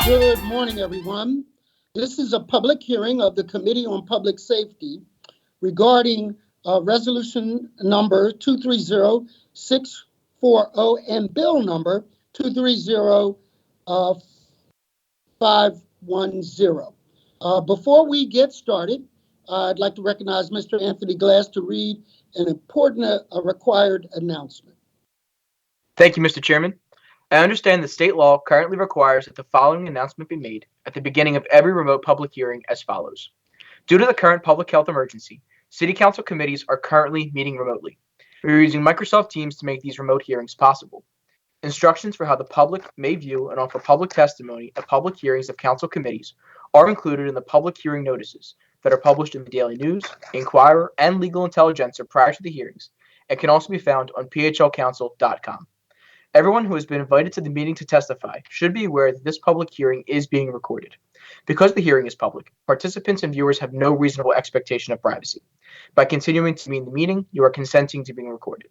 Good morning, everyone. This is a public hearing of the Committee on Public Safety regarding resolution number 230640 and bill number 230510. Before we get started, I'd like to recognize Mr. Anthony Glass to read an important required announcement. Thank you, Mr. Chairman. I understand that state law currently requires that the following announcement be made at the beginning of every remote public hearing as follows. Due to the current public health emergency, City Council committees are currently meeting remotely. We are using Microsoft Teams to make these remote hearings possible. Instructions for how the public may view and offer public testimony at public hearings of council committees are included in the public hearing notices that are published in the Daily News, Inquirer, and Legal Intelligencer prior to the hearings, and can also be found on phlcouncil.com. Everyone who has been invited to the meeting to testify should be aware that this public hearing is being recorded. Because the hearing is public, participants and viewers have no reasonable expectation of privacy. By continuing to be in the meeting, you are consenting to being recorded.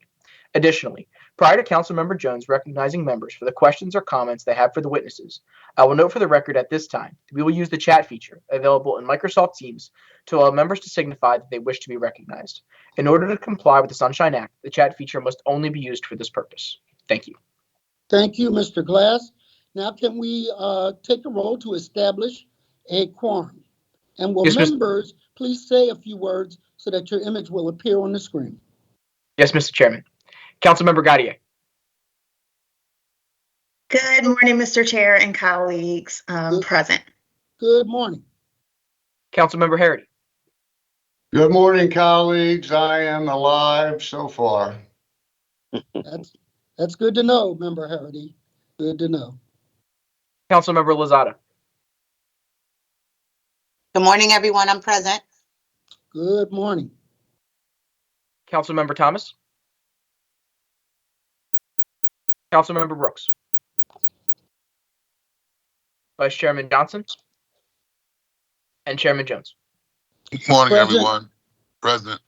Additionally, prior to Councilmember Jones recognizing members for the questions or comments they have for the witnesses, I will note for the record at this time that we will use the chat feature available in Microsoft Teams to allow members to signify that they wish to be recognized. In order to comply with the Sunshine Act, the chat feature must only be used for this purpose. Thank you. Thank you, Mr. Glass. Now, can we take a roll to establish a quorum? And will members please say a few words so that your image will appear on the screen? Yes, Mr. Chairman. Councilmember Gaudier. Good morning, Mr. Chair and colleagues. Present. Good morning. Councilmember Harity. Good morning, colleagues. I am alive so far. That's good to know, Member Harity. Good to know. Councilmember Lozada. Good morning, everyone. I'm present. Good morning. Councilmember Thomas. Councilmember Brooks. Vice Chairman Johnson. And Chairman Jones. Good morning, everyone. Present.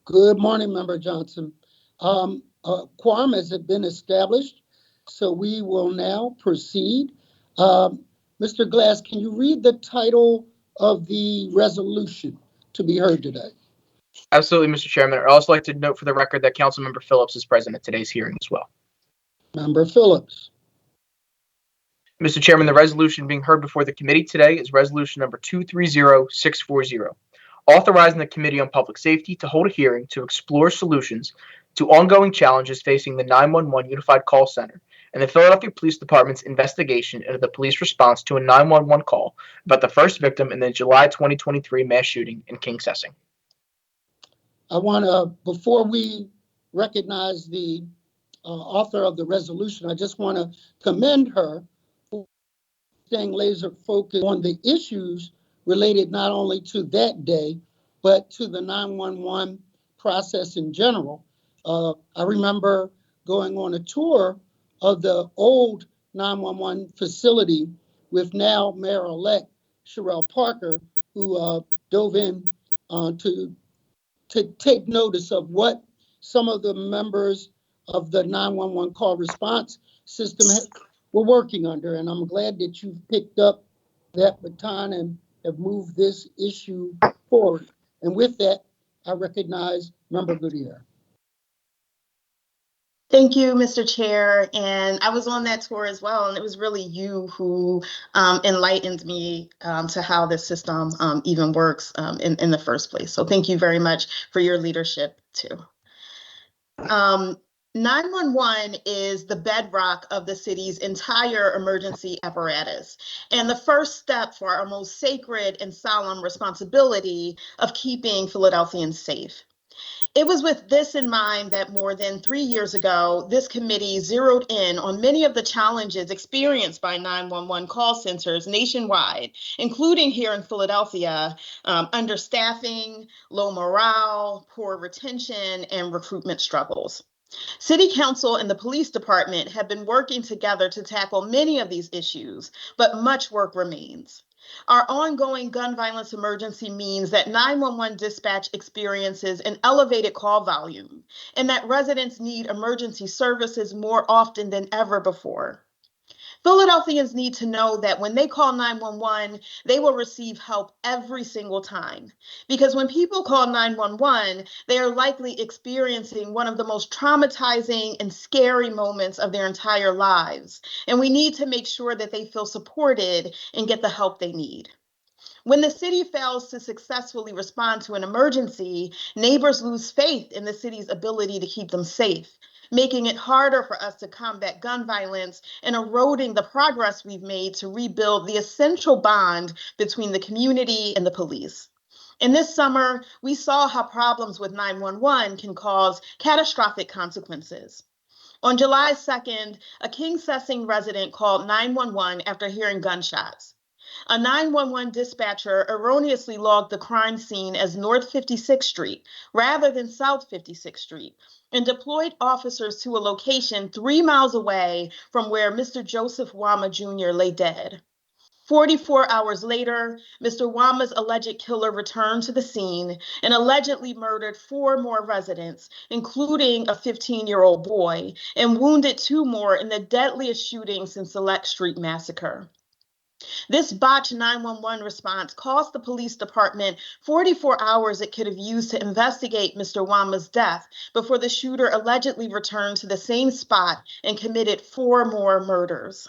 Good morning, Member Johnson. Quorum has been established, so we will now proceed. Mr. Glass, can you read the title of the resolution to be heard today? Absolutely, Mr. Chairman. I'd also like to note for the record that Councilmember Phillips is present at today's hearing as well. Member Phillips. Mr. Chairman, the resolution being heard before the committee today is resolution number 230640, authorizing the Committee on Public Safety to hold a hearing to explore solutions to ongoing challenges facing the 911 Unified Call Center and the Philadelphia Police Department's investigation into the police response to a 911 call about the first victim in the July 2023 mass shooting in King Sessing. I want to, before we recognize the author of the resolution, I just want to commend her for staying laser focused on the issues related not only to that day, but to the 911 process in general. I remember going on a tour of the old 911 facility with now Mayor-elect Sherelle Parker, who dove in to take notice of what some of the members of the 911 call response system were working under. And I'm glad that you've picked up that baton and have moved this issue forward. And with that, I recognize Member Goodyear. Thank you, Mr. Chair. And I was on that tour as well, and it was really you who enlightened me to how this system even works in the first place. So thank you very much for your leadership too. 911 is the bedrock of the city's entire emergency apparatus and the first step for our most sacred and solemn responsibility of keeping Philadelphians safe. It was with this in mind that more than 3 years ago, this committee zeroed in on many of the challenges experienced by 911 call centers nationwide, including here in Philadelphia, understaffing, low morale, poor retention, and recruitment struggles. City Council and the police department have been working together to tackle many of these issues, but much work remains. Our ongoing gun violence emergency means that 911 dispatch experiences an elevated call volume and that residents need emergency services more often than ever before. Philadelphians need to know that when they call 911, they will receive help every single time. Because when people call 911, they are likely experiencing one of the most traumatizing and scary moments of their entire lives. And we need to make sure that they feel supported and get the help they need. When the city fails to successfully respond to an emergency, neighbors lose faith in the city's ability to keep them safe, making it harder for us to combat gun violence and eroding the progress we've made to rebuild the essential bond between the community and the police. And this summer, we saw how problems with 911 can cause catastrophic consequences. On July 2nd, a King Sessing resident called 911 after hearing gunshots. A 911 dispatcher erroneously logged the crime scene as North 56th Street rather than South 56th Street and deployed officers to a location 3 miles away from where Mr. Joseph Wama Jr. lay dead. 44 hours later, Mr. Wama's alleged killer returned to the scene and allegedly murdered 4 more residents, including a 15-year-old boy, and wounded 2 more in the deadliest shooting since the Lex Street massacre. This botched 911 response cost the police department 44 hours it could have used to investigate Mr. Wama's death before the shooter allegedly returned to the same spot and committed 4 more murders.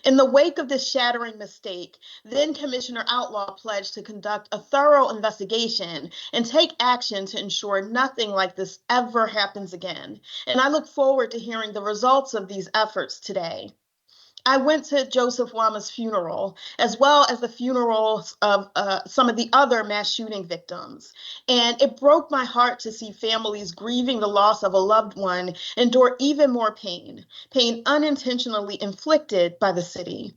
In the wake of this shattering mistake, then Commissioner Outlaw pledged to conduct a thorough investigation and take action to ensure nothing like this ever happens again. And I look forward to hearing the results of these efforts today. I went to Joseph Wama's funeral, as well as the funerals of some of the other mass shooting victims. And it broke my heart to see families grieving the loss of a loved one endure even more pain unintentionally inflicted by the city.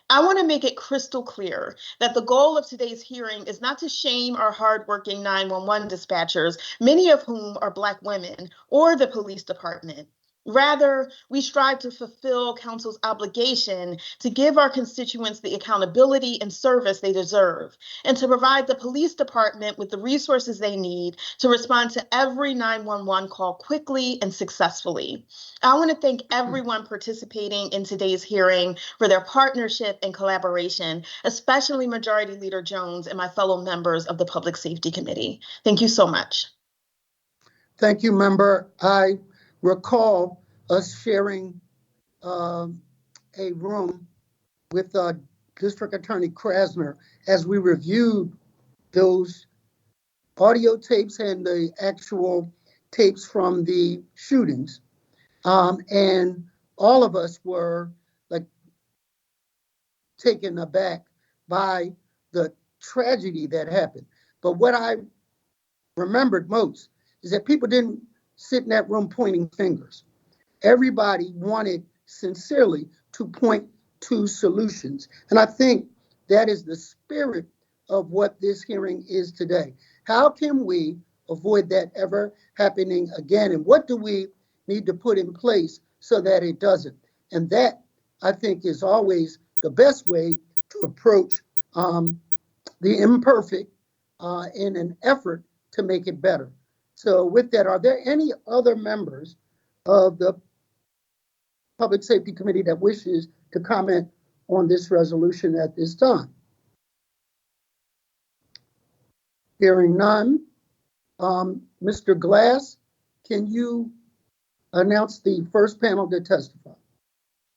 I want to make it crystal clear that the goal of today's hearing is not to shame our hardworking 911 dispatchers, many of whom are Black women, or the police department. Rather, we strive to fulfill Council's obligation to give our constituents the accountability and service they deserve, and to provide the police department with the resources they need to respond to every 911 call quickly and successfully. I want to thank everyone participating in today's hearing for their partnership and collaboration, especially Majority Leader Jones and my fellow members of the Public Safety Committee. Thank you so much. Thank you, member. I recall us sharing a room with District Attorney Krasner as we reviewed those audio tapes and the actual tapes from the shootings. And all of us were like taken aback by the tragedy that happened. But what I remembered most is that people didn't sit in that room pointing fingers. Everybody wanted sincerely to point to solutions. And I think that is the spirit of what this hearing is today. How can we avoid that ever happening again? And what do we need to put in place so that it doesn't? And that, I think, is always the best way to approach the imperfect in an effort to make it better. So with that, are there any other members of the Public Safety Committee that wishes to comment on this resolution at this time? Hearing none. Mr. Glass, can you announce the first panel to testify?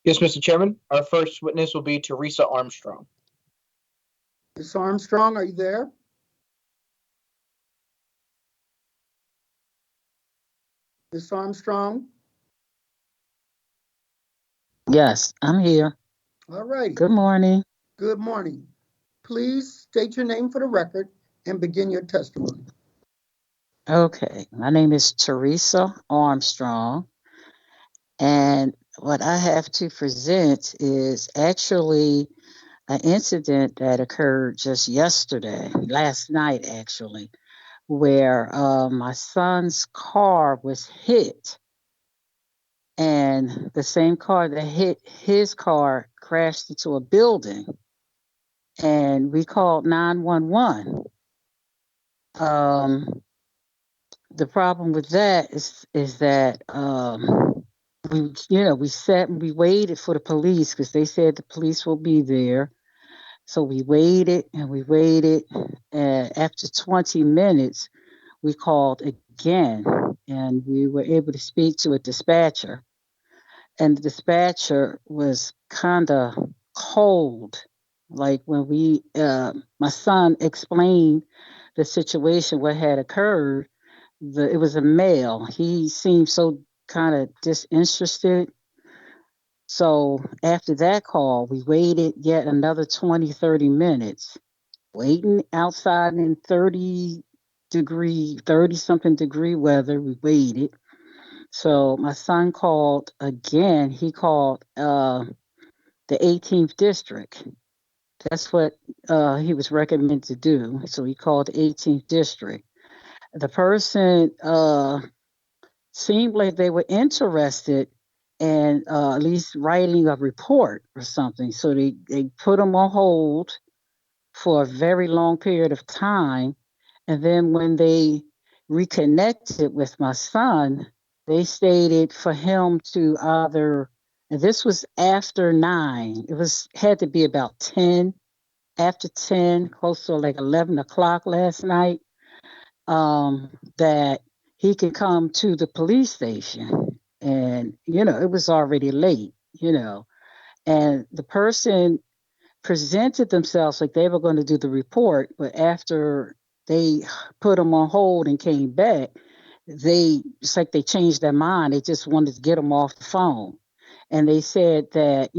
Yes, Mr. Chairman. Our first witness will be Teresa Armstrong. Ms. Armstrong, are you there? Ms. Armstrong? Yes, I'm here. All righty. Good morning. Good morning. Please state your name for the record and begin your testimony. Okay, my name is Teresa Armstrong, and what I have to present is actually an incident that occurred just yesterday, last night actually, where my son's car was hit, and the same car that hit his car crashed into a building, and we called 911. The problem with that is that we sat and we waited for the police because they said the police will be there. So we waited and we waited. And after 20 minutes, we called again and we were able to speak to a dispatcher. And the dispatcher was kind of cold. Like when my son explained the situation, what had occurred, it was a male. He seemed so kind of disinterested. So after that call, we waited yet another 20, 30 minutes, waiting outside in 30 something degree weather. We waited. So my son called again. He called the 18th district. That's what he was recommended to do. So he called the 18th district. The person seemed like they were interested in at least writing a report or something. So they put him on hold for a very long period of time. And then when they reconnected with my son, they stated for him to either, and this was after 9, had to be about 10, after 10, close to like 11 o'clock last night, that he could come to the police station. And, it was already late, and the person presented themselves like they were going to do the report, but after they put them on hold and came back, it's like they changed their mind. They just wanted to get them off the phone. And they said that,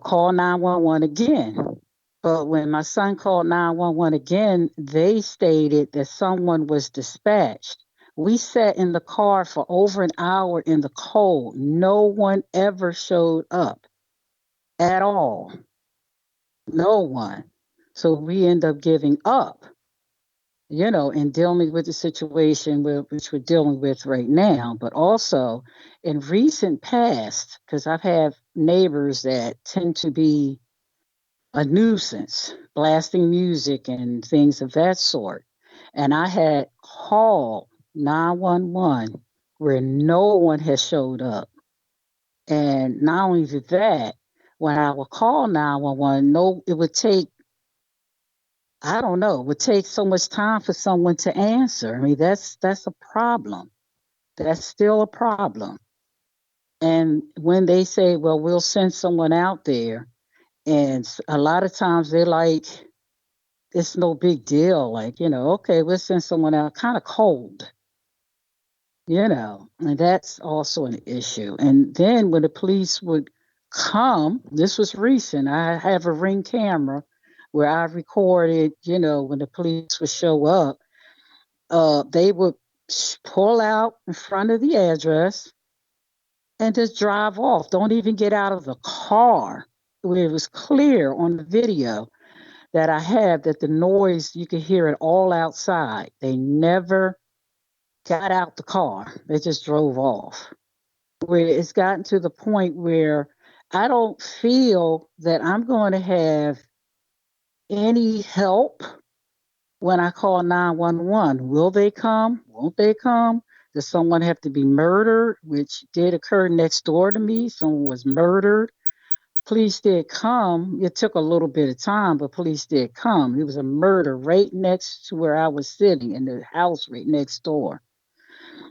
call 911 again. But when my son called 911 again, they stated that someone was dispatched. We sat in the car for over an hour in the cold. No one ever showed up at all. No one. So we end up giving up, and dealing with the situation which we're dealing with right now. But also in recent past, because I've had neighbors that tend to be a nuisance, blasting music and things of that sort. And I had called 911 where no one has showed up. And not only that, when I would call 911, it would take, I don't know, it would take so much time for someone to answer. I mean, that's a problem. That's still a problem. And when they say, well, we'll send someone out there, and a lot of times they're like, it's no big deal. Like, okay, we'll send someone out, kind of cold, and that's also an issue. And then when the police would come, this was recent, I have a Ring camera where I recorded, when the police would show up, they would pull out in front of the address and just drive off. Don't even get out of the car, where it was clear on the video that I have that the noise, you could hear it all outside. They never got out the car. They just drove off. Where it's gotten to the point where I don't feel that I'm going to have any help when I call 911. Will they come? Won't they come? Does someone have to be murdered? Which did occur next door to me. Someone was murdered. Police did come. It took a little bit of time, but police did come. It was a murder right next to where I was sitting in the house right next door.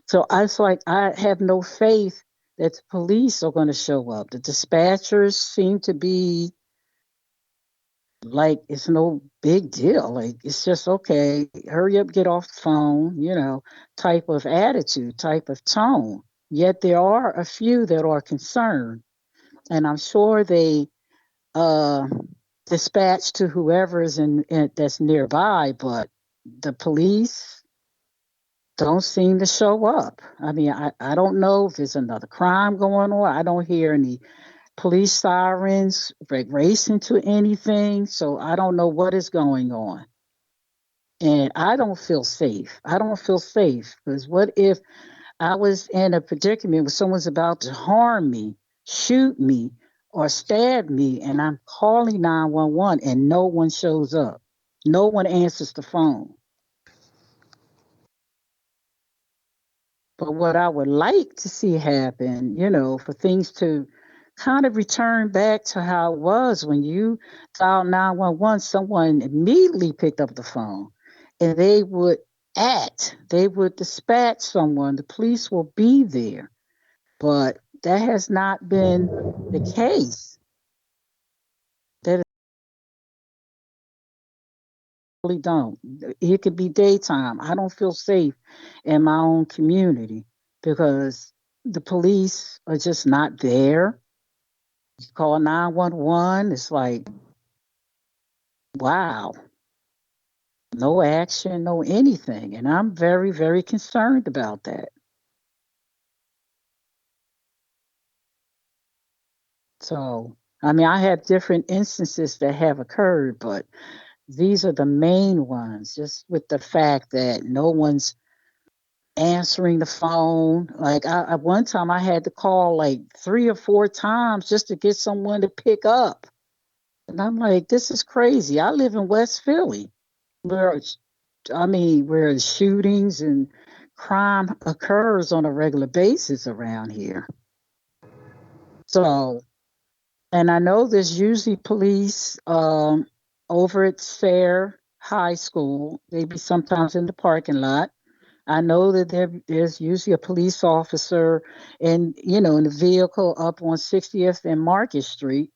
So I was like, I have no faith that the police are going to show up. The dispatchers seem to be like, it's no big deal. Like, it's just, okay, hurry up, get off the phone, type of attitude, type of tone. Yet there are a few that are concerned. And I'm sure they dispatch to whoever is in that's nearby, but the police don't seem to show up. I mean, I don't know if there's another crime going on. I don't hear any police sirens racing to anything, so I don't know what is going on. And I don't feel safe. I don't feel safe because what if I was in a predicament where someone's about to harm me, shoot me, or stab me, and I'm calling 911 and no one shows up. No one answers the phone. But what I would like to see happen, for things to kind of return back to how it was when you dialed 911, someone immediately picked up the phone and they would they would dispatch someone, the police will be there. But that has not been the case. That really don't. It could be daytime. I don't feel safe in my own community because the police are just not there. You call 911, it's like, wow, no action, no anything. And I'm very, very concerned about that. So, I mean, I have different instances that have occurred, but these are the main ones, just with the fact that no one's answering the phone. Like at one time I had to call like 3 or 4 times just to get someone to pick up. And I'm like, this is crazy. I live in West Philly where where shootings and crime occurs on a regular basis around here. So, and I know there's usually police over at Sayre High School. They be sometimes in the parking lot. I know that there's usually a police officer in the vehicle up on 60th and Market Street.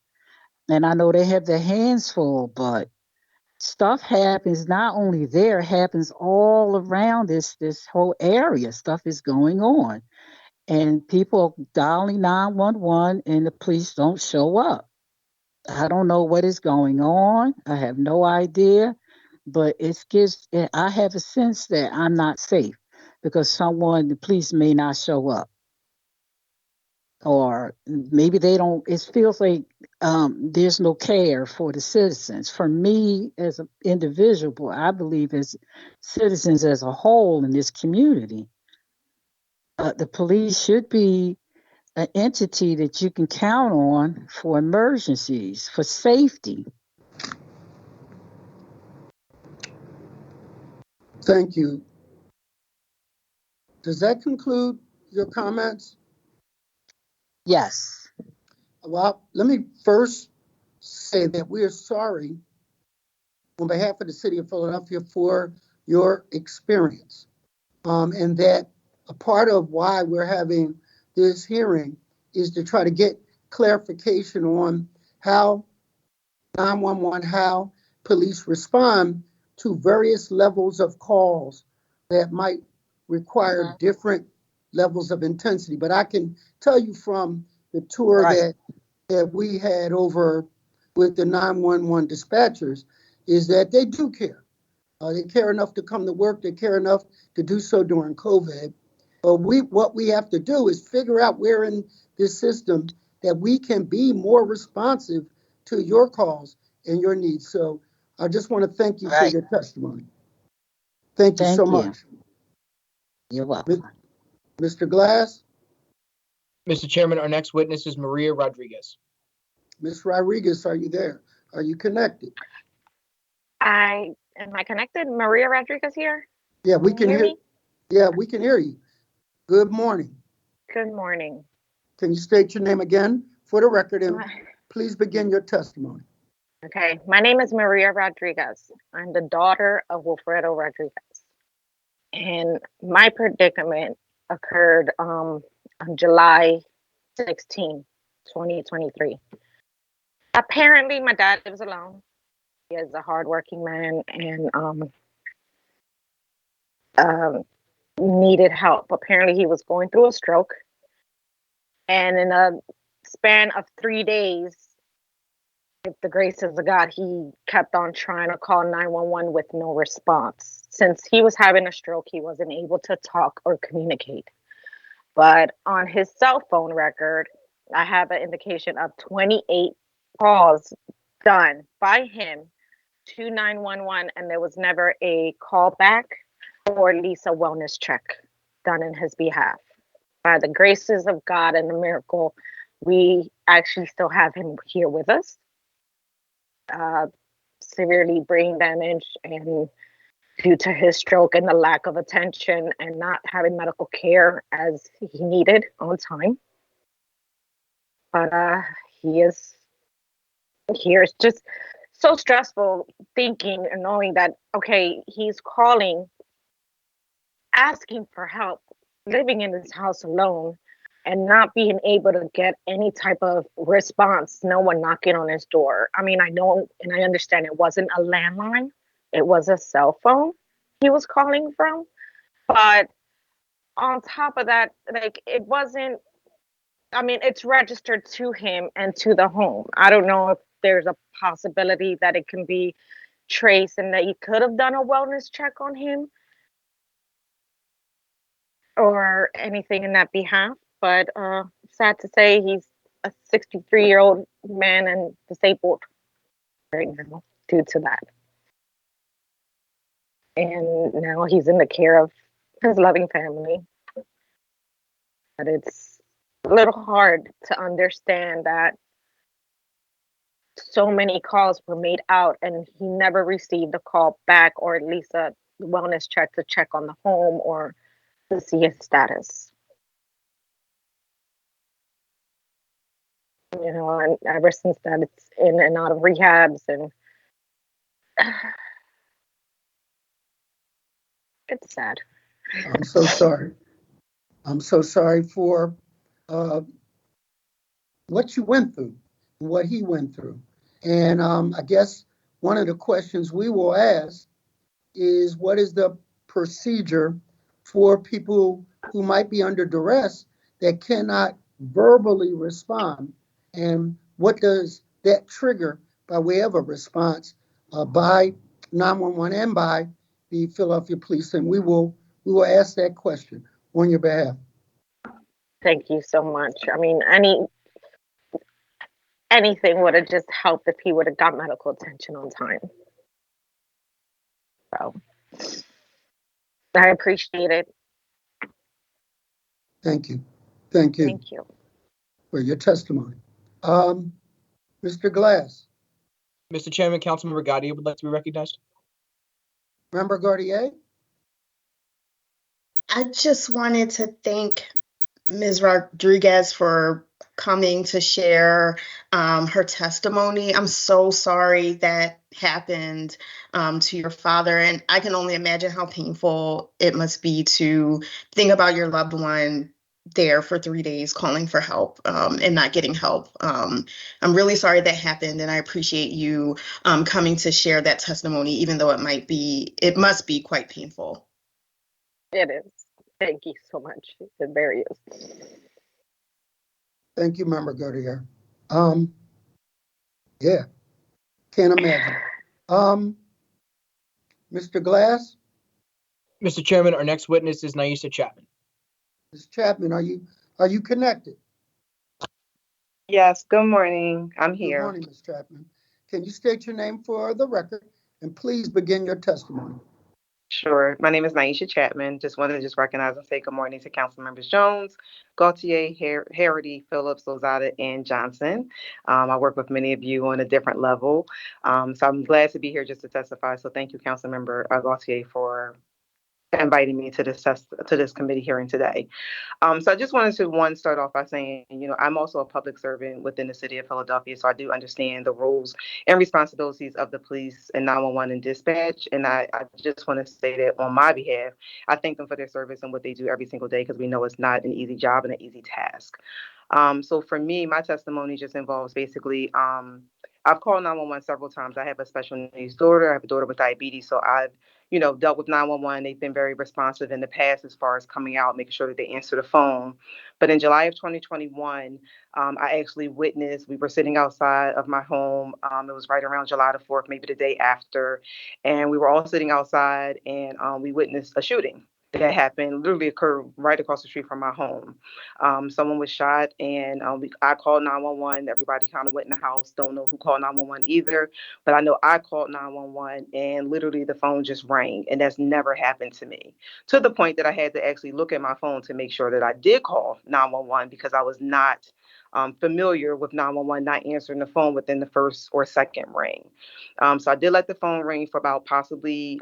And I know they have their hands full, but stuff happens not only there, it happens all around this whole area. Stuff is going on. And people are dialing 911 and the police don't show up. I don't know what is going on. I have no idea, but I have a sense that I'm not safe because the police may not show up, or maybe they don't. It feels like there's no care for the citizens. For me, as an individual, I believe as citizens as a whole in this community, the police should be an entity that you can count on for emergencies, for safety. Thank you. Does that conclude your comments? Yes. Well, let me first say that we are sorry on behalf of the city of Philadelphia for your experience. And that a part of why we're having this hearing is to try to get clarification on how 911, how police respond to various levels of calls that might require different levels of intensity. But I can tell you from the tour Right. that we had over with the 911 dispatchers is that they do care. They care enough to come to work. They care enough to do so during COVID. But what we have to do is figure out where in this system that we can be more responsive to your calls and your needs. So I just want to thank you for Right. your testimony. Thank you so Thank you. much. You're welcome. Mr. Glass, Mr. Chairman, our next witness is Maria Rodriguez. Ms. Rodriguez, are you there? Are you connected? Am I connected? Maria Rodriguez here. Yeah, we Can you hear me? Yeah, we can hear you. Good morning. Good morning. Can you state your name again for the record and please begin your testimony? Okay, my name is Maria Rodriguez. I'm the daughter of Wilfredo Rodriguez. And my predicament occurred on July 16, 2023. Apparently, my dad lives alone. He is a hardworking man and needed help. Apparently, he was going through a stroke. And in a span of 3 days, with the graces of God, he kept on trying to call 911 with no response. Since he was having a stroke, he wasn't able to talk or communicate. But on his cell phone record, I have an indication of 28 calls done by him to 911, and there was never a call back or at least a wellness check done in his behalf. By the graces of God and the miracle, we actually still have him here with us. Severely brain damaged and due to his stroke and the lack of attention and not having medical care as he needed on time. But he is here. It's just so stressful thinking and knowing that, okay, he's calling, asking for help, living in his house alone, and not being able to get any type of response, no one knocking on his door. I mean, I know and I understand it wasn't a landline, it was a cell phone he was calling from. But on top of that, like, it wasn't, I mean, it's registered to him and to the home. I don't know if there's a possibility that it can be traced and that you could have done a wellness check on him or anything in that behalf. But sad to say, he's a 63-year-old man and disabled right now due to that. And now he's in the care of his loving family. But it's a little hard to understand that so many calls were made out and he never received a call back, or at least a wellness check to check on the home or to see his status. You know, and ever since that, it's in and out of rehabs, and it's sad. I'm so sorry. I'm so sorry for what you went through, what he went through. And I guess one of the questions we will ask is, what is the procedure for people who might be under duress that cannot verbally respond? And what does that trigger by way of a response by 911 and by the Philadelphia Police? And we will ask that question on your behalf. Thank you so much. I mean, anything would have just helped if he would have got medical attention on time. So I appreciate it. Thank you. Thank you Thank you. for your testimony. Mr. Glass, Mr. Chairman, Councilmember Gaudier would like to be recognized. Member Gardier? I just wanted to thank Ms. Rodriguez for coming to share her testimony. I'm so sorry that happened to your father, and I can only imagine how painful it must be to think about your loved one there for 3 days calling for help and not getting help. I'm really sorry that happened, and I appreciate you coming to share that testimony, even though it must be quite painful. It is. Thank you so much. It very is. Thank you, Member Gardier. Yeah, can't imagine. Mr. Glass, Mr. Chairman, our next witness is Naisha Chapman. Ms. Chapman, are you connected? Yes, good morning. I'm Good here. morning, Ms. Chapman. Can you state your name for the record and please begin your testimony? Sure. My name is Naisha Chapman. Just wanted to recognize and say good morning to Council Members Jones, Gautier, Harity, Phillips, Lozada, and Johnson. I work with many of you on a different level. So I'm glad to be here just to testify. So thank you, Council Member Gautier, for inviting me to this committee hearing today. So I just wanted to start off by saying, I'm also a public servant within the city of Philadelphia, so I do understand the roles and responsibilities of the police and 911 and dispatch. And I just want to say that on my behalf, I thank them for their service and what they do every single day, because we know it's not an easy job and an easy task. So for me, my testimony just involves basically, I've called 911 several times. I have a special needs daughter. I have a daughter with diabetes. So I've, dealt with 911. They've been very responsive in the past as far as coming out, making sure that they answer the phone. But in July of 2021, I actually witnessed, we were sitting outside of my home. It was right around July the 4th, maybe the day after. And we were all sitting outside and we witnessed a shooting. that happened literally occurred right across the street from my home. Someone was shot, and I called 911. Everybody kind of went in the house. Don't know who called 911 either, but I know I called 911, and literally the phone just rang, and that's never happened to me. To the point that I had to actually look at my phone to make sure that I did call 911 because I was not familiar with 911 not answering the phone within the first or second ring. So I did let the phone ring for about possibly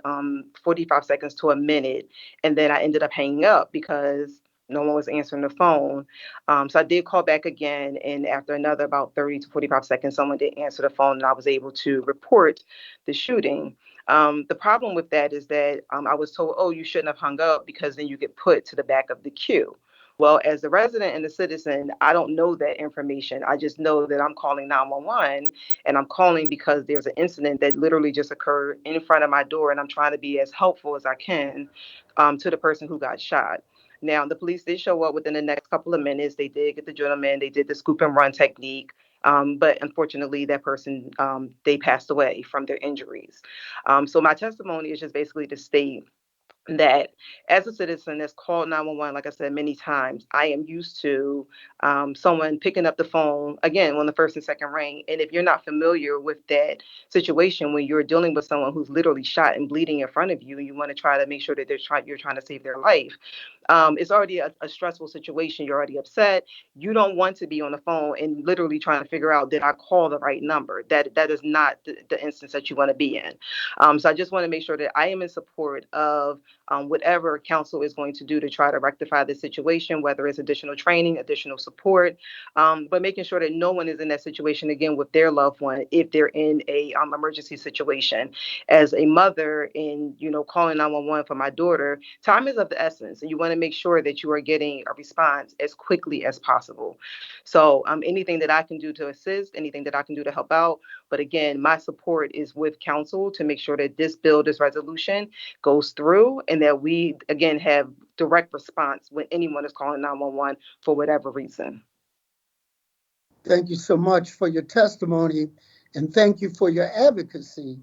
45 seconds to a minute. And then I ended up hanging up because no one was answering the phone. So I did call back again. And after another about 30 to 45 seconds, someone did answer the phone and I was able to report the shooting. The problem with that is that I was told, oh, you shouldn't have hung up because then you get put to the back of the queue. Well, as a resident and a citizen, I don't know that information. I just know that I'm calling 911, and I'm calling because there's an incident that literally just occurred in front of my door, and I'm trying to be as helpful as I can to the person who got shot. Now, the police did show up within the next couple of minutes. They did get the gentleman. They did the scoop and run technique. But unfortunately, that person, they passed away from their injuries. So my testimony is just basically to state that as a citizen that's called 911, like I said many times, I am used to someone picking up the phone again when the first and second ring. And if you're not familiar with that situation, when you're dealing with someone who's literally shot and bleeding in front of you, and you want to try to make sure that you're trying to save their life, it's already a stressful situation. You're already upset. You don't want to be on the phone and literally trying to figure out, did I call the right number? That is not the instance that you want to be in. So I just want to make sure that I am in support of whatever council is going to do to try to rectify the situation, whether it's additional training, additional support, but making sure that no one is in that situation again with their loved one if they're in a emergency situation. As a mother, in calling 911 for my daughter, time is of the essence, and you want to make sure that you are getting a response as quickly as possible. So anything that I can do to assist, anything that I can do to help out. But again, my support is with council to make sure that this bill, this resolution goes through, and that we, again, have direct response when anyone is calling 911 for whatever reason. Thank you so much for your testimony, and thank you for your advocacy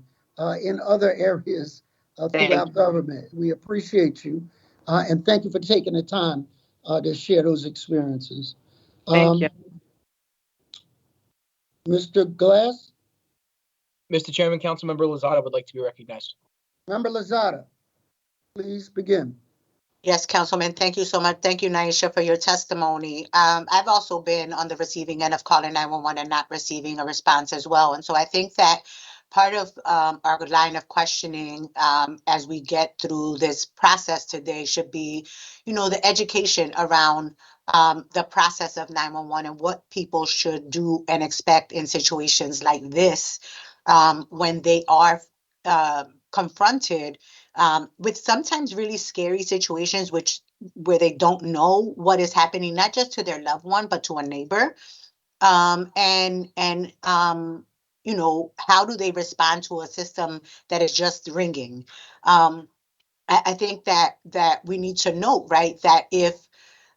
in other areas throughout government. We appreciate you, and thank you for taking the time to share those experiences. Thank you. Mr. Glass? Mr. Chairman, Councilmember Lozada would like to be recognized. Member Lozada, please begin. Yes, Councilman, thank you so much. Thank you, Naisha, for your testimony. I've also been on the receiving end of calling 911 and not receiving a response as well. And so I think that part of our line of questioning as we get through this process today should be, the education around the process of 911 and what people should do and expect in situations like this when they are confronted with sometimes really scary situations, where they don't know what is happening, not just to their loved one, but to a neighbor. And how do they respond to a system that is just ringing? I think that we need to note, right, that if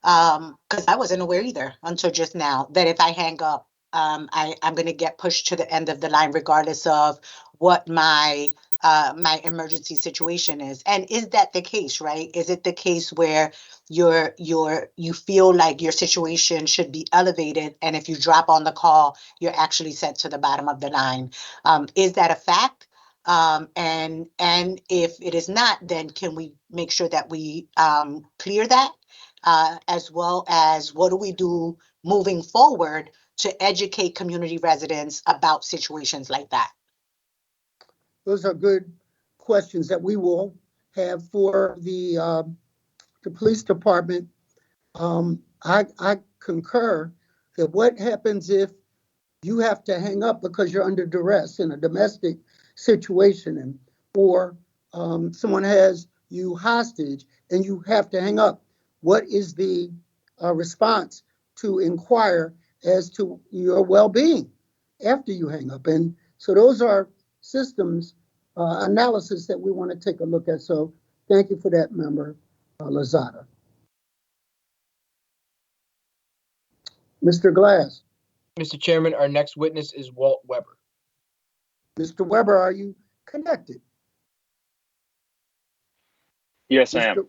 because I wasn't aware either until just now, that if I hang up, I'm going to get pushed to the end of the line regardless of what my emergency situation is. And is that the case, right? Is it the case where you feel like your situation should be elevated, and if you drop on the call, you're actually sent to the bottom of the line? Is that a fact? And if it is not, then can we make sure that we clear that? As well as what do we do moving forward to educate community residents about situations like that? Those are good questions that we will have for the police department. I concur that what happens if you have to hang up because you're under duress in a domestic situation, or someone has you hostage and you have to hang up? What is the response to inquire as to your well-being after you hang up? And so those are systems analysis that we want to take a look at. So thank you for that, Member Lozada. Mr. Glass. Mr. Chairman, our next witness is Walt Weber. Mr. Weber, are you connected? Yes, I am.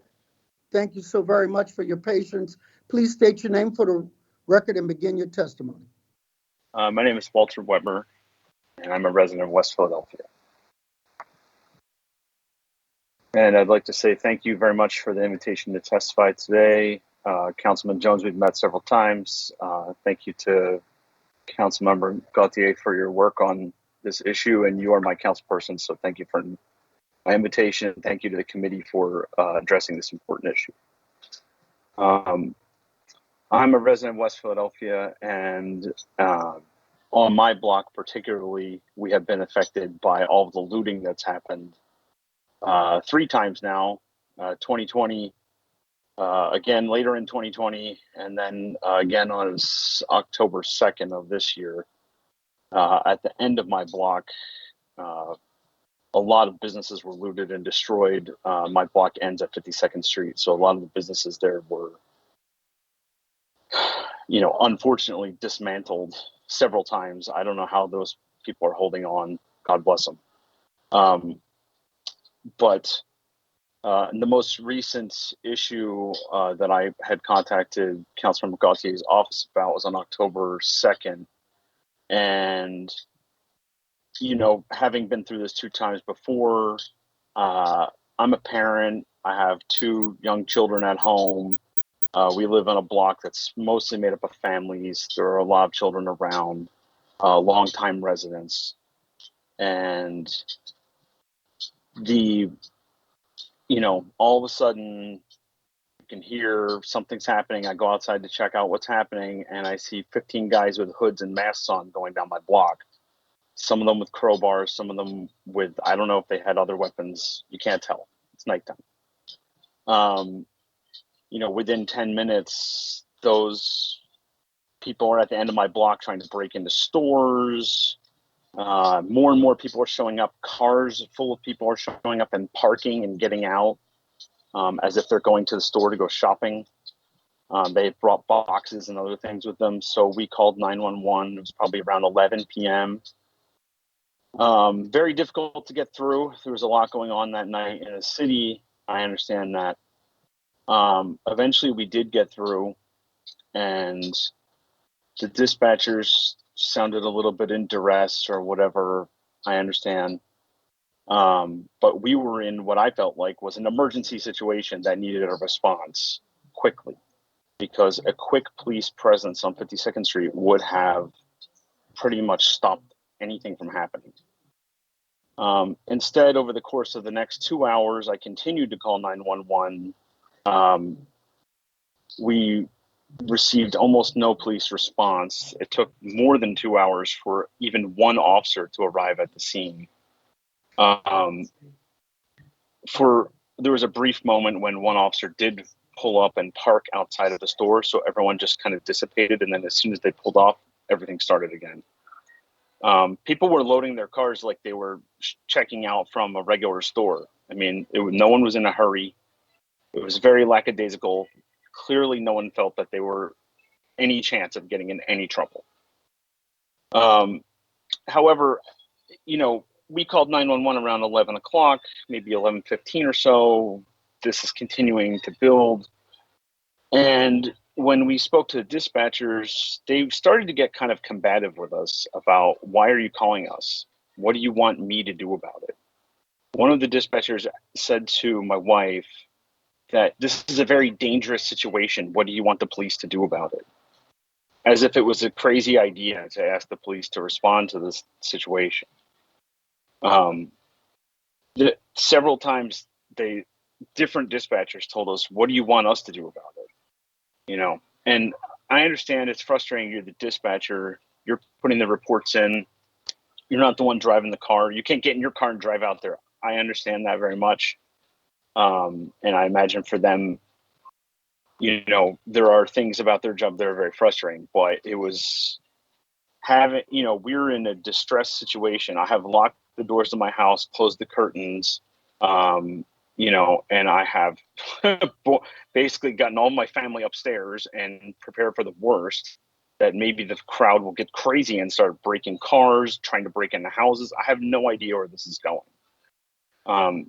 Thank you so very much for your patience. Please state your name for the record and begin your testimony. My name is Walter Weber, and I'm a resident of West Philadelphia. And I'd like to say thank you very much for the invitation to testify today. Councilman Jones, we've met several times. Thank you to Councilmember Gauthier for your work on this issue, and you are my councilperson, so thank you for my invitation. Thank you to the committee for addressing this important issue. I'm a resident of West Philadelphia, and on my block particularly, we have been affected by all of the looting that's happened 3 times now, 2020, again later in 2020, and then again on October 2nd of this year. At the end of my block, a lot of businesses were looted and destroyed. My block ends at 52nd Street, so a lot of the businesses there were, unfortunately dismantled several times. I don't know how those people are holding on. God bless them. But the most recent issue that I had contacted Councilmember Gauthier's office about was on October 2nd. And, having been through this 2 times before, I'm a parent. I have 2 young children at home. We live on a block that's mostly made up of families. There are a lot of children around, longtime residents. And all of a sudden you can hear something's happening. I go outside to check out what's happening, and I see 15 guys with hoods and masks on going down my block. Some of them with crowbars, some of them with, I don't know if they had other weapons. You can't tell. It's nighttime. Within 10 minutes, those people are at the end of my block trying to break into stores. More and more people are showing up. Cars full of people are showing up and parking and getting out as if they're going to the store to go shopping. They brought boxes and other things with them. So we called 911. It was probably around 11 p.m. Very difficult to get through. There was a lot going on that night in the city. I understand that. Eventually we did get through, and the dispatchers sounded a little bit in duress or whatever. I understand. But we were in what I felt like was an emergency situation that needed a response quickly, because a quick police presence on 52nd Street would have pretty much stopped anything from happening. Instead, over the course of the next 2 hours, I continued to call 911. We received almost no police response. It took more than 2 hours for even one officer to arrive at the scene. There was a brief moment when one officer did pull up and park outside of the store, so everyone just kind of dissipated, and then as soon as they pulled off, everything started again. People were loading their cars like they were checking out from a regular store. I mean, no one was in a hurry. It was very lackadaisical. Clearly, no one felt that they were any chance of getting in any trouble. However, we called 911 around 11 o'clock, maybe 11:15 or so. This is continuing to build. And when we spoke to the dispatchers, they started to get kind of combative with us about, why are you calling us? What do you want me to do about it? One of the dispatchers said to my wife that this is a very dangerous situation. What do you want the police to do about it? As if it was a crazy idea to ask the police to respond to this situation. Several times, different dispatchers told us, what do you want us to do about it? And I understand it's frustrating. You're the dispatcher. You're putting the reports in. You're not the one driving the car. You can't get in your car and drive out there. I understand that very much. And I imagine for them, there are things about their job that are very frustrating, but it was we're in a distressed situation. I have locked the doors of my house, closed the curtains, and I have basically gotten all my family upstairs and prepared for the worst, that maybe the crowd will get crazy and start breaking cars, trying to break into houses. I have no idea where this is going.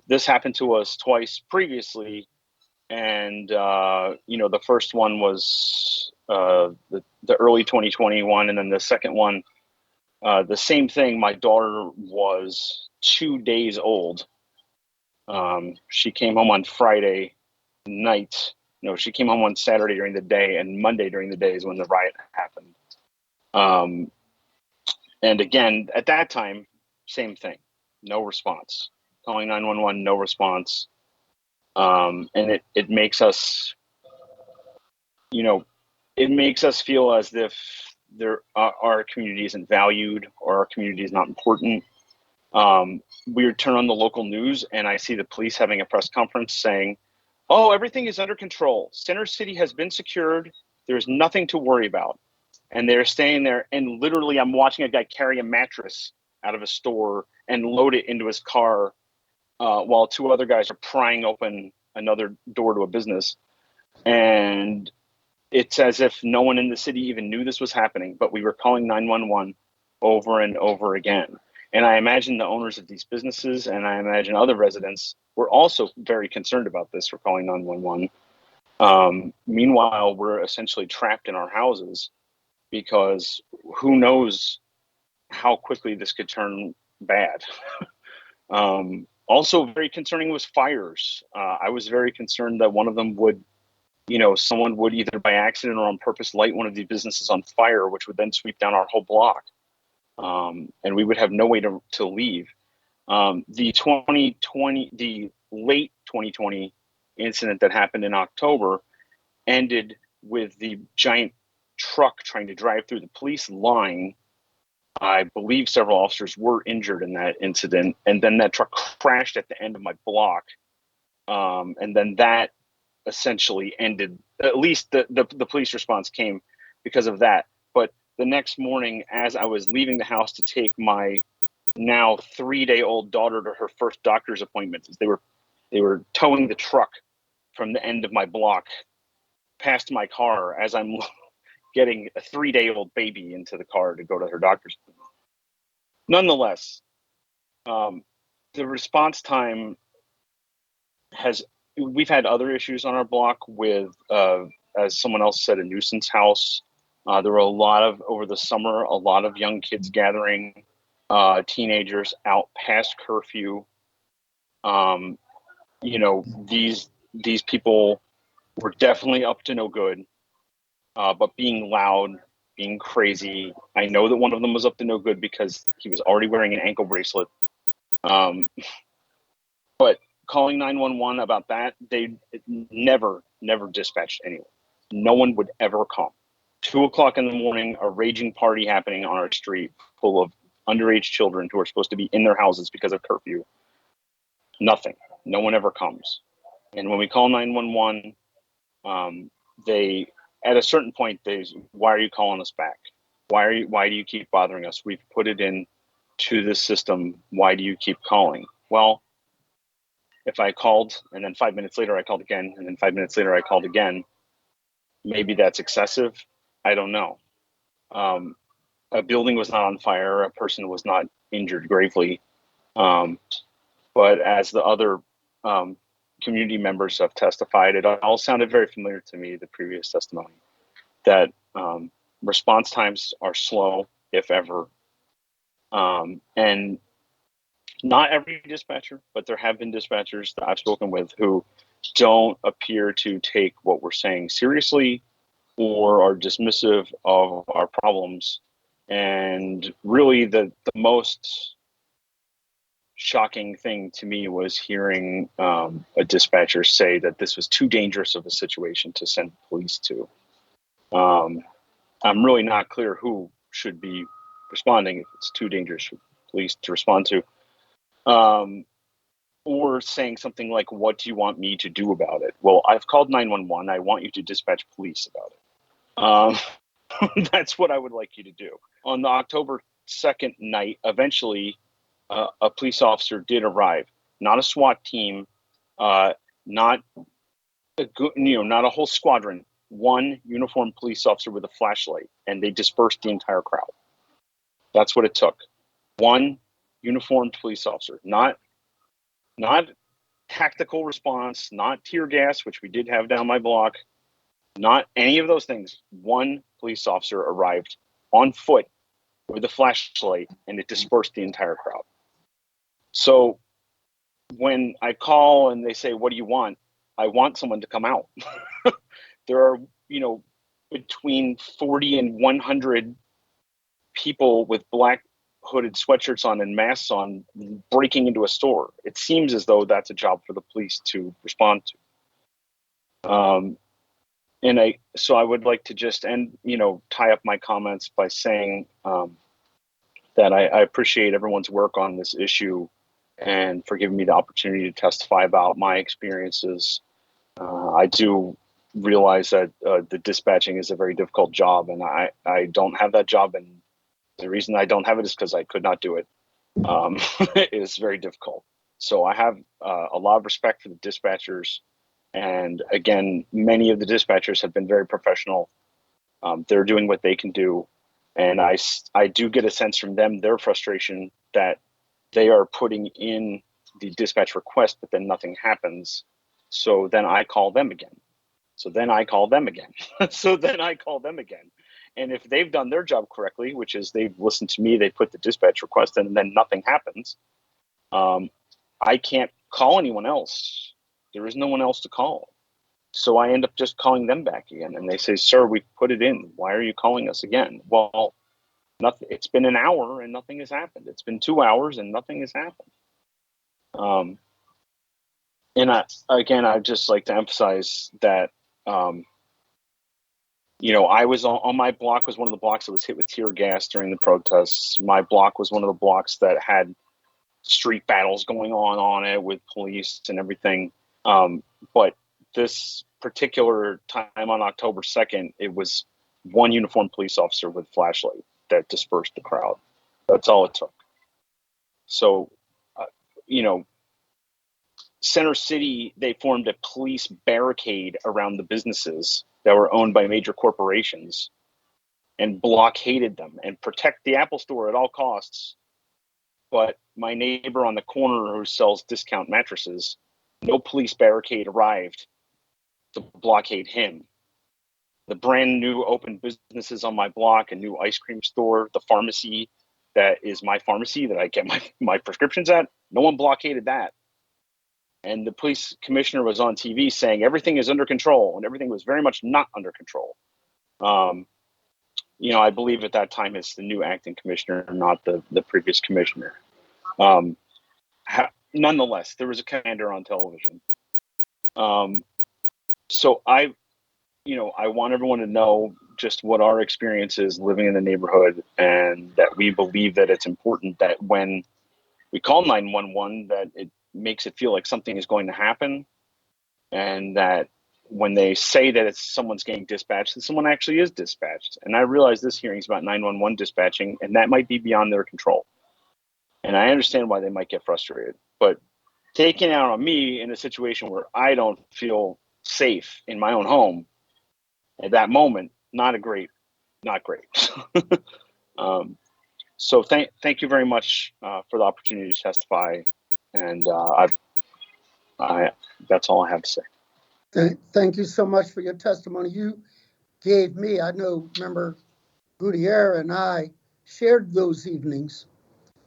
This happened to us twice previously, And the first one was the early 2021, and then the second one, the same thing. My daughter was 2 days old. She came home on Friday night. No, she came home on Saturday during the day, and Monday during the day is when the riot happened. And again, at that time, same thing, no response. Calling 911, no response. And it makes us, it makes us feel as if our community isn't valued or our community is not important. We turn on the local news and I see the police having a press conference saying, "Oh, everything is under control. Center City has been secured. There's nothing to worry about." And they're staying there, and literally I'm watching a guy carry a mattress out of a store and load it into his car while two other guys are prying open another door to a business. And it's as if no one in the city even knew this was happening, but we were calling 911 over and over again. And I imagine the owners of these businesses and I imagine other residents were also very concerned about this for calling 911. Meanwhile, we're essentially trapped in our houses because who knows how quickly this could turn bad. Also very concerning was fires. I was very concerned that one of them would, someone would either by accident or on purpose light one of these businesses on fire, which would then sweep down our whole block. And we would have no way to leave. The late 2020 incident that happened in October ended with the giant truck trying to drive through the police line. I believe several officers were injured in that incident, and then that truck crashed at the end of my block. And then that essentially ended, at least the police response came because of that. But the next morning, as I was leaving the house to take my now 3-day-old daughter to her first doctor's appointment, they were towing the truck from the end of my block past my car as I'm getting a 3-day-old baby into the car to go to her doctor's appointment. Nonetheless, the response time we've had other issues on our block with, as someone else said, a nuisance house. There were over the summer, a lot of young kids gathering, teenagers out past curfew. These people were definitely up to no good, but being loud, being crazy. I know that one of them was up to no good because he was already wearing an ankle bracelet. But calling 911 about that, they never dispatched anyone. No one would ever come. 2:00 in the morning, a raging party happening on our street full of underage children who are supposed to be in their houses because of curfew. Nothing. No one ever comes. And when we call 911, they, at a certain point, why are you calling us back? Why do you keep bothering us? We've put it in to the system. Why do you keep calling? Well, if I called and then 5 minutes later I called again, and then 5 minutes later I called again, maybe that's excessive. I don't know. A building was not on fire. A person was not injured gravely. But as the other community members have testified, it all sounded very familiar to me, the previous testimony, that response times are slow, if ever. And not every dispatcher, but there have been dispatchers that I've spoken with who don't appear to take what we're saying seriously or are dismissive of our problems. And really the most shocking thing to me was hearing a dispatcher say that this was too dangerous of a situation to send police to. I'm really not clear who should be responding if it's too dangerous for police to respond to. Or saying something like, "What do you want me to do about it?" Well, I've called 911. I want you to dispatch police about it. That's what I would like you to do. On the October 2nd night, eventually, a police officer did arrive. Not a SWAT team, not a whole squadron. One uniformed police officer with a flashlight, and they dispersed the entire crowd. That's what it took. One uniformed police officer, not tactical response, not tear gas, which we did have down my block, not any of those things. One police officer arrived on foot with a flashlight, and it dispersed the entire crowd. So when I call and they say, "What do you want?" I want someone to come out. There are, between 40 and 100 people with black hooded sweatshirts on and masks on breaking into a store. It seems as though that's a job for the police to respond to. So I would like to just tie up my comments by saying that I appreciate everyone's work on this issue and for giving me the opportunity to testify about my experiences. I do realize that the dispatching is a very difficult job, and I don't have that job, and the reason I don't have it is because I could not do it. It's very difficult. So I have a lot of respect for the dispatchers. And again, many of the dispatchers have been very professional. They're doing what they can do. And I do get a sense from them, their frustration that they are putting in the dispatch request, but then nothing happens. So then I call them again. So then I call them again. So then I call them again. And if they've done their job correctly, which is they've listened to me, they put the dispatch request in, and then nothing happens, I can't call anyone else. There is no one else to call. So I end up just calling them back again. And they say, "Sir, we put it in. Why are you calling us again?" Well, nothing. It's been an hour and nothing has happened. It's been 2 hours and nothing has happened. And I'd just like to emphasize that, I was on my block was one of the blocks that was hit with tear gas during the protests. My block was one of the blocks that had street battles going on it with police and everything. But this particular time on October 2nd, it was one uniformed police officer with a flashlight that dispersed the crowd. That's all it took. So, Center City, they formed a police barricade around the businesses that were owned by major corporations and blockaded them and protect the Apple Store at all costs. But my neighbor on the corner who sells discount mattresses, no police barricade arrived to blockade him. The brand new open businesses on my block, a new ice cream store, the pharmacy that is my pharmacy that I get my prescriptions at, no one blockaded that. And the police commissioner was on TV saying everything is under control, and everything was very much not under control. I believe at that time it's the new acting commissioner, not the previous commissioner. Nonetheless, there was a commander on television. So I want everyone to know just what our experience is living in the neighborhood, and that we believe that it's important that when we call 911, that it makes it feel like something is going to happen, and that when they say that someone's getting dispatched, that someone actually is dispatched. And I realize this hearing is about 911 dispatching, and that might be beyond their control. And I understand why they might get frustrated, but taking out on me in a situation where I don't feel safe in my own home at that moment, not great. So thank you very much for the opportunity to testify, and that's all I have to say. Thank you so much for your testimony. You gave me, I know Member Gutierrez and I shared those evenings,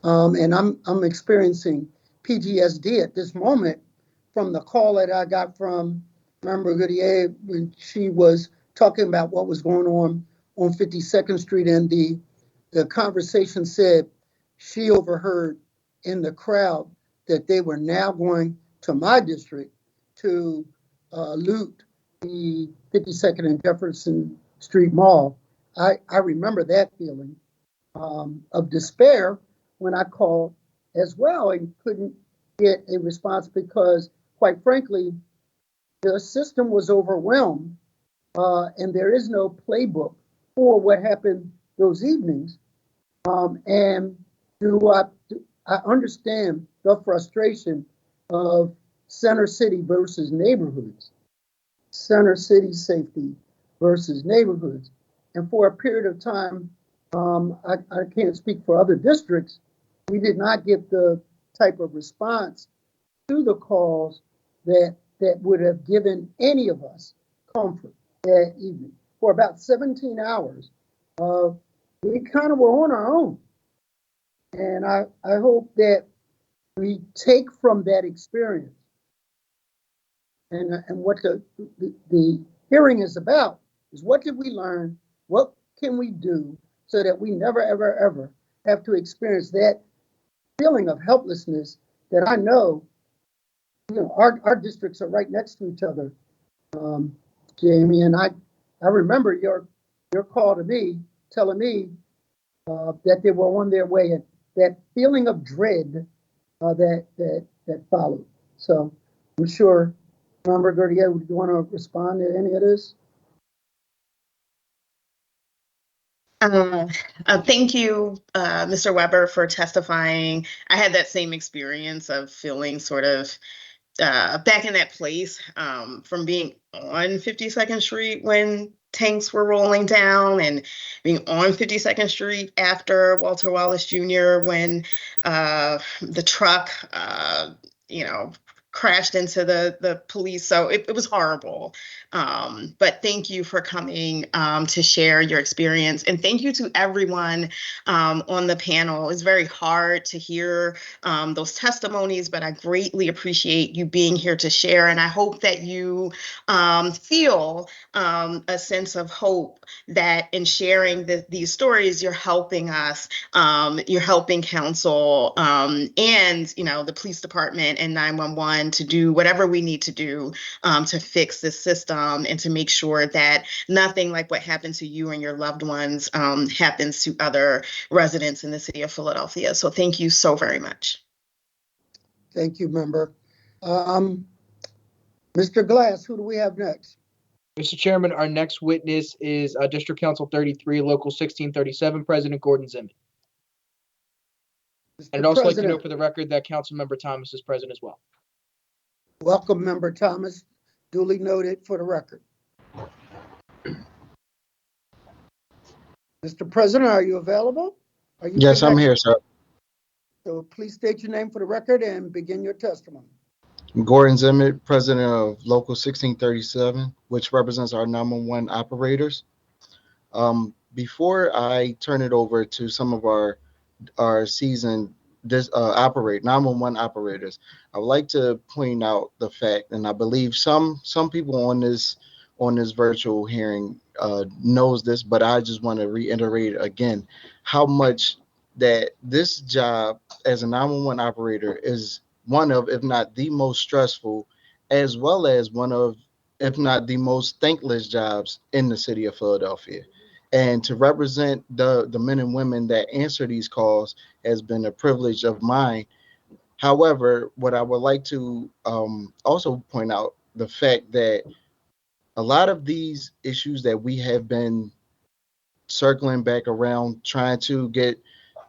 and I'm experiencing PTSD at this moment from the call that I got from Member Gutierrez when she was talking about what was going on 52nd Street, and the conversation said she overheard in the crowd that they were now going to my district to loot the 52nd and Jefferson Street Mall. I remember that feeling of despair when I called as well and couldn't get a response because, quite frankly, the system was overwhelmed and there is no playbook for what happened those evenings. And I understand the frustration of Center City versus neighborhoods, Center City safety versus neighborhoods. And for a period of time, I can't speak for other districts, we did not get the type of response to the calls that would have given any of us comfort that evening. For about 17 hours, we kind of were on our own. And I hope that we take from that experience and what the hearing is about is what did we learn? What can we do so that we never, ever, ever have to experience that feeling of helplessness that I know, our districts are right next to each other, Jamie, and I remember your call to me telling me that they were on their way, and that feeling of dread that followed. So I'm sure, Member Gautier, would you want to respond to any of this? Thank you, Mr. Weber, for testifying. I had that same experience of feeling sort of back in that place from being on 52nd Street when tanks were rolling down and being on 52nd Street after Walter Wallace Jr. when the truck, crashed into the police. So it was horrible. But thank you for coming to share your experience. And thank you to everyone on the panel. It's very hard to hear those testimonies, but I greatly appreciate you being here to share. And I hope that you feel a sense of hope that in sharing these stories, you're helping us, you're helping council and, the police department and 911 to do whatever we need to do to fix this system and to make sure that nothing like what happened to you and your loved ones happens to other residents in the city of Philadelphia. So thank you so very much. Thank you, Member. Mr. Glass, who do we have next? Mr. Chairman, our next witness is District Council 33, Local 1637, President Gordon Zimmet. And I'd also like to note for the record that Councilmember Thomas is present as well. Welcome, Member Thomas. Duly noted for the record. Mr. President, are you available? Yes, I'm here, sir. So please state your name for the record and begin your testimony. Gordon Zimmet, President of Local 1637, which represents our 911 operators. Before I turn it over to some of our seasoned 911 operators, I would like to point out the fact, and I believe some people on this virtual hearing knows this, but I just want to reiterate again how much that this job as a 911 operator is one of, if not the most stressful, as well as one of, if not the most thankless jobs in the city of Philadelphia. And to represent the men and women that answer these calls has been a privilege of mine. However, what I would like to also point out the fact that a lot of these issues that we have been circling back around, trying to get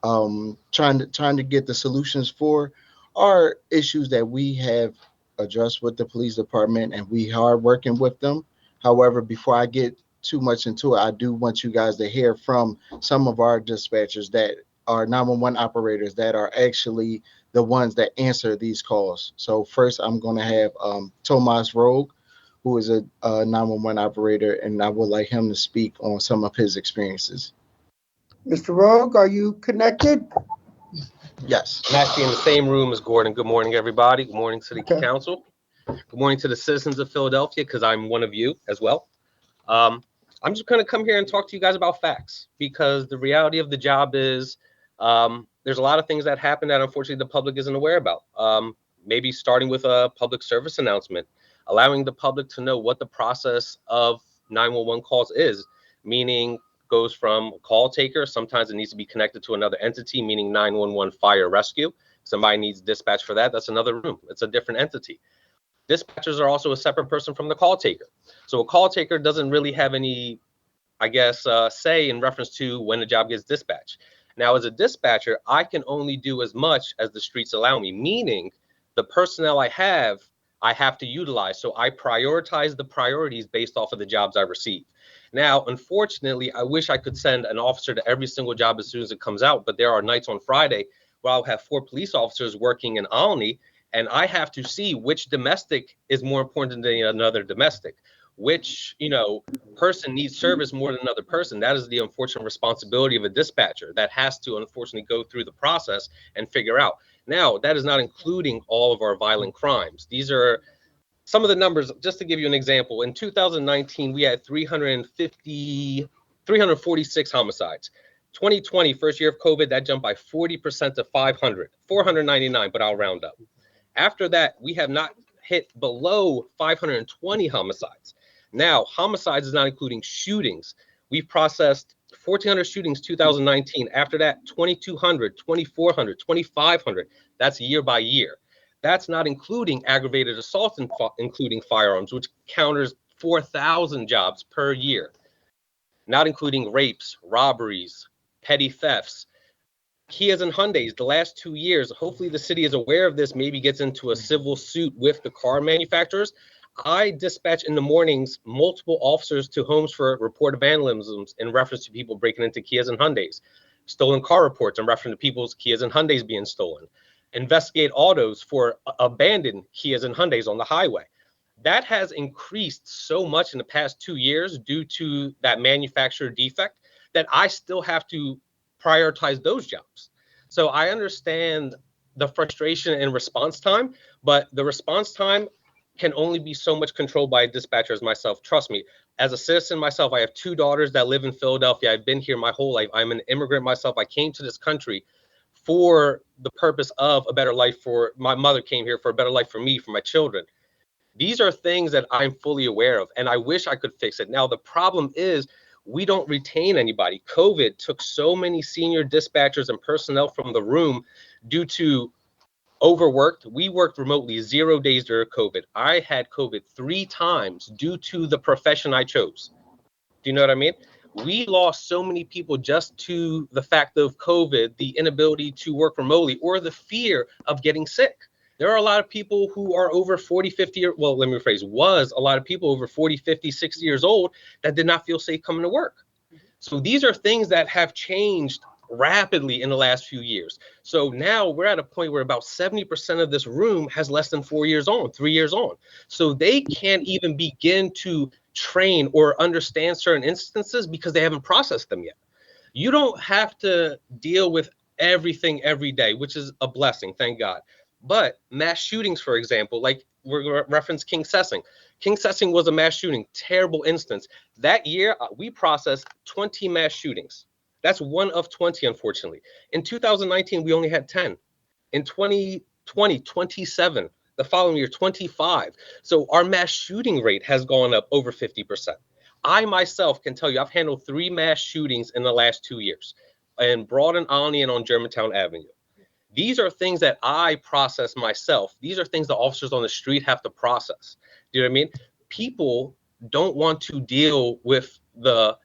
the solutions for, are issues that we have addressed with the police department, and we are working with them. However, before I get too much into it, I do want you guys to hear from some of our dispatchers that are 911 operators that are actually the ones that answer these calls. So first, I'm going to have Tomas Rogue, who is a 911 operator, and I would like him to speak on some of his experiences. Mr. Rogue, are you connected? Yes. I'm actually in the same room as Gordon. Good morning, everybody. Good morning to the council. Good morning to the citizens of Philadelphia, because I'm one of you as well. I'm just going to come here and talk to you guys about facts, because the reality of the job is there's a lot of things that happen that unfortunately the public isn't aware about. Maybe starting with a public service announcement, allowing the public to know what the process of 911 calls is, meaning goes from a call taker. Sometimes it needs to be connected to another entity, meaning 911 fire rescue. Somebody needs dispatch for that. That's another room. It's a different entity. Dispatchers are also a separate person from the call taker. So a call taker doesn't really have any, say in reference to when the job gets dispatched. Now, as a dispatcher, I can only do as much as the streets allow me, meaning the personnel I have to utilize. So I prioritize the priorities based off of the jobs I receive. Now, unfortunately, I wish I could send an officer to every single job as soon as it comes out, but there are nights on Friday where I'll have 4 police officers working in Olney, And I have to see which domestic is more important than another domestic, which, person needs service more than another person. That is the unfortunate responsibility of a dispatcher that has to unfortunately go through the process and figure out. Now, that is not including all of our violent crimes. These are some of the numbers, just to give you an example. In 2019, we had 346 homicides. 2020, first year of COVID, that jumped by 40% to 499, but I'll round up. After that, we have not hit below 520 homicides. Now, homicides is not including shootings. We've processed 1,400 shootings 2019. After that, 2,200, 2,400, 2,500. That's year by year. That's not including aggravated assault, including firearms, which counters 4,000 jobs per year. Not including rapes, robberies, petty thefts. Kias and Hyundais, the last 2 years, hopefully the city is aware of this, maybe gets into a civil suit with the car manufacturers. I dispatch in the mornings multiple officers to homes for reported vandalisms in reference to people breaking into Kias and Hyundais. Stolen car reports in reference to people's Kias and Hyundais being stolen. Investigate autos for abandoned Kias and Hyundais on the highway. That has increased so much in the past 2 years due to that manufacturer defect that I still have to prioritize those jobs. So I understand the frustration and response time, but the response time can only be so much controlled by a dispatcher as myself. Trust me, as a citizen myself, I have 2 daughters that live in Philadelphia. I've been here my whole life. I'm an immigrant myself. I came to this country for the purpose of a better life for my mother came here for a better life for me, for my children. These are things that I'm fully aware of, and I wish I could fix it. Now, the problem is we don't retain anybody. COVID took so many senior dispatchers and personnel from the room due to overworked. We worked remotely 0 days during COVID. I had COVID 3 times due to the profession I chose. Do you know what I mean? We lost so many people just to the fact of COVID, the inability to work remotely, or the fear of getting sick. There are a lot of people who are over 40, 50, well, let me rephrase, was a lot of people over 40, 50, 60 years old that did not feel safe coming to work. So these are things that have changed rapidly in the last few years. So now we're at a point where about 70% of this room has less than 4 years on, 3 years on. So they can't even begin to train or understand certain instances because they haven't processed them yet. You don't have to deal with everything every day, which is a blessing, thank God. But mass shootings, for example, like we're going to reference King Sessing. King Sessing was a mass shooting, terrible instance. That year, we processed 20 mass shootings. That's 1 of 20, unfortunately. In 2019, we only had 10. In 2020, 27. The following year, 25. So our mass shooting rate has gone up over 50%. I myself can tell you, I've handled 3 mass shootings in the last 2 years, in Broad and Olney and on Germantown Avenue. These are things that I process myself. These are things the officers on the street have to process. Do you know what I mean? People don't want to deal with the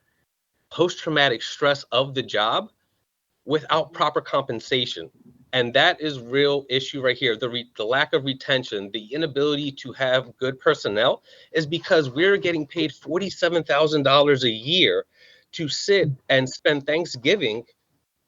post-traumatic stress of the job without proper compensation. And that is real issue right here. The lack of retention, the inability to have good personnel is because we're getting paid $47,000 a year to sit and spend Thanksgiving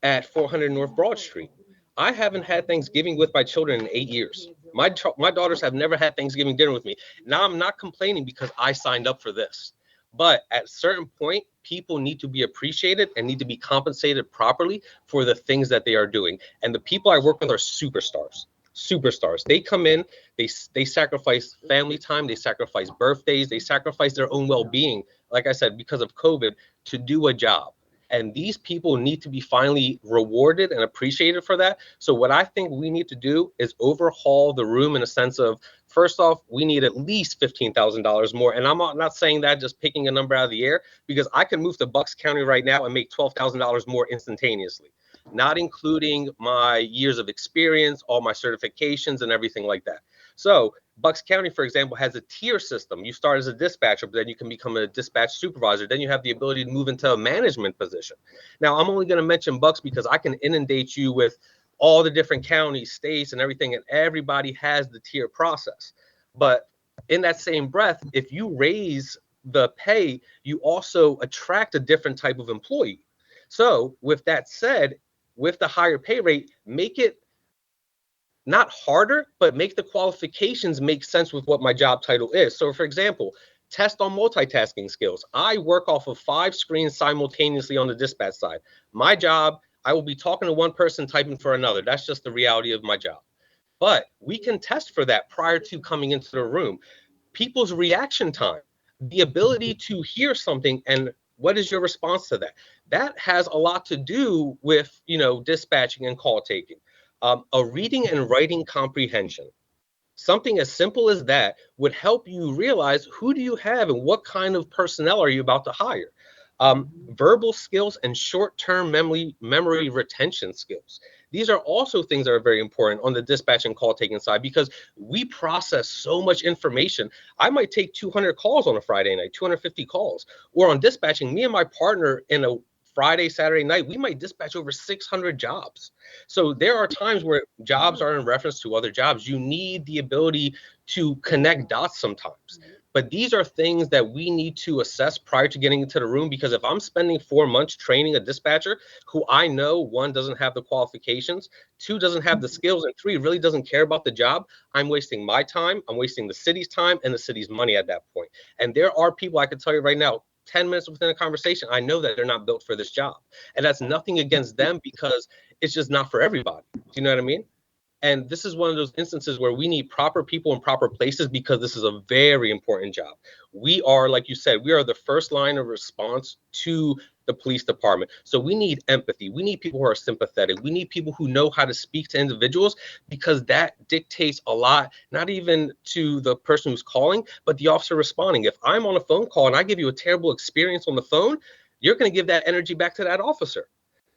at 400 North Broad Street. I haven't had Thanksgiving with my children in 8 years. My daughters have never had Thanksgiving dinner with me. Now I'm not complaining because I signed up for this. But at a certain point, people need to be appreciated and need to be compensated properly for the things that they are doing. And the people I work with are superstars. Superstars. They come in, they sacrifice family time, they sacrifice birthdays, they sacrifice their own well-being, like I said, because of COVID, to do a job. And these people need to be finally rewarded and appreciated for that. So what I think we need to do is overhaul the room in a sense of, first off, we need at least $15,000 more. And I'm not saying that just picking a number out of the air, because I can move to Bucks County right now and make $12,000 more instantaneously, not including my years of experience, all my certifications and everything like that. So Bucks County, for example, has a tier system. You start as a dispatcher, but then you can become a dispatch supervisor. Then you have the ability to move into a management position. Now, I'm only going to mention Bucks because I can inundate you with all the different counties, states, and everything, and everybody has the tier process. But in that same breath, if you raise the pay, you also attract a different type of employee. So with that said, with the higher pay rate, make it not harder, but make the qualifications make sense with what my job title is. So for example, test on multitasking skills. I work off of 5 screens simultaneously on the dispatch side. My job, I will be talking to one person, typing for another. That's just the reality of my job. But we can test for that prior to coming into the room. People's reaction time, the ability to hear something and what is your response to that? That has a lot to do with, dispatching and call taking. A reading and writing comprehension. Something as simple as that would help you realize who do you have and what kind of personnel are you about to hire. Verbal skills and short-term memory retention skills. These are also things that are very important on the dispatch and call taking side because we process so much information. I might take 200 calls on a Friday night, 250 calls, or on dispatching, me and my partner in a Friday, Saturday night, we might dispatch over 600 jobs. So there are times where jobs are in reference to other jobs. You need the ability to connect dots sometimes. But these are things that we need to assess prior to getting into the room, because if I'm spending 4 months training a dispatcher who I know, 1, doesn't have the qualifications, 2, doesn't have the skills, and 3, really doesn't care about the job, I'm wasting my time, I'm wasting the city's time and the city's money at that point. And there are people, I can tell you right now, 10 minutes within a conversation, I know that they're not built for this job. And that's nothing against them because it's just not for everybody. Do you know what I mean? And this is one of those instances where we need proper people in proper places because this is a very important job. We are, like you said, we are the first line of response to the police department. So we need empathy. We need people who are sympathetic. We need people who know how to speak to individuals because that dictates a lot, not even to the person who's calling, but the officer responding. If I'm on a phone call and I give you a terrible experience on the phone, you're going to give that energy back to that officer.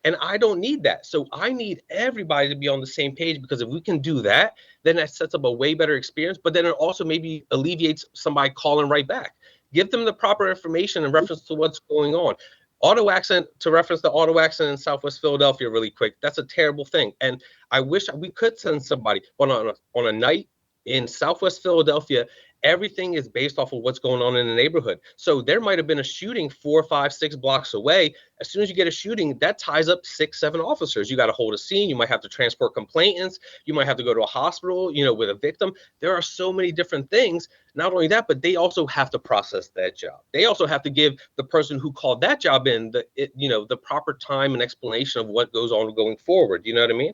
And I don't need that. So I need everybody to be on the same page, because if we can do that, then that sets up a way better experience. But then it also maybe alleviates somebody calling right back. Give them the proper information in reference to what's going on. Auto accident, to reference the auto accident in Southwest Philadelphia really quick, that's a terrible thing. And I wish we could send somebody on a night in Southwest Philadelphia. Everything is based off of what's going on in the neighborhood. So there might have been a shooting 4, 5, 6 blocks away. As soon as you get a shooting, that ties up 6, 7 officers. You got to hold a scene. You might have to transport complainants. You might have to go to a hospital, with a victim. There are so many different things. Not only that, but they also have to process that job. They also have to give the person who called that job in the proper time and explanation of what goes on going forward. You know what I mean?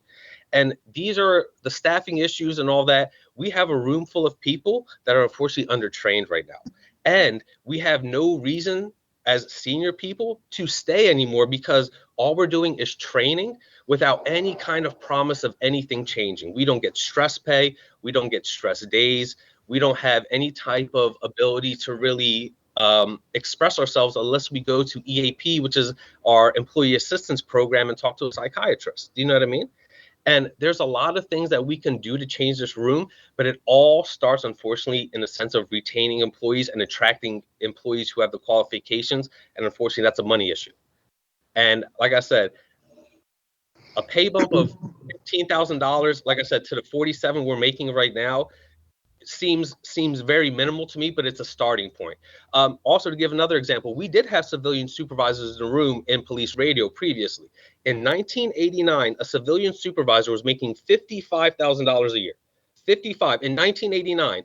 And these are the staffing issues and all that. We have a room full of people that are unfortunately undertrained right now. And we have no reason as senior people to stay anymore, because all we're doing is training without any kind of promise of anything changing. We don't get stress pay. We don't get stress days. We don't have any type of ability to really express ourselves unless we go to EAP, which is our employee assistance program, and talk to a psychiatrist. Do you know what I mean? And there's a lot of things that we can do to change this room, but it all starts, unfortunately, in the sense of retaining employees and attracting employees who have the qualifications. And unfortunately, that's a money issue. And like I said, a pay bump of $15,000, like I said, to the 47 we're making right now, seems very minimal to me, but it's a starting point. Also, to give another example, we did have civilian supervisors in the room in police radio previously. In 1989, a civilian supervisor was making $55,000 a year. 55 in 1989.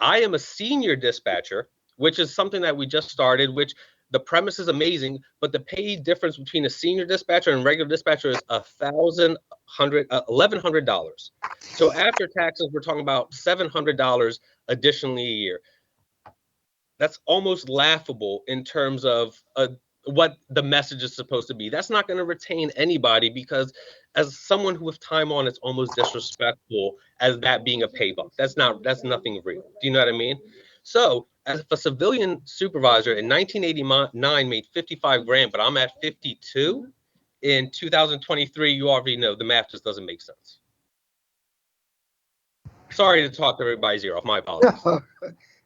I am a senior dispatcher, which is something that we just started, which the premise is amazing, but the pay difference between a senior dispatcher and regular dispatcher is $1,100. So after taxes, we're talking about $700 additionally a year. That's almost laughable in terms of what the message is supposed to be. That's not going to retain anybody, because as someone who with time on, it's almost disrespectful as that being a pay bump. That's nothing real. Do you know what I mean? So as a civilian supervisor in 1989 made 55 grand, but I'm at 52 in 2023, you already know the math just doesn't make sense. Sorry to talk everybody's ear off. My apologies.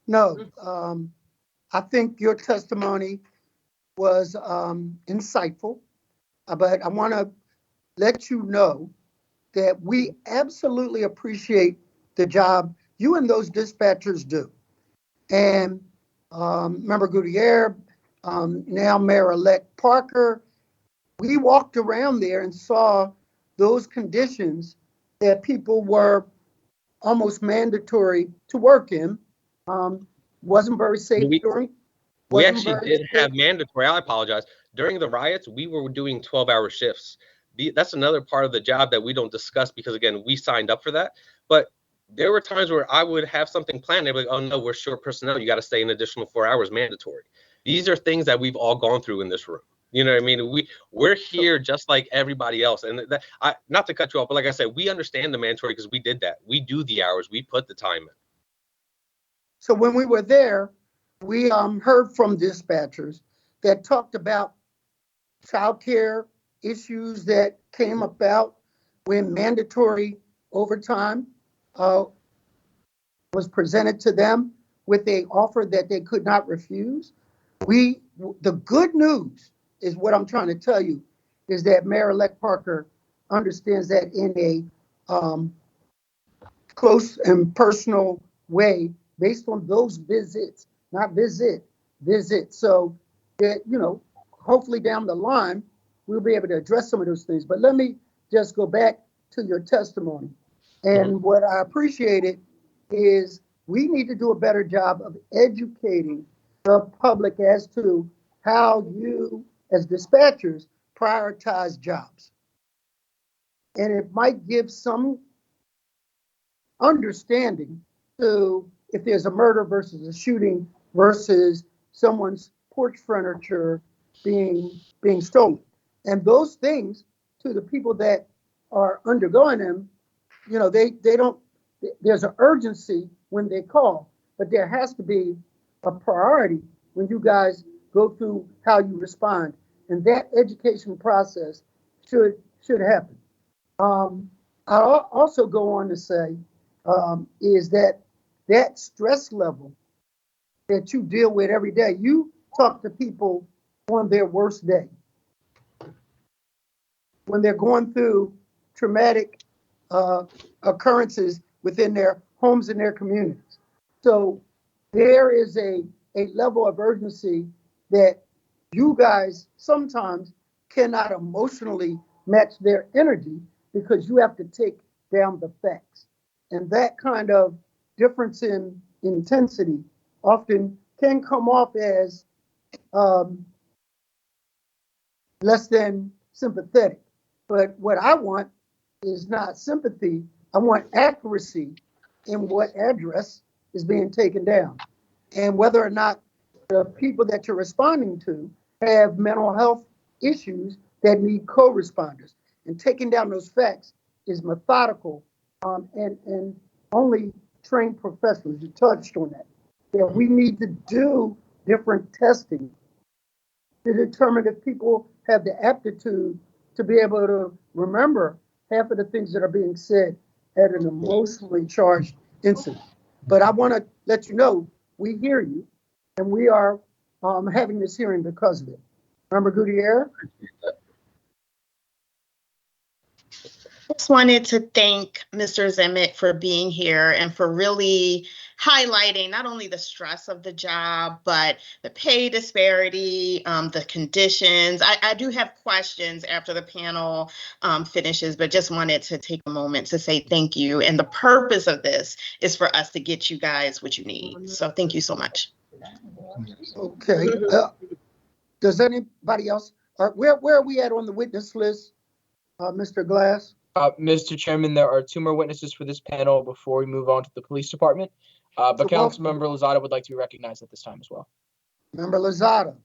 No, I think your testimony was insightful, but I want to let you know that we absolutely appreciate the job you and those dispatchers do. And Member Gutierrez, now Mayor-elect Parker, we walked around there and saw those conditions that people were almost mandatory to work in. Wasn't very safe We during. we Wasn't actually very did safe. have mandatory. I apologize. During the riots, we were doing 12-hour shifts. That's another part of the job that we don't discuss because again, we signed up for that. But there were times where I would have something planned. They'd be like, "Oh no, we're short personnel. You got to stay an additional 4 hours mandatory." These are things that we've all gone through in this room. You know what I mean? We're here just like everybody else. And not to cut you off, but like I said, we understand the mandatory because we did that. We do the hours. We put the time in. So when we were there, we heard from dispatchers that talked about childcare issues that came about when mandatory overtime was presented to them with an offer that they could not refuse. The good news is what I'm trying to tell you is that Mayor-elect Parker understands that in a close and personal way based on those visits, not visit. So that, hopefully down the line, we'll be able to address some of those things. But let me just go back to your testimony. And what I appreciated is we need to do a better job of educating the public as to how you, as dispatchers, prioritize jobs. And it might give some understanding to if there's a murder versus a shooting versus someone's porch furniture being stolen. And those things to the people that are undergoing them, they don't, there's an urgency when they call, but there has to be a priority when you guys go through how you respond. And that education process should happen. I'll also go on to say is that stress level that you deal with every day, you talk to people on their worst day, when they're going through traumatic occurrences within their homes and their communities. So there is a level of urgency that you guys sometimes cannot emotionally match their energy because you have to take down the facts. And that kind of difference in intensity often can come off as less than sympathetic. But what I want is not sympathy. I want accuracy in what address is being taken down and whether or not the people that you're responding to have mental health issues that need co-responders. And taking down those facts is methodical and only trained professionals. You touched on that. That we need to do different testing to determine if people have the aptitude to be able to remember half of the things that are being said at an emotionally charged incident. But I want to let you know, we hear you, and we are having this hearing because of it. Member Gutierrez? Just wanted to thank Mr. Zemek for being here and for really highlighting not only the stress of the job, but the pay disparity, the conditions. I do have questions after the panel finishes, but just wanted to take a moment to say thank you. And the purpose of this is for us to get you guys what you need. So thank you so much. Okay. Does anybody else? Where are we at on the witness list, Mr. Glass? Mr. Chairman, there are 2 more witnesses for this panel before we move on to the police department. But Councilmember Lozada would like to be recognized at this time as well. Member Lozada.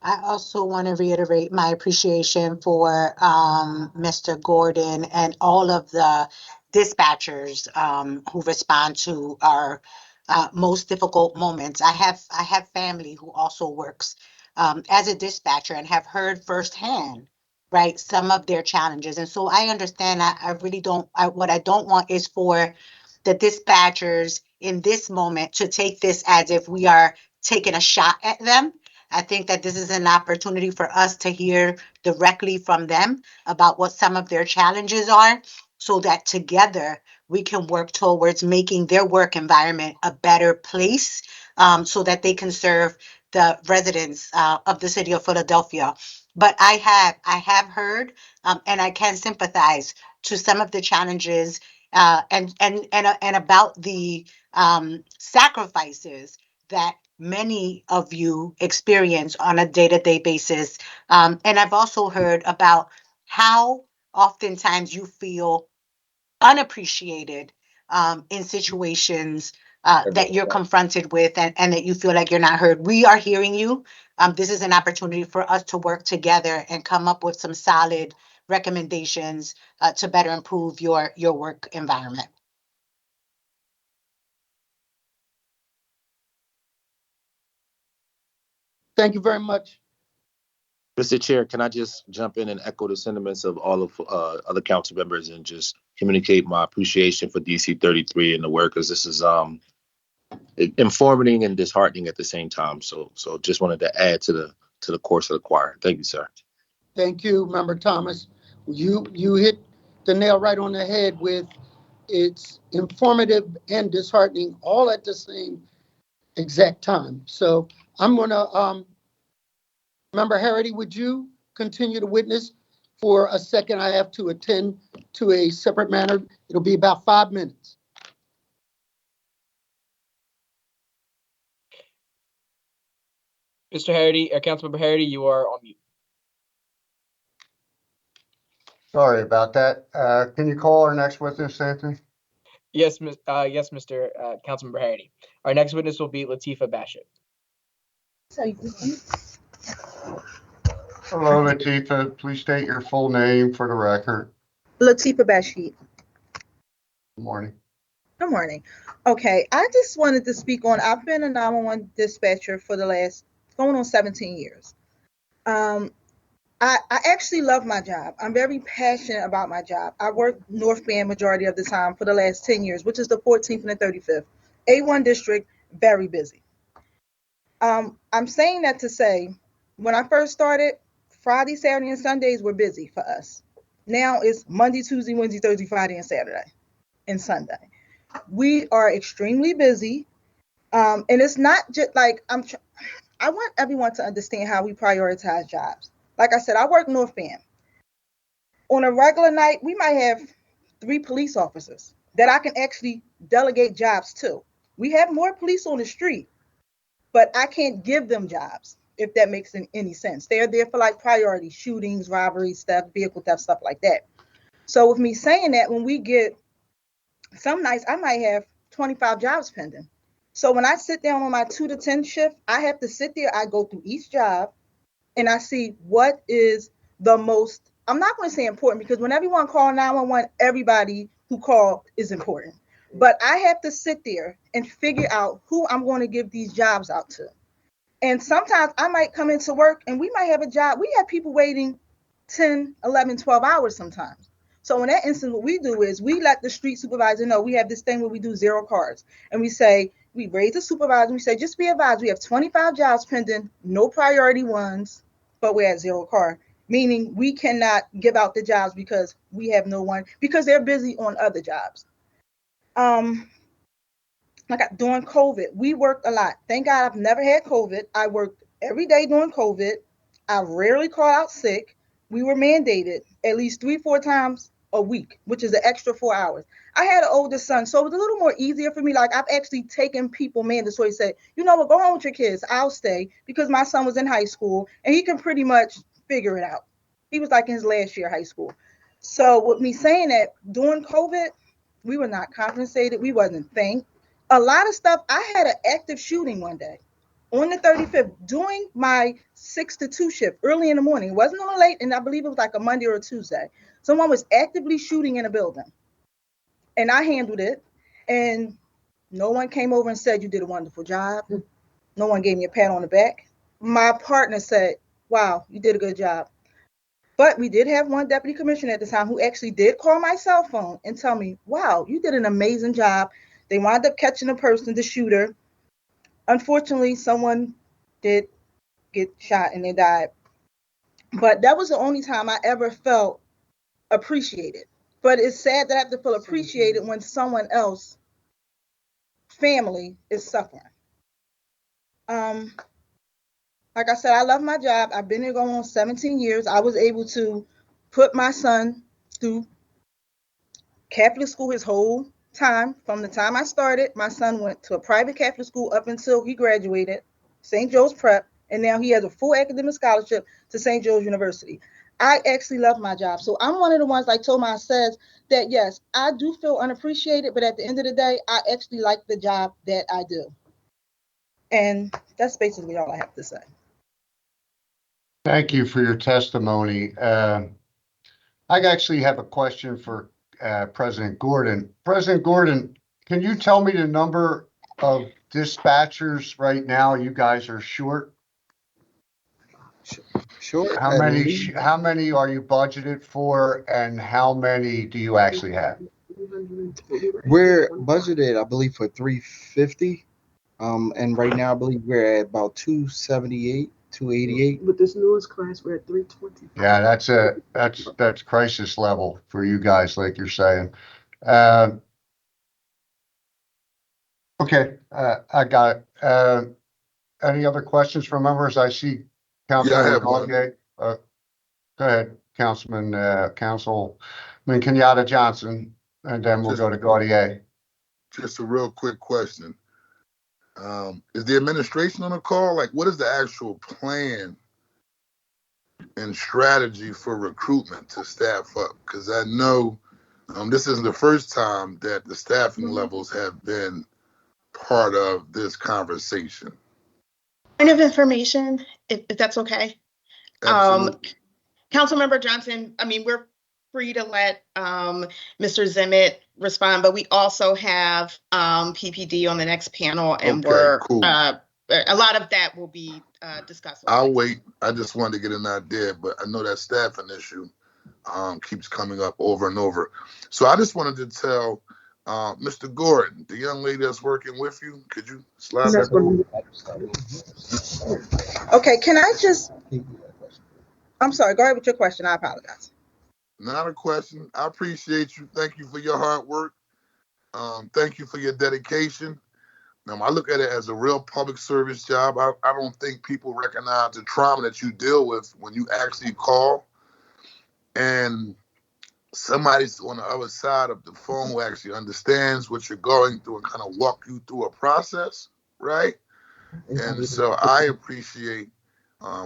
I also want to reiterate my appreciation for Mr. Gordon and all of the dispatchers who respond to our most difficult moments. I have family who also works as a dispatcher and have heard firsthand, right, some of their challenges. And so I understand. I really don't. What I don't want is for the dispatchers in this moment to take this as if we are taking a shot at them. I think that this is an opportunity for us to hear directly from them about what some of their challenges are so that together we can work towards making their work environment a better place so that they can serve the residents of the city of Philadelphia. But I have heard and I can sympathize to some of the challenges and about the sacrifices that many of you experience on a day-to-day basis. And I've also heard about how oftentimes you feel unappreciated in situations that you're confronted with and that you feel like you're not heard. We are hearing you. This is an opportunity for us to work together and come up with some solid recommendations to better improve your work environment. Thank you very much. Mr. Chair, can I just jump in and echo the sentiments of all of other council members and just communicate my appreciation for DC 33 and the workers? This is informative and disheartening at the same time. So just wanted to add to the course of the choir. Thank you, sir. Thank you, Member Thomas. You hit the nail right on the head with it's informative and disheartening all at the same exact time. So I'm gonna Member Harity, would you continue to witness for a second? I have to attend to a separate matter. It'll be about 5 minutes. Mr. Harity, Councilmember Harity, you are on mute. Sorry about that. Can you call our next witness, Anthony? Yes, Mr. Councilmember Harity. Our next witness will be Latifa Bashir. Hello, Latifa. Please state your full name for the record. Latifa Bashir. Good morning. Good morning. Okay, I just wanted to speak on, I've been a 911 dispatcher for the last, going on 17 years. I actually love my job. I'm very passionate about my job. I work North Band majority of the time for the last 10 years, which is the 14th and the 35th. A1 district, very busy. I'm saying that to say, when I first started, Friday, Saturday, and Sundays were busy for us. Now it's Monday, Tuesday, Wednesday, Thursday, Friday, and Saturday, and Sunday. We are extremely busy. And it's not just like, I want everyone to understand how we prioritize jobs. Like I said, I work North Band. On a regular night, we might have 3 police officers that I can actually delegate jobs to. We have more police on the street, but I can't give them jobs, if that makes any sense. They're there for like priority shootings, robberies, theft, vehicle theft, stuff like that. So with me saying that, when we get, some nights I might have 25 jobs pending. So when I sit down on my 2 to 10 shift, I have to sit there, I go through each job and I see what is the most, I'm not going to say important, because when everyone call 911, everybody who called is important. But I have to sit there and figure out who I'm going to give these jobs out to. And sometimes I might come into work and we might have a job. We have people waiting 10, 11, 12 hours sometimes. So in that instance, what we do is we let the street supervisor know we have this thing where we do 0 cars. And we say, we raise the supervisor, and we say, just be advised, we have 25 jobs pending, no priority ones, but we're at 0 car. Meaning we cannot give out the jobs because we have no one, because they're busy on other jobs. Like during COVID, we worked a lot. Thank God I've never had COVID. I worked every day during COVID. I rarely called out sick. We were mandated at least 3-4 times a week, which is an extra 4 hours. I had an older son, so it was a little more easier for me. Like I've actually taken people mandatory, say, you know what, go home with your kids. I'll stay, because my son was in high school and he can pretty much figure it out. He was like in his last year of high school. So with me saying that, during COVID, we were not compensated. We wasn't thanked. A lot of stuff. I had an active shooting one day on the 35th doing my 6 to 2 shift early in the morning. It wasn't on late, and I believe it was like a Monday or a Tuesday. Someone was actively shooting in a building, and I handled it, and no one came over and said, you did a wonderful job. No one gave me a pat on the back. My partner said, wow, you did a good job. But we did have one deputy commissioner at the time who actually did call my cell phone and tell me, wow, you did an amazing job. They wound up catching the person, the shooter. Unfortunately, someone did get shot and they died. But that was the only time I ever felt appreciated. But it's sad that I have to feel appreciated when someone else family is suffering. Like I said, I love my job. I've been here going on 17 years. I was able to put my son through Catholic school his whole time. From the time I started, my son went to a private Catholic school up until he graduated, St. Joe's Prep, and now he has a full academic scholarship to St. Joe's University. I actually love my job. So I'm one of the ones, like Tomas says, that yes, I do feel unappreciated, but at the end of the day, I actually like the job that I do. And that's basically all I have to say. Thank you for your testimony. I actually have a question for President Gordon. President Gordon, can you tell me the number of dispatchers right now you guys are short? Sure. How many are you budgeted for, and how many do you actually have? We're budgeted, I believe, for 350. And right now I believe we're at about 278, 288. With this newest class, we're at 320. Yeah, that's crisis level for you guys, like you're saying. Okay, I got it. Any other questions from members? I see Councilman have one. Gauthier. Go ahead, Councilman, Councilman Kenyatta Johnson, and then we'll go to Gauthier. Just a real quick question. Is the administration on the call? Like, what is the actual plan and strategy for recruitment to staff up? Because I know this isn't the first time that the staffing levels have been part of this conversation. Point of information, if that's okay. Absolutely. Councilmember Johnson, I mean, we're free to let Mr. Zimmett respond, but we also have PPD on the next panel, and Okay, cool. A lot of that will be discussed. I'll wait. I just wanted to get an idea, but I know that staffing issue keeps coming up over and over. So I just wanted to tell Mr. Gordon, the young lady that's working with you, could you slide that over? Okay, can I just, I'm sorry, go ahead with your question. I apologize. Not a question. I appreciate you. Thank you for your hard work. Thank you for your dedication. Now, I look at it as a real public service job. I don't think people recognize the trauma that you deal with when you actually call and somebody's on the other side of the phone who actually understands what you're going through and kind of walk you through a process, right? And so I appreciate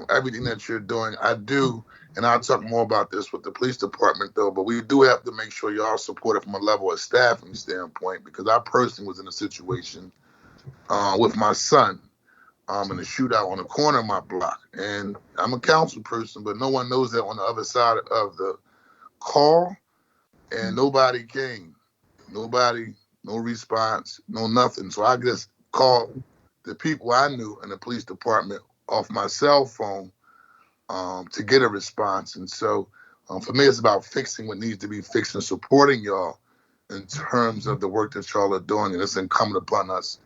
everything that you're doing. I do, and I'll talk more about this with the police department, though, but we do have to make sure y'all support it from a level of staffing standpoint, because I personally was in a situation with my son in a shootout on the corner of my block. And I'm a council person, but no one knows that on the other side of the call, and nobody came. Nobody, no response, no nothing. So I just called the people I knew in the police department off my cell phone to get a response. And so for me, it's about fixing what needs to be fixed and supporting y'all in terms of the work that y'all are doing. And it's incumbent upon us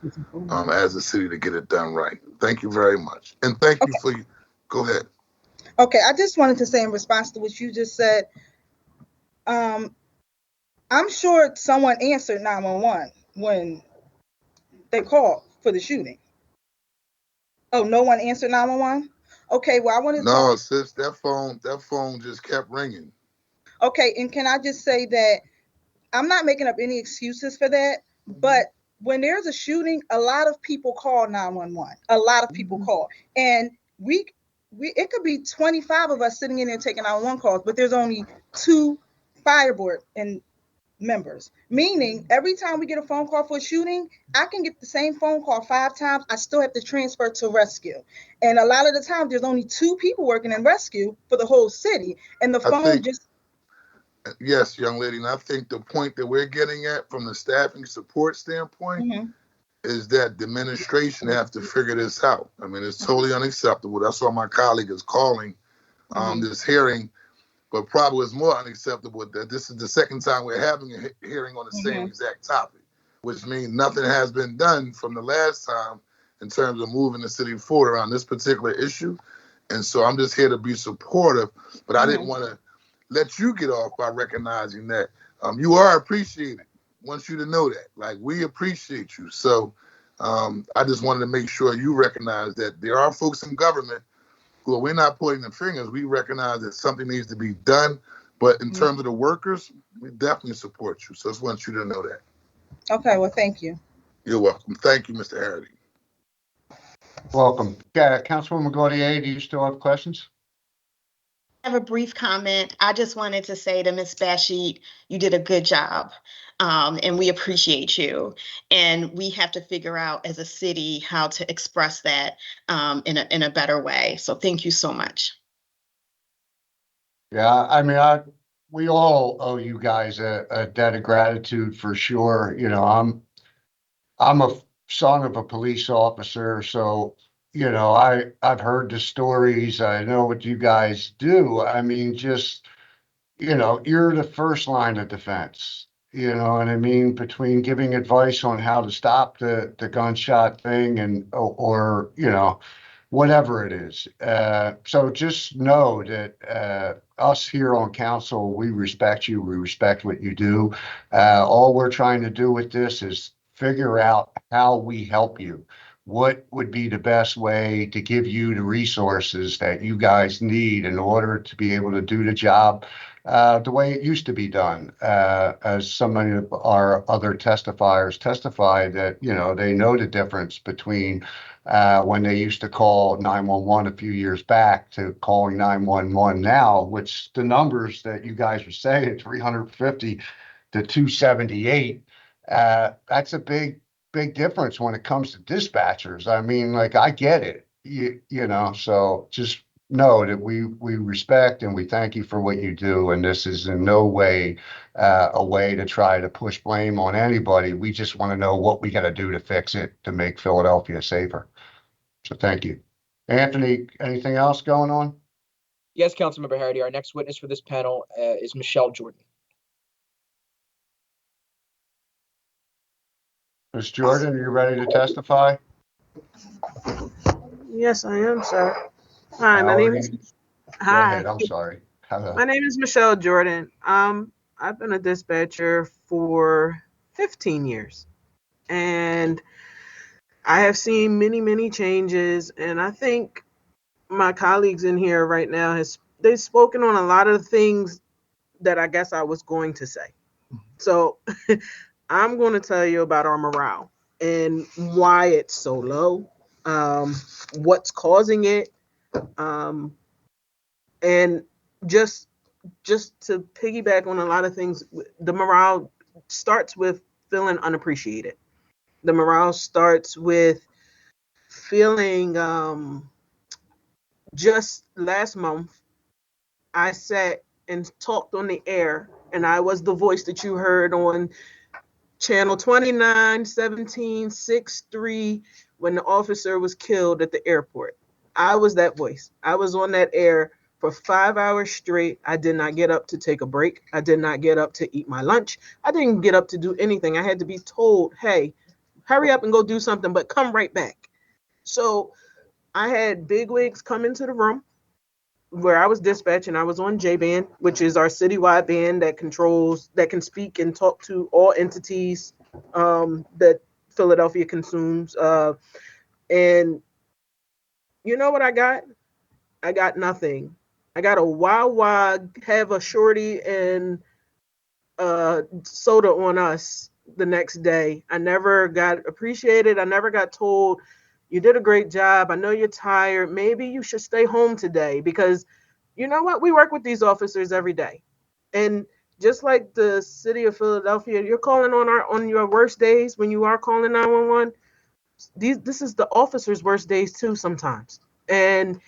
as a city to get it done right. Thank you very much. And thank you for, go ahead. Okay, I just wanted to say in response to what you just said, I'm sure someone answered 911 when they called for the shooting. Oh, no one answered 911? Okay, well, I wanted to... No, sis, that phone just kept ringing. Okay, and can I just say that I'm not making up any excuses for that, but when there's a shooting, a lot of people call 911. A lot of people call. And it could be 25 of us sitting in there taking 911 calls, but there's only 2 fire board and members. Meaning, every time we get a phone call for a shooting, I can get the same phone call 5 times. I still have to transfer to rescue. And a lot of the time, there's only 2 people working in rescue for the whole city. And the phone Yes, young lady, and I think the point that we're getting at from the staffing support standpoint is that the administration have to figure this out. I mean, it's totally unacceptable. That's why my colleague is calling this hearing, but probably it's more unacceptable that this is the second time we're having a hearing on the same exact topic, which means nothing has been done from the last time in terms of moving the city forward around this particular issue. And so I'm just here to be supportive, but I didn't want to let you get off by recognizing that you are appreciated. Want you to know that. Like, we appreciate you. So I just wanted to make sure you recognize that there are folks in government Well, we're not pointing the fingers. We recognize that something needs to be done. But in terms of the workers, we definitely support you. So I just want you to know that. Okay, well, thank you. You're welcome. Thank you, Mr. Harity. Welcome. Yeah, Councilwoman Gautier, do you still have questions? I have a brief comment. I just wanted to say to Ms. Bashi, you did a good job, and we appreciate you. And we have to figure out as a city how to express that in a better way. So thank you so much. Yeah, I mean, we all owe you guys a debt of gratitude for sure. You know, I'm a son of a police officer, so you know, I've heard the stories. I know what you guys do. I mean, just you know, you're the first line of defense. You know what I mean? Between giving advice on how to stop the gunshot thing and or you know, whatever it is. So just know that us here on council, we respect you. We respect what you do. All we're trying to do with this is figure out how we help you. What would be the best way to give you the resources that you guys need in order to be able to do the job the way it used to be done? As so many of our other testifiers testified that, you know, they know the difference between when they used to call 911 a few years back to calling 911 now, which the numbers that you guys are saying, 350 to 278, that's a big difference when it comes to dispatchers. I mean, like, I get it, you know, so just know that we respect and we thank you for what you do. And this is in no way a way to try to push blame on anybody. We just want to know what we got to do to fix it to make Philadelphia safer. So thank you. Anthony, anything else going on? Yes, Councilmember Harity. Our next witness for this panel is Michelle Jordan. Ms. Jordan, are you ready to testify? Yes, I am, sir. Hi, my How name are is you? Go Hi. ahead. I'm sorry. My name is Michelle Jordan. I've been a dispatcher for 15 years, and I have seen many, many changes. And I think my colleagues in here right now they've spoken on a lot of things that I guess I was going to say. So I'm going to tell you about our morale and why it's so low, what's causing it, and just to piggyback on a lot of things. The morale starts with feeling unappreciated. The morale starts with feeling just last month I sat and talked on the air, and I was the voice that you heard on channel 29, 17, 63 when the officer was killed at the airport. I was that voice. I was on that air for 5 hours straight. I did not get up to take a break. I did not get up to eat my lunch. I didn't get up to do anything. I had to be told, hey, hurry up and go do something, but come right back. So I had bigwigs come into the room where I was dispatching. I was on J-Band, which is our citywide band that can speak and talk to all entities that Philadelphia consumes. And you know what I got? I got nothing. I got a Wawa, have a shorty and soda on us the next day. I never got appreciated. I never got told, you did a great job. I know you're tired. Maybe you should stay home today, because you know what? We work with these officers every day. And just like the city of Philadelphia, you're calling on your worst days when you are calling 911. This is the officers' worst days too sometimes. And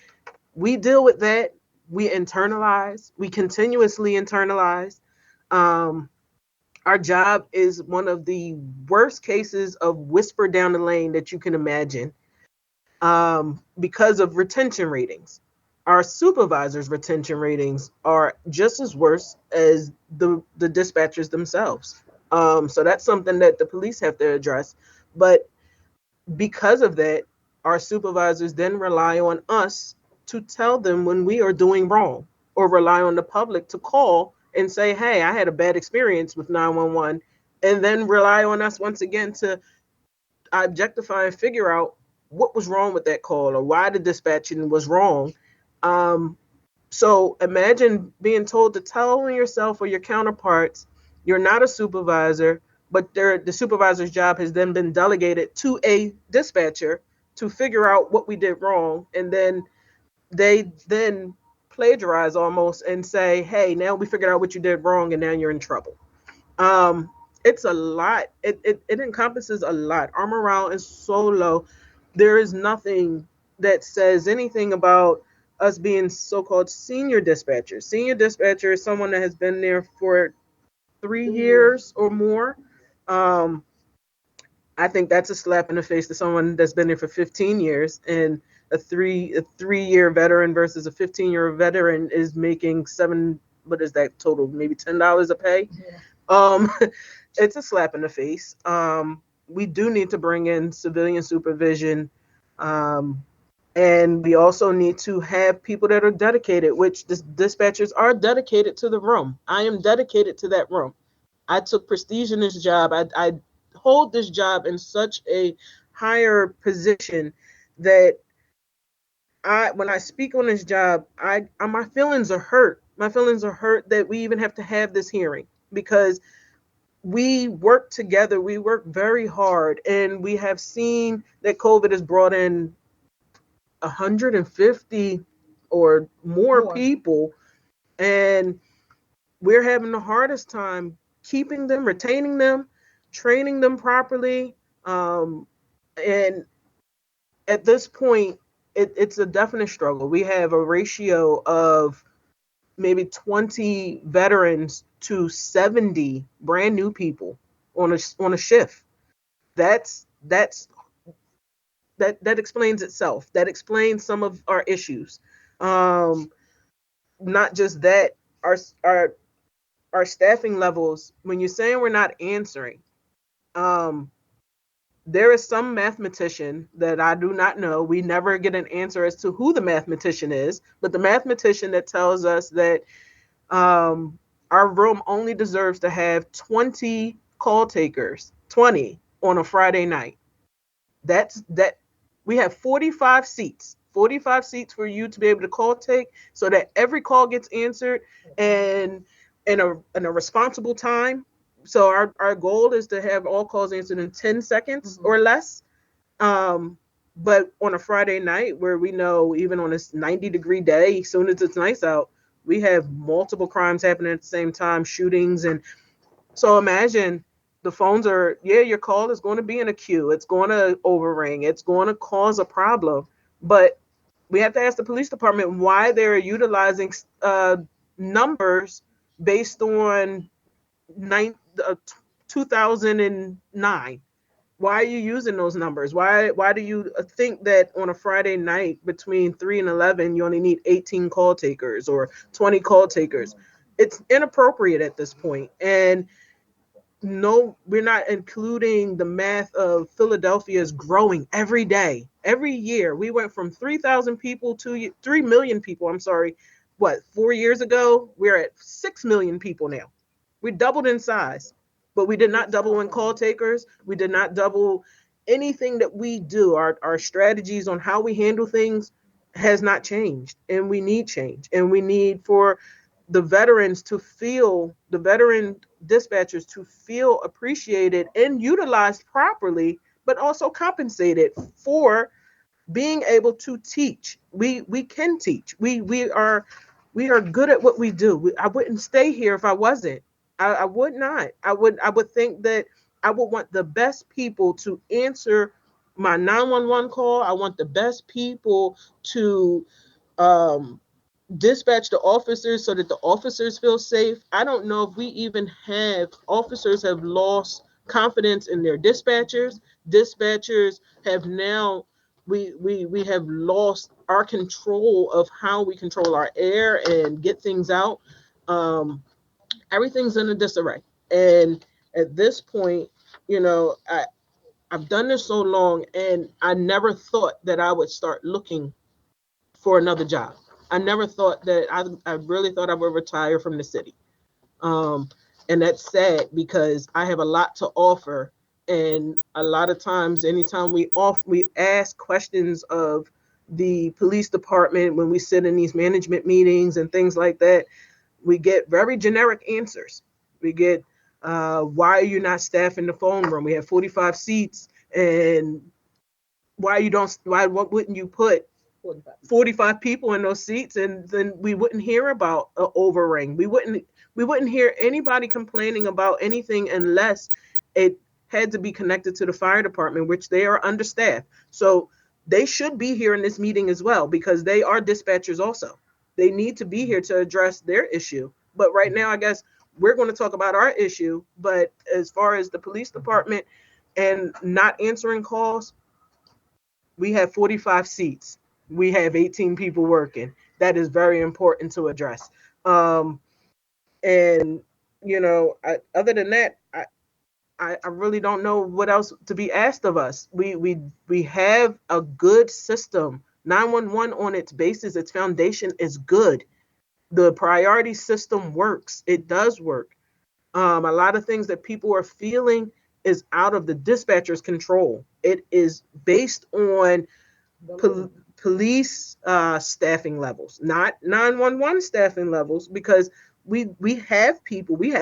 we deal with that. We internalize. We continuously internalize. Our job is one of the worst cases of whisper down the lane that you can imagine, because of retention ratings. Our supervisors' retention ratings are just as worse as the dispatchers themselves. So that's something that the police have to address. But because of that, our supervisors then rely on us to tell them when we are doing wrong, or rely on the public to call and say, hey, I had a bad experience with 911, and then rely on us once again to objectify and figure out what was wrong with that call, or why the dispatching was wrong, So imagine being told to tell yourself or your counterparts you're not a supervisor, but the supervisor's job has then been delegated to a dispatcher to figure out what we did wrong, and then they then plagiarize almost and say, hey, now we figured out what you did wrong and now you're in trouble. It's a lot. It encompasses a lot. Our morale is so low. There is nothing that says anything about us being so-called senior dispatchers. Senior dispatcher is someone that has been there for 3 years or more. I think that's a slap in the face to someone that's been there for 15 years, and a 3-year veteran versus a 15-year veteran is making what is that total? Maybe $10 a pay. Yeah. It's a slap in the face. We do need to bring in civilian supervision. And we also need to have people that are dedicated, which dispatchers are dedicated to the room. I am dedicated to that room. I took prestige in this job. I hold this job in such a higher position that when I speak on this job, my feelings are hurt. My feelings are hurt that we even have to have this hearing, because we work together. We work very hard, and we have seen that COVID has brought in 150 or more people, and we're having the hardest time keeping them, retaining them, training them properly. And at this point, it's a definite struggle. We have a ratio of maybe 20 veterans to 70 brand new people on a shift. That explains itself. That explains some of our issues. Not just that, our staffing levels, when you're saying we're not answering, there is some mathematician that I do not know. We never get an answer as to who the mathematician is, but the mathematician that tells us that our room only deserves to have 20 call takers, 20 on a Friday night. We have 45 seats for you to be able to call take, so that every call gets answered and in a responsible time. So our goal is to have all calls answered in 10 seconds or less. But on a Friday night, where we know even on this 90-degree day, as soon as it's nice out, we have multiple crimes happening at the same time, shootings. And so imagine the phones are, your call is going to be in a queue. It's going to overring. It's going to cause a problem. But we have to ask the police department why they're utilizing numbers based on 2009. Why are you using those numbers? Why do you think that on a Friday night between 3 and 11, you only need 18 call takers or 20 call takers? It's inappropriate at this point. And no, we're not including the math of Philadelphia's growing every day. Every year, we went from 3,000 people to 3 million people. I'm sorry. 4 years ago? We're at 6 million people now. We doubled in size, but we did not double in call takers. We did not double anything that we do. Our strategies on how we handle things has not changed, and we need change. And we need for the veterans to feel, the veteran dispatchers to feel appreciated and utilized properly, but also compensated for being able to teach. We can teach. We are good at what we do. I wouldn't stay here if I wasn't. I would not. I would think that I would want the best people to answer my 911 call. I want the best people to dispatch the officers so that the officers feel safe. I don't know if we even have officers have lost confidence in their dispatchers. Dispatchers have now we have lost our control of how we control our air and get things out. Everything's in a disarray. And at this point, I've done this so long, and I never thought that I would start looking for another job. I never thought that I really thought I would retire from the city. And that's sad, because I have a lot to offer. And a lot of times, anytime we ask questions of the police department, when we sit in these management meetings and things like that, we get very generic answers. We get, why are you not staffing the phone room? We have 45 seats, and why wouldn't you put 45 people in those seats? And then we wouldn't hear about an overring. We wouldn't hear anybody complaining about anything unless it had to be connected to the fire department, which they are understaffed. So they should be here in this meeting as well, because they are dispatchers also. They need to be here to address their issue. But right now, I guess we're going to talk about our issue. But as far as the police department and not answering calls, we have 45 seats. We have 18 people working. That is very important to address. And, you know, other than that, I really don't know what else to be asked of us. We have a good system. 911 on its basis, its foundation is good. The priority system works. It does work. A lot of things that people are feeling is out of the dispatcher's control. It is based on police staffing levels, not 911 staffing levels, because we have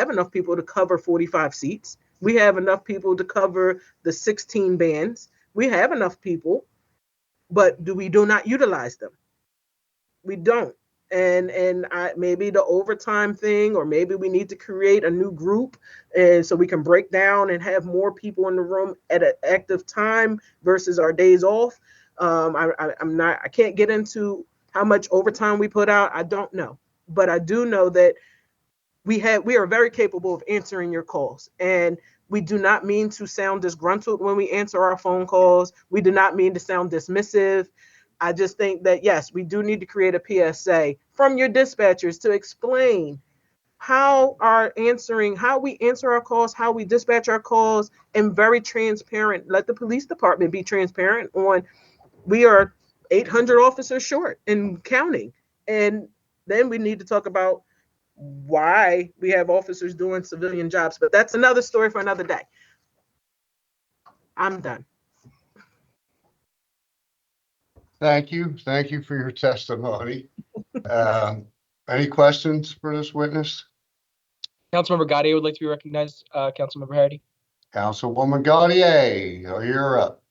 enough people to cover 45 seats. We have enough people to cover the 16 bands. We have enough people, but we do not utilize them. We don't. And maybe the overtime thing, or maybe we need to create a new group, and so we can break down and have more people in the room at an active time versus our days off. I can't get into how much overtime we put out. I don't know, but I do know that we are very capable of answering your calls, and we do not mean to sound disgruntled when we answer our phone calls. We do not mean to sound dismissive. I just think that, yes, we do need to create a PSA from your dispatchers to explain how we answer our calls, how we dispatch our calls, and very transparent. Let the police department be transparent on, we are 800 officers short and counting. And then we need to talk about why we have officers doing civilian jobs. But that's another story for another day. I'm done. Thank you. Thank you for your testimony. Any questions for this witness? Councilmember Gaudier would like to be recognized. Councilmember Hardy. Councilwoman Gaudier, you're up.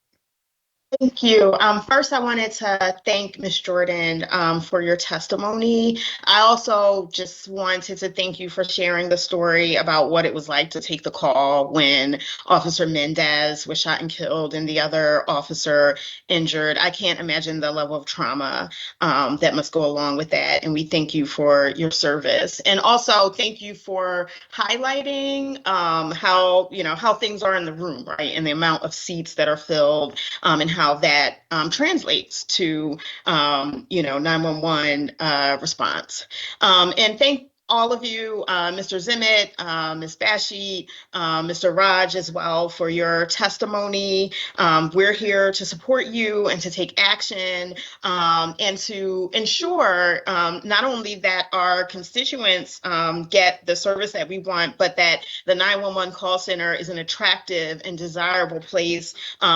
Thank you. First, I wanted to thank Ms. Jordan for your testimony. I also just wanted to thank you for sharing the story about what it was like to take the call when Officer Mendez was shot and killed and the other officer injured. I can't imagine the level of trauma that must go along with that. And we thank you for your service. And also thank you for highlighting how things are in the room, right? And the amount of seats that are filled, and how that translates to 911 response. And thank all of you, Mr. Zimmett, Ms. Bashi, Mr. Raj as well, for your testimony. We're here to support you and to take action and to ensure not only that our constituents get the service that we want, but that the 911 call center is an attractive and desirable place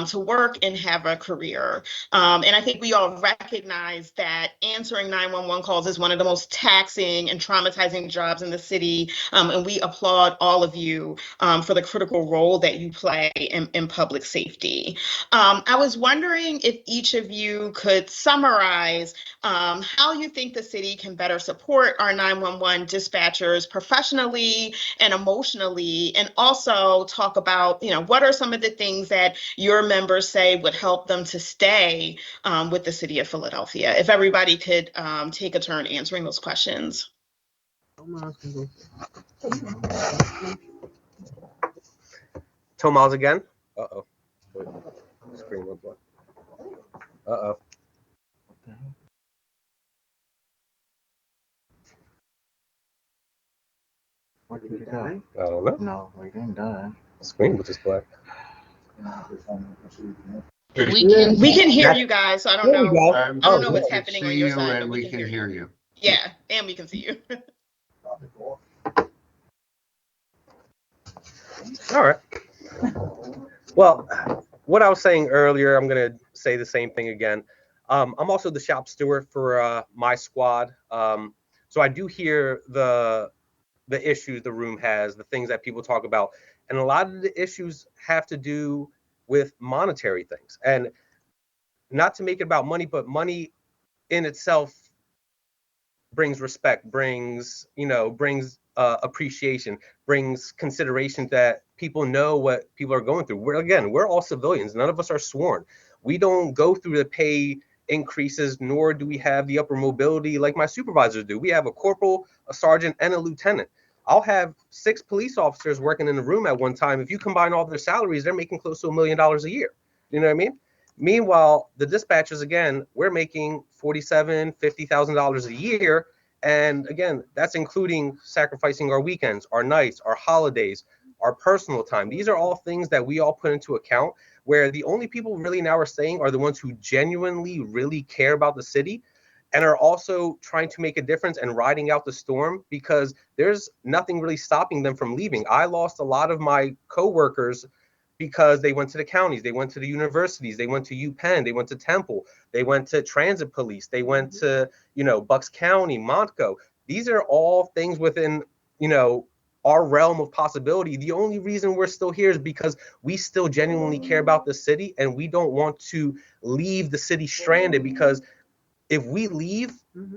to work and have a career. And I think we all recognize that answering 911 calls is one of the most taxing and traumatizing jobs in the city. And we applaud all of you for the critical role that you play in public safety. I was wondering if each of you could summarize how you think the city can better support our 911 dispatchers professionally and emotionally, and also talk about, what are some of the things that your members say would help them to stay with the city of Philadelphia. If everybody could take a turn answering those questions. Tomas again. Uh-oh. Wait. Screen went black. Uh-oh. Where did he die? I don't know. No, he didn't die. The screen was just black. We can hear you guys, so I don't There we know. go. I don't know what's happening on your side, and but we can hear you. Yeah, and we can see you. All right. Well, what I was saying earlier, I'm going to say the same thing again. I'm also the shop steward for my squad. So I do hear the issues the room has, the things that people talk about. And a lot of the issues have to do with monetary things. And not to make it about money, but money in itself brings respect, brings appreciation, brings consideration that people know what people are going through. We're all civilians. None of us are sworn. We don't go through the pay increases, nor do we have the upper mobility like my supervisors do. We have a corporal, a sergeant, and a lieutenant. I'll have 6 police officers working in the room at one time. If you combine all their salaries, they're making close to $1 million a year. You know what I mean? Meanwhile, the dispatchers, again, we're making $47,000, $50,000 a year. And again, that's including sacrificing our weekends, our nights, our holidays, our personal time. These are all things that we all put into account, where the only people really now are saying are the ones who genuinely really care about the city and are also trying to make a difference and riding out the storm, because there's nothing really stopping them from leaving. I lost a lot of my coworkers because they went to the counties, they went to the universities, they went to UPenn, they went to Temple, they went to transit police, they went to, Bucks County, Montco. These are all things within, our realm of possibility. The only reason we're still here is because we still genuinely care about the city, and we don't want to leave the city stranded, because if we leave,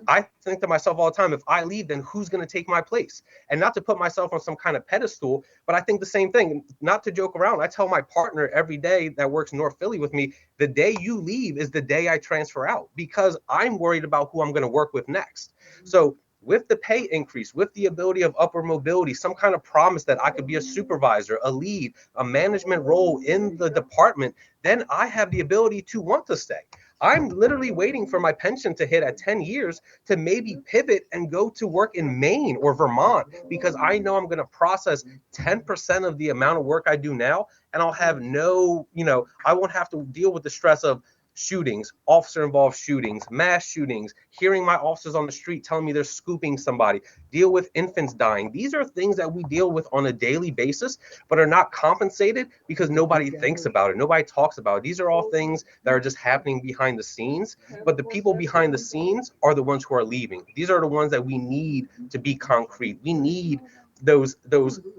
I think to myself all the time, if I leave, then who's going to take my place? And not to put myself on some kind of pedestal, but I think the same thing, not to joke around. I tell my partner every day that works North Philly with me, the day you leave is the day I transfer out, because I'm worried about who I'm going to work with next. So with the pay increase, with the ability of upper mobility, some kind of promise that I could be a supervisor, a lead, a management role in the department, then I have the ability to want to stay. I'm literally waiting for my pension to hit at 10 years to maybe pivot and go to work in Maine or Vermont, because I know I'm going to process 10% of the amount of work I do now, and I'll have I won't have to deal with the stress of shootings, officer-involved shootings, mass shootings, hearing my officers on the street telling me they're scooping somebody, deal with infants dying. These are things that we deal with on a daily basis, but are not compensated because nobody thinks about it. Nobody talks about it. These are all things that are just happening behind the scenes, but the people behind the scenes are the ones who are leaving. These are the ones that we need to be concrete. We need those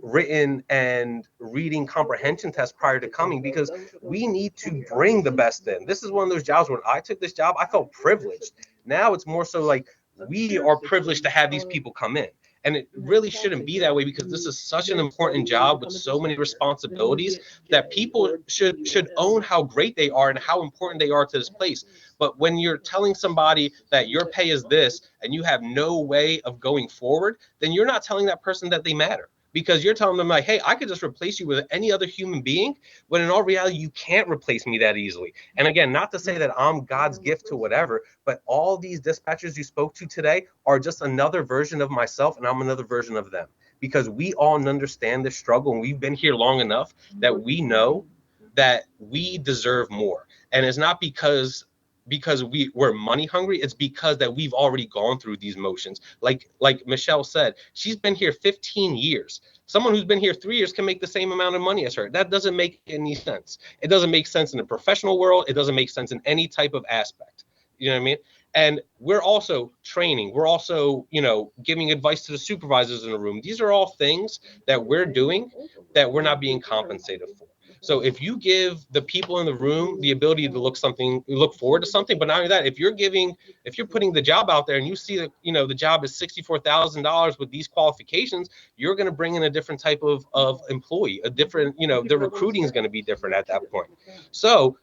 written and reading comprehension tests prior to coming, because we need to bring the best in. This is one of those jobs, when I took this job, I felt privileged. Now it's more so like we are privileged to have these people come in. And it really shouldn't be that way, because this is such an important job with so many responsibilities that people should own how great they are and how important they are to this place. But when you're telling somebody that your pay is this and you have no way of going forward, then you're not telling that person that they matter, because you're telling them like, hey, I could just replace you with any other human being, when in all reality, you can't replace me that easily. And again, not to say that I'm God's gift to whatever, but all these dispatchers you spoke to today are just another version of myself, and I'm another version of them, because we all understand the struggle, and we've been here long enough that we know that we deserve more. And it's not because we're money hungry, it's because that we've already gone through these motions. Like Michelle said, she's been here 15 years. Someone who's been here 3 years can make the same amount of money as her. That doesn't make any sense. It doesn't make sense in the professional world. It doesn't make sense in any type of aspect. You know what I mean? And we're also training. We're also, giving advice to the supervisors in the room. These are all things that we're doing that we're not being compensated for. So if you give the people in the room the ability to look forward to something, but not only that, if you're putting the job out there and you see that, the job is $64,000 with these qualifications, you're going to bring in a different type of employee, a different, the recruiting is going to be different at that point. So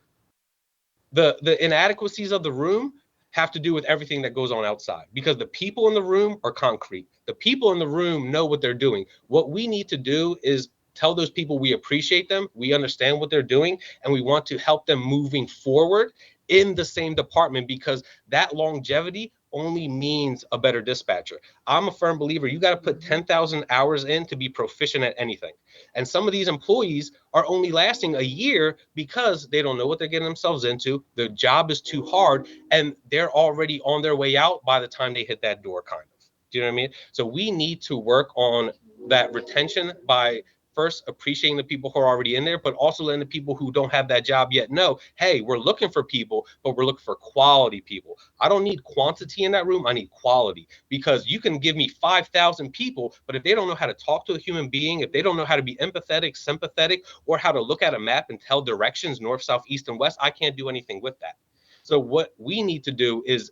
the inadequacies of the room have to do with everything that goes on outside, because the people in the room are concrete. The people in the room know what they're doing. What we need to do is tell those people we appreciate them, we understand what they're doing, and we want to help them moving forward in the same department, because that longevity only means a better dispatcher. I'm a firm believer you got to put 10,000 hours in to be proficient at anything. And some of these employees are only lasting a year because they don't know what they're getting themselves into. The job is too hard, and they're already on their way out by the time they hit that door, kind of. Do you know what I mean? So we need to work on that retention by first appreciating the people who are already in there, but also letting the people who don't have that job yet know, hey, we're looking for people, but we're looking for quality people. I don't need quantity in that room. I need quality, because you can give me 5,000 people, but if they don't know how to talk to a human being, if they don't know how to be empathetic, sympathetic, or how to look at a map and tell directions, north, south, east, and west, I can't do anything with that. So what we need to do is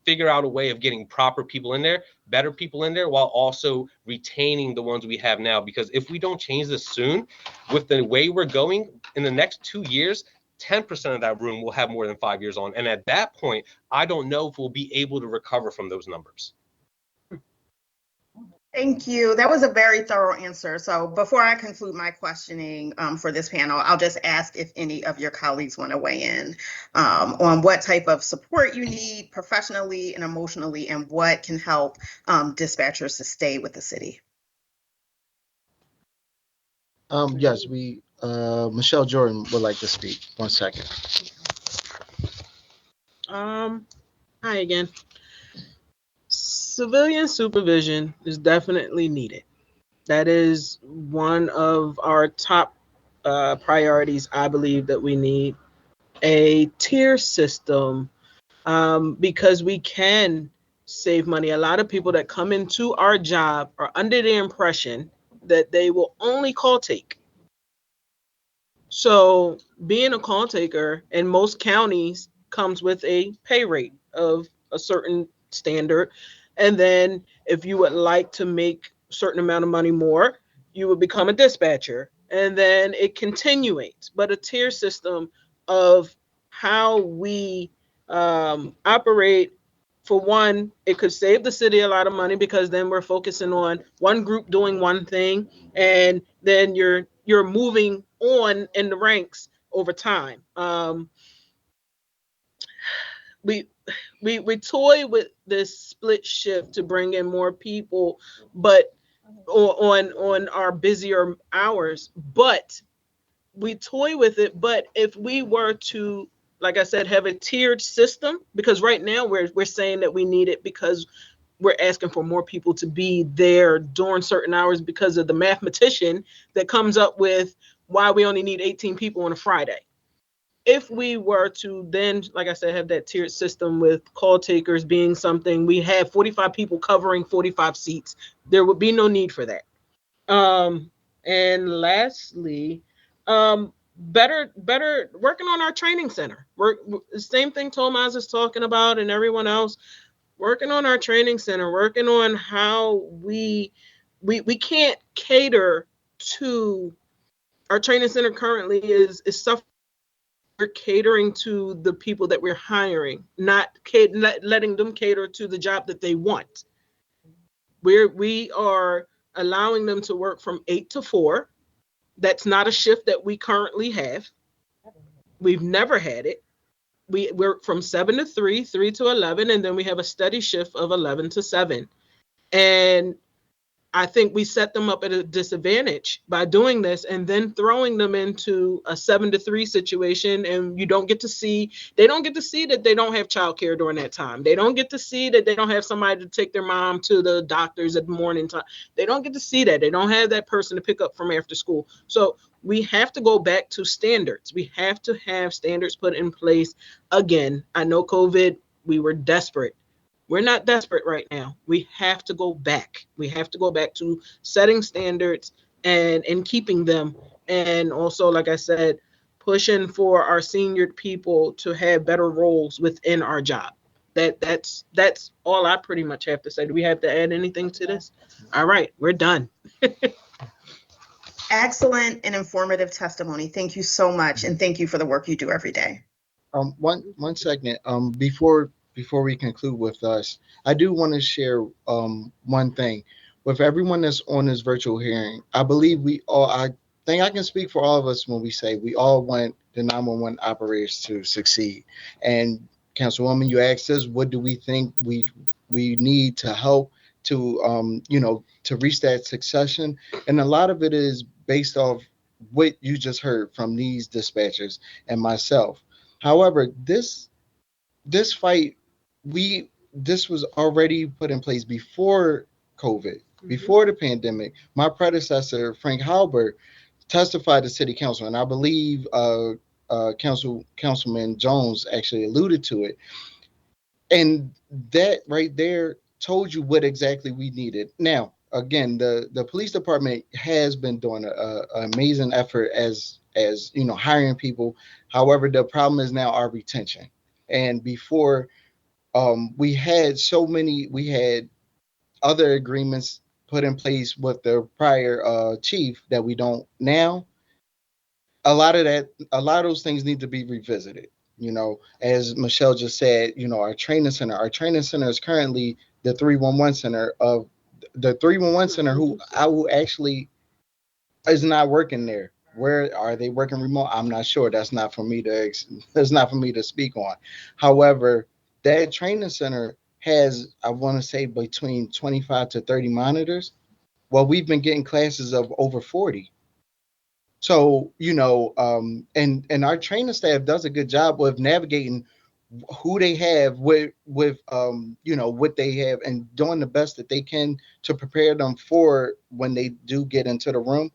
figure out a way of getting proper people in there, better people in there, while also retaining the ones we have now. Because if we don't change this soon, with the way we're going, in the next 2 years, 10% of that room will have more than 5 years on. And at that point, I don't know if we'll be able to recover from those numbers. Thank you. That was a very thorough answer. So before I conclude my questioning for this panel, I'll just ask if any of your colleagues want to weigh in on what type of support you need professionally and emotionally, and what can help dispatchers to stay with the city. Yes, Michelle Jordan would like to speak. 1 second. Hi again. Civilian supervision is definitely needed. That is one of our top priorities. I believe that we need a tier system because we can save money. A lot of people that come into our job are under the impression that they will only call take. So being a call taker in most counties comes with a pay rate of a certain standard. And then if you would like to make a certain amount of money more, you would become a dispatcher. And then it continuates. But a tier system of how we operate, for one, it could save the city a lot of money, because then we're focusing on one group doing one thing, and then you're moving on in the ranks over time. We toy with this split shift to bring in more people, but on our busier hours. But we toy with it. But if we were to, like I said, have a tiered system, because right now we're saying that we need it because we're asking for more people to be there during certain hours because of the mathematician that comes up with why we only need 18 people on a Friday. If we were to then, like I said, have that tiered system with call takers being something, we have 45 people covering 45 seats, there would be no need for that. And lastly, better working on our training center. The same thing Tomas is talking about, and everyone else, working on our training center, working on how we can't cater to our training center. Currently is suffering. We're catering to the people that we're hiring, not letting them cater to the job that they want. We are allowing them to work from 8 to 4. That's not a shift that we currently have. We've never had it. We work from 7 to 3, 3 to 11, and then we have a steady shift of 11 to 7. And I think we set them up at a disadvantage by doing this and then throwing them into a 7 to 3 situation. And they don't get to see that they don't have childcare during that time. They don't get to see that they don't have somebody to take their mom to the doctors at the morning time. They don't get to see that. They don't have that person to pick up from after school. So we have to go back to standards. We have to have standards put in place. Again, I know COVID, we were desperate. We're not desperate right now. We have to go back. We have to go back to setting standards and keeping them. And also, like I said, pushing for our senior people to have better roles within our job. That's all I pretty much have to say. Do we have to add anything to this? All right, we're done. Excellent and informative testimony. Thank you so much. And thank you for the work you do every day. One second. Before we conclude with us, I do want to share one thing with everyone that's on this virtual hearing. I believe I think I can speak for all of us when we say we all want the 911 operators to succeed. And Councilwoman, you asked us, what do we think we need to help to to reach that succession? And a lot of it is based off what you just heard from these dispatchers and myself. However, this fight, this was already put in place before COVID. Before the pandemic, my predecessor, Frank Halbert, testified to city council, and I believe Councilman Jones actually alluded to it. And that right there told you what exactly we needed. Now, again, the police department has been doing an amazing effort as hiring people. However, the problem is now our retention. And before, we had other agreements put in place with the prior chief that we don't now. A lot of those things need to be revisited. As Michelle just said, our training center is currently the 311 center of the 311 center who actually is not working there. Where are they working remote? I'm not sure. That's not for me to speak on. However, that training center has, I want to say, between 25 to 30 monitors. Well, we've been getting classes of over 40. So, and our training staff does a good job of navigating who they have with what they have and doing the best that they can to prepare them for when they do get into the room.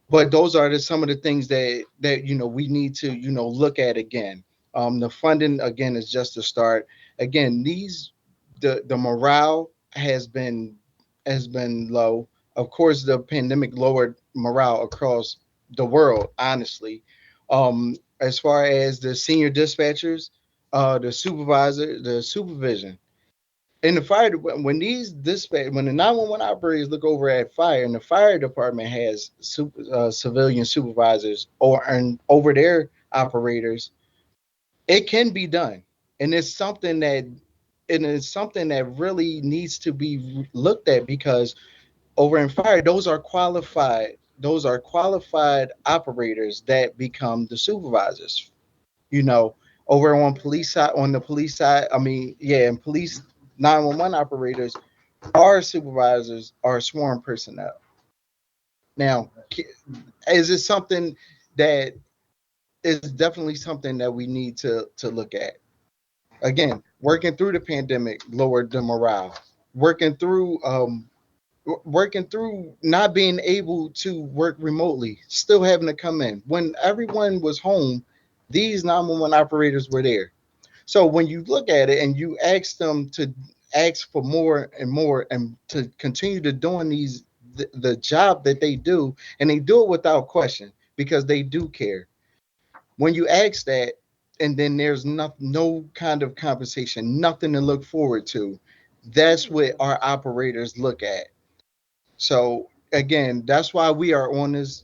But those are some of the things that we need to look at again. The funding again is just a start. Again, the morale has been low. Of course, the pandemic lowered morale across the world, honestly. As far as the senior dispatchers, the supervision. In the fire, when the 911 operators look over at fire, and the fire department has civilian supervisors over their operators, it can be done, and it's something that really needs to be looked at, because over in fire, those are qualified operators that become the supervisors. Over on the police side, and police 911 operators, our supervisors are sworn personnel. Now, is it something that is definitely something that we need to look at? Again, working through the pandemic lowered the morale. Working through not being able to work remotely, still having to come in. When everyone was home, these 911 operators were there. So when you look at it and you ask them to ask for more and more and to continue to doing the job that they do, and they do it without question because they do care. When you ask that, and then there's no kind of compensation, nothing to look forward to, that's what our operators look at. So again, that's why we're on this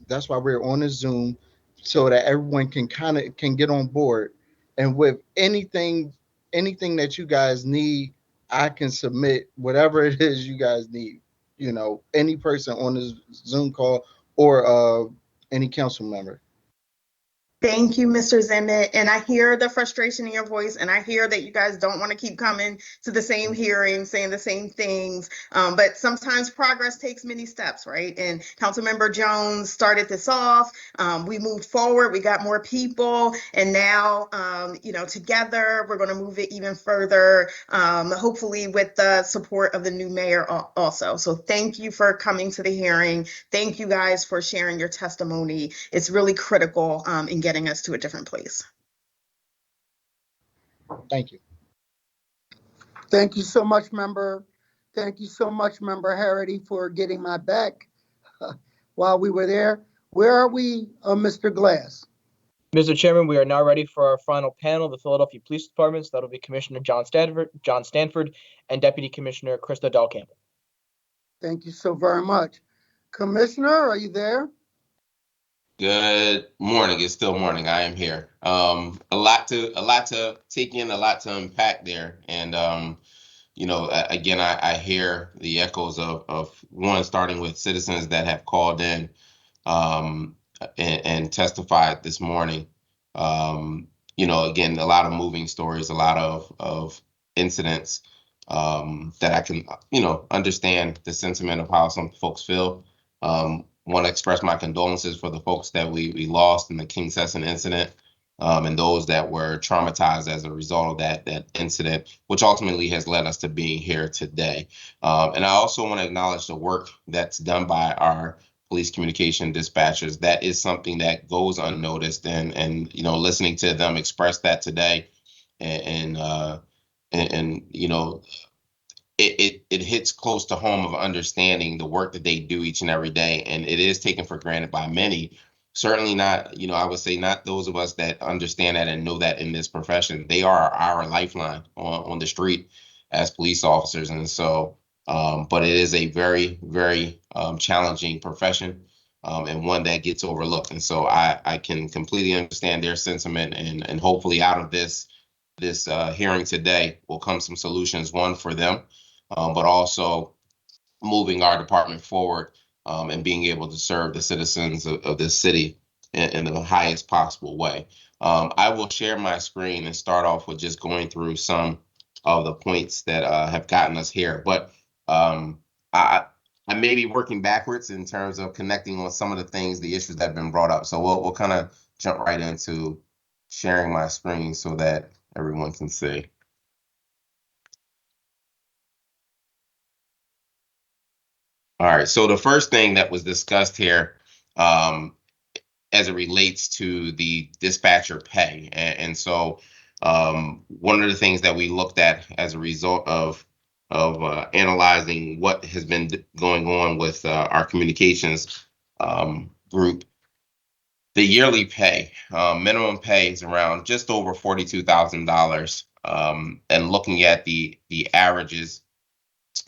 Zoom, so that everyone can get on board. And with anything that you guys need, I can submit whatever it is you guys need. Any person on this Zoom call or any council member. Thank you, Mr. Zemmit. And I hear the frustration in your voice, and I hear that you guys don't want to keep coming to the same hearing, saying the same things. But sometimes progress takes many steps, right? And Councilmember Jones started this off. We moved forward. We got more people. And now, together, we're going to move it even further, hopefully with the support of the new mayor also. So thank you for coming to the hearing. Thank you guys for sharing your testimony. It's really critical in getting us to a different place. Thank you. Thank you so much, Member. Thank you so much, Member Harity, for getting my back while we were there. Where are we, Mr. Glass? Mr. Chairman, we are now ready for our final panel, the Philadelphia Police Departments. That'll be Commissioner John Stanford, and Deputy Commissioner Krista Dahl-Campbell. Thank you so very much. Commissioner, are you there? Good morning. It's still morning. I am here. A lot to take in, a lot to unpack there. And, again, I hear the echoes of one, starting with citizens that have called in and testified this morning. Again, a lot of moving stories, a lot of incidents that I can, understand the sentiment of how some folks feel. Want to express my condolences for the folks that we lost in the King Sesson incident. and those that were traumatized as a result of that incident, which ultimately has led us to being here today. And I also want to acknowledge the work that's done by our police communication dispatchers. That is something that goes unnoticed, and listening to them express that today, and it hits close to home of understanding the work that they do each and every day, and it is taken for granted by many. Certainly not, I would say not those of us that understand that and know that in this profession. They are our lifeline on the street as police officers, and so, but it is a very, very challenging profession, and one that gets overlooked. And so I can completely understand their sentiment, and hopefully out of this hearing today will come some solutions, one for them, but also moving our department forward, and being able to serve the citizens of this city in the highest possible way. I will share my screen and start off with just going through some of the points that have gotten us here. But I, I may be working backwards in terms of connecting on some of the things, the issues that have been brought up. So we'll kind of jump right into sharing my screen so that everyone can see. All right, so the first thing that was discussed here, as it relates to the dispatcher pay, and so one of the things that we looked at as a result of analyzing what has been going on with our communications group, the yearly pay, minimum pay is around just over $42,000, and looking at the averages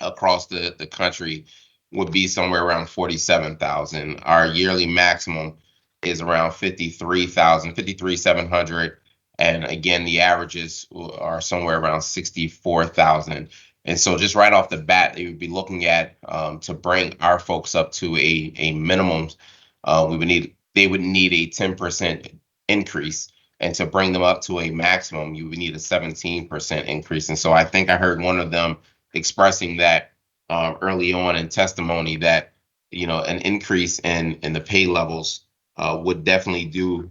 across the country would be somewhere around 47,000. Our yearly maximum is around 53,700. And again, the averages are somewhere around 64,000. And so just right off the bat, they would be looking at, to bring our folks up to a minimum, they would need a 10% increase. And to bring them up to a maximum, you would need a 17% increase. And so I think I heard one of them expressing that early on in testimony, that an increase in the pay levels would definitely do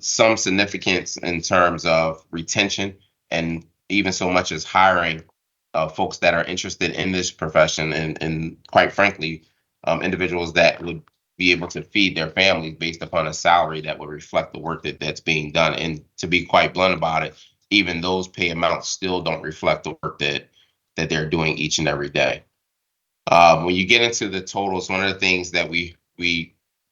some significance in terms of retention, and even so much as hiring folks that are interested in this profession, and quite frankly, individuals that would be able to feed their families based upon a salary that would reflect the work that's being done. And to be quite blunt about it, even those pay amounts still don't reflect the work that they're doing each and every day. When you get into the totals, one of the things that we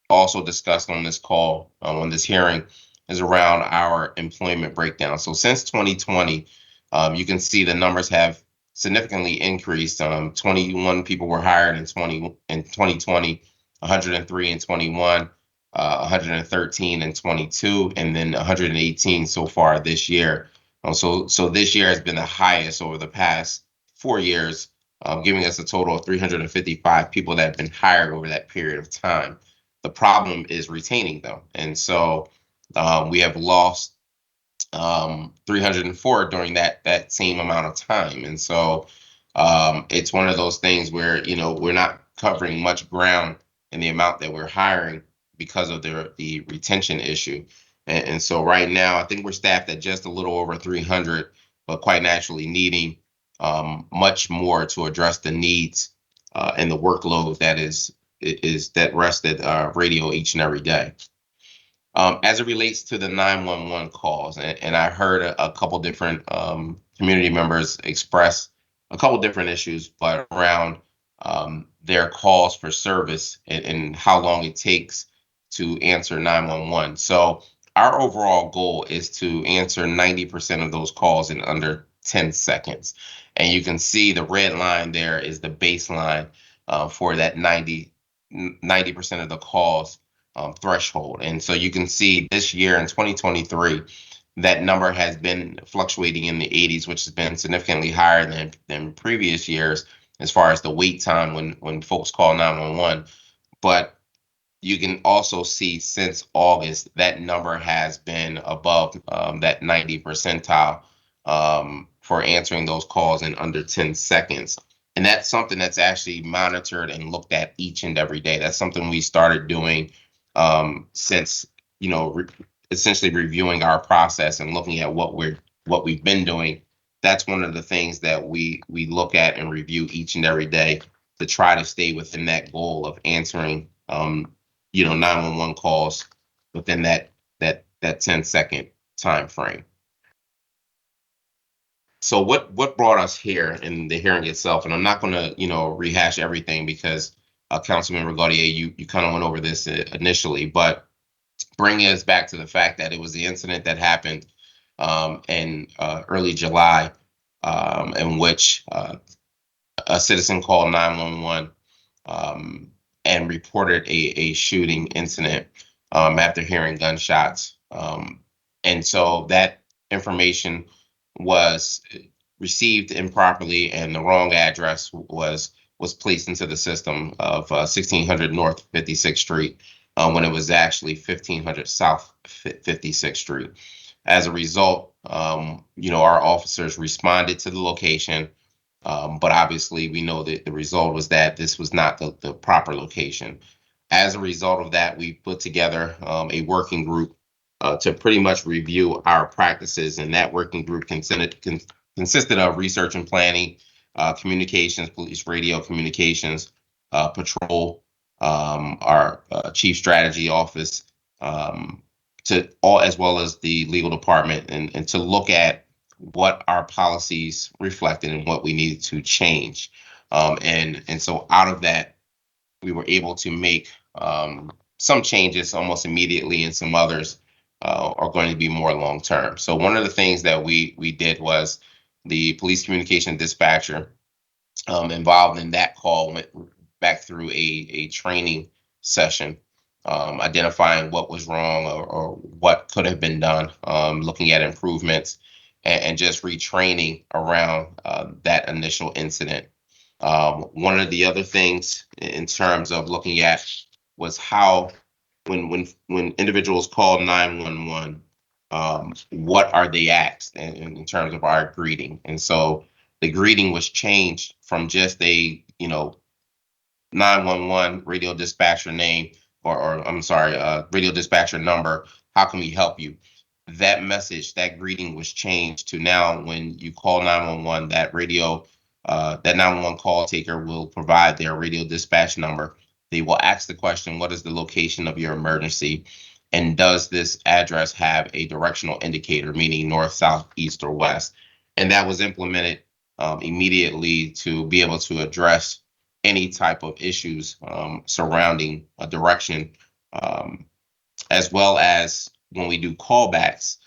also discussed on this call, on this hearing, is around our employment breakdown. So since 2020, you can see the numbers have significantly increased. 21 people were hired in 2020, 103 in 21, 113 in 22, and then 118 so far this year. So this year has been the highest over the past 4 years, giving us a total of 355 people that have been hired over that period of time. The problem is retaining them. And so we have lost 304 during that same amount of time. And so it's one of those things where, we're not covering much ground in the amount that we're hiring because of the retention issue. And so right now, I think we're staffed at just a little over 300, but quite naturally needing much more to address the needs and the workload that rests at radio each and every day. As it relates to the 911 calls, and I heard a couple different community members express a couple different issues, but around their calls for service and how long it takes to answer 911. So our overall goal is to answer 90% of those calls in under 10 seconds. And you can see the red line there is the baseline for that 90% of the calls threshold. And so you can see this year in 2023, that number has been fluctuating in the 80s, which has been significantly higher than previous years as far as the wait time when folks call 911. But you can also see since August, that number has been above that 90 percentile for answering those calls in under 10 seconds. And that's something that's actually monitored and looked at each and every day. That's something we started doing since, essentially reviewing our process and looking at what we've been doing, that's one of the things that we look at and review each and every day to try to stay within that goal of answering 911 calls within that 10-second time frame. So what brought us here in the hearing itself, and I'm not going to rehash everything because Councilmember Gautier, you kind of went over this initially, but bringing us back to the fact that it was the incident that happened in early July, in which a citizen called 911 and reported a shooting incident after hearing gunshots. And so that information was received improperly, and the wrong address was placed into the system of 1600 North 56th Street when it was actually 1500 South 56th Street. As a result, our officers responded to the location, but obviously we know that the result was that this was not the proper location. As a result of that, we put together a working group to pretty much review our practices, and that working group consisted of research and planning, communications, police radio communications, patrol, our chief strategy office, as well as the legal department, and to look at what our policies reflected and what we needed to change. And so out of that, we were able to make some changes almost immediately, and some others are going to be more long term. So one of the things that we did was the police communication dispatcher involved in that call went back through a training session, identifying what was wrong or what could have been done, looking at improvements, and just retraining around that initial incident. One of the other things in terms of looking at was how when individuals call 911, what are they asked in terms of our greeting. And so the greeting was changed from just a 911 radio dispatcher name, or I'm sorry, radio dispatcher number, how can we help you? That message, that greeting was changed to now when you call 911, that 911 call taker will provide their radio dispatch number. They will ask the question, what is the location of your emergency? And does this address have a directional indicator, meaning north, south, east, or west? And that was implemented immediately to be able to address any type of issues surrounding a direction, as well as when we do callbacks,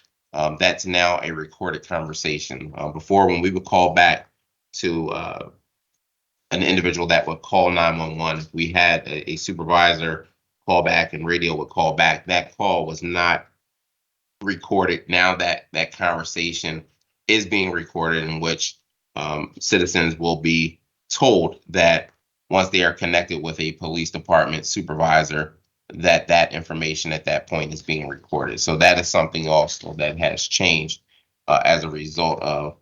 that's now a recorded conversation. Before, when we would call back to an individual that would call 911, we had a supervisor call back and radio would call back. That call was not recorded. Now that conversation is being recorded, in which citizens will be told that once they are connected with a police department supervisor, that information at that point is being recorded. So that is something also that has changed as a result of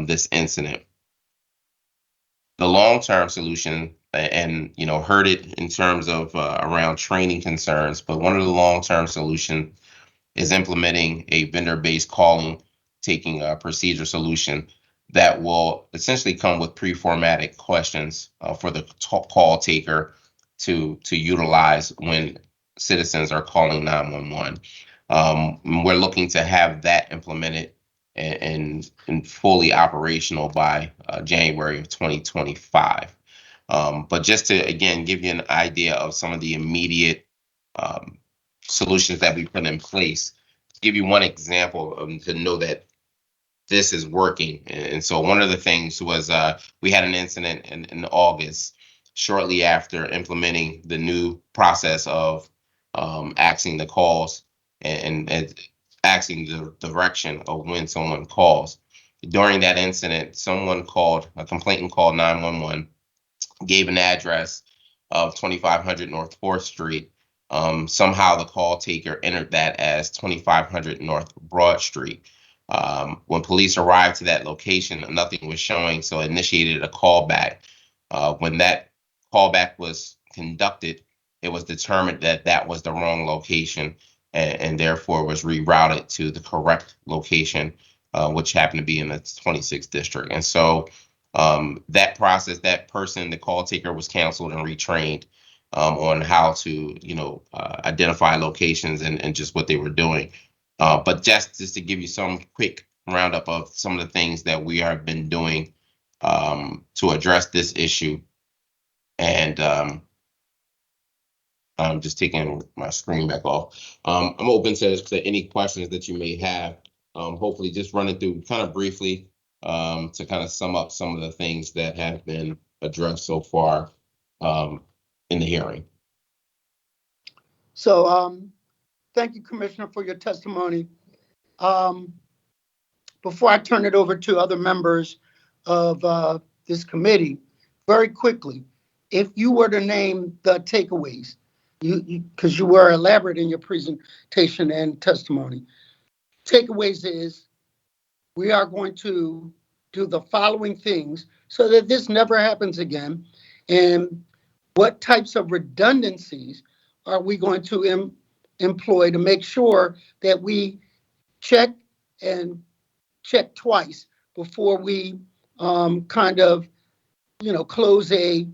this incident. The long-term solution, and heard it in terms of around training concerns, but one of the long-term solution is implementing a vendor-based calling, taking a procedure solution that will essentially come with pre-formatted questions for the call taker to utilize when citizens are calling 911. We're looking to have that implemented and fully operational by January of 2025. But just to, again, give you an idea of some of the immediate solutions that we put in place, to give you one example to know that this is working. And so one of the things was we had an incident in August, shortly after implementing the new process of asking the calls and asking the direction of when someone calls. During that incident, a complainant called 911, gave an address of 2500 North 4th Street. Somehow the call taker entered that as 2500 North Broad Street. When police arrived to that location, nothing was showing, so initiated a callback. When that callback was conducted, it was determined that that was the wrong location, and therefore was rerouted to the correct location, which happened to be in the 26th district. And so that process, that person, the call taker, was canceled and retrained on how to, identify locations and just what they were doing. But just to give you some quick roundup of some of the things that we have been doing to address this issue. And I'm just taking my screen back off. I'm open to any questions that you may have. Hopefully just running through kind of briefly to kind of sum up some of the things that have been addressed so far in the hearing. So thank you, Commissioner, for your testimony. Before I turn it over to other members of this committee, very quickly, if you were to name the takeaways, because you were elaborate in your presentation and testimony, takeaways is we are going to do the following things so that this never happens again. And what types of redundancies are we going to employ to make sure that we check twice before we close a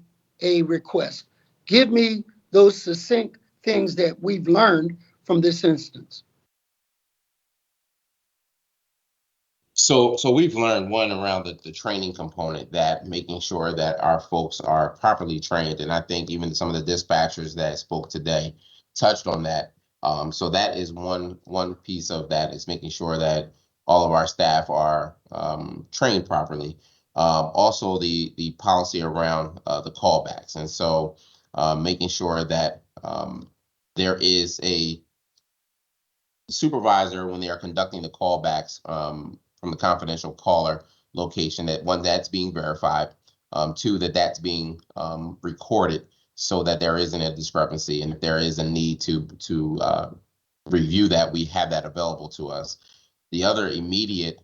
request? Give me those succinct things that we've learned from this instance. So we've learned one around the training component, that making sure that our folks are properly trained. And I think even some of the dispatchers that spoke today touched on that. So that is one piece of that, is making sure that all of our staff are trained properly. Also the policy around the callbacks. And so making sure that there is a supervisor when they are conducting the callbacks from the confidential caller location, that one, that's being verified, two, that's being recorded so that there isn't a discrepancy, and if there is a need to review that, we have that available to us. The other immediate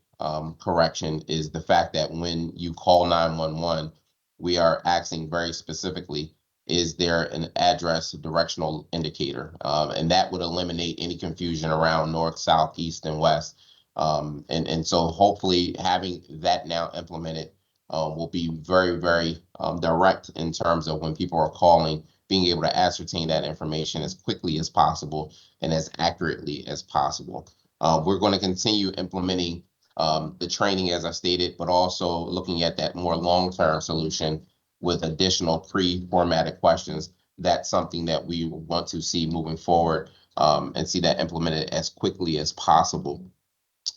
correction is the fact that when you call 911, we are asking very specifically, is there an address directional indicator? And that would eliminate any confusion around north, south, east, and west. And so hopefully having that now implemented will be very, very direct in terms of when people are calling, being able to ascertain that information as quickly as possible and as accurately as possible. We're going to continue implementing the training, as I stated, but also looking at that more long-term solution with additional pre-formatted questions. That's something that we want to see moving forward and see that implemented as quickly as possible,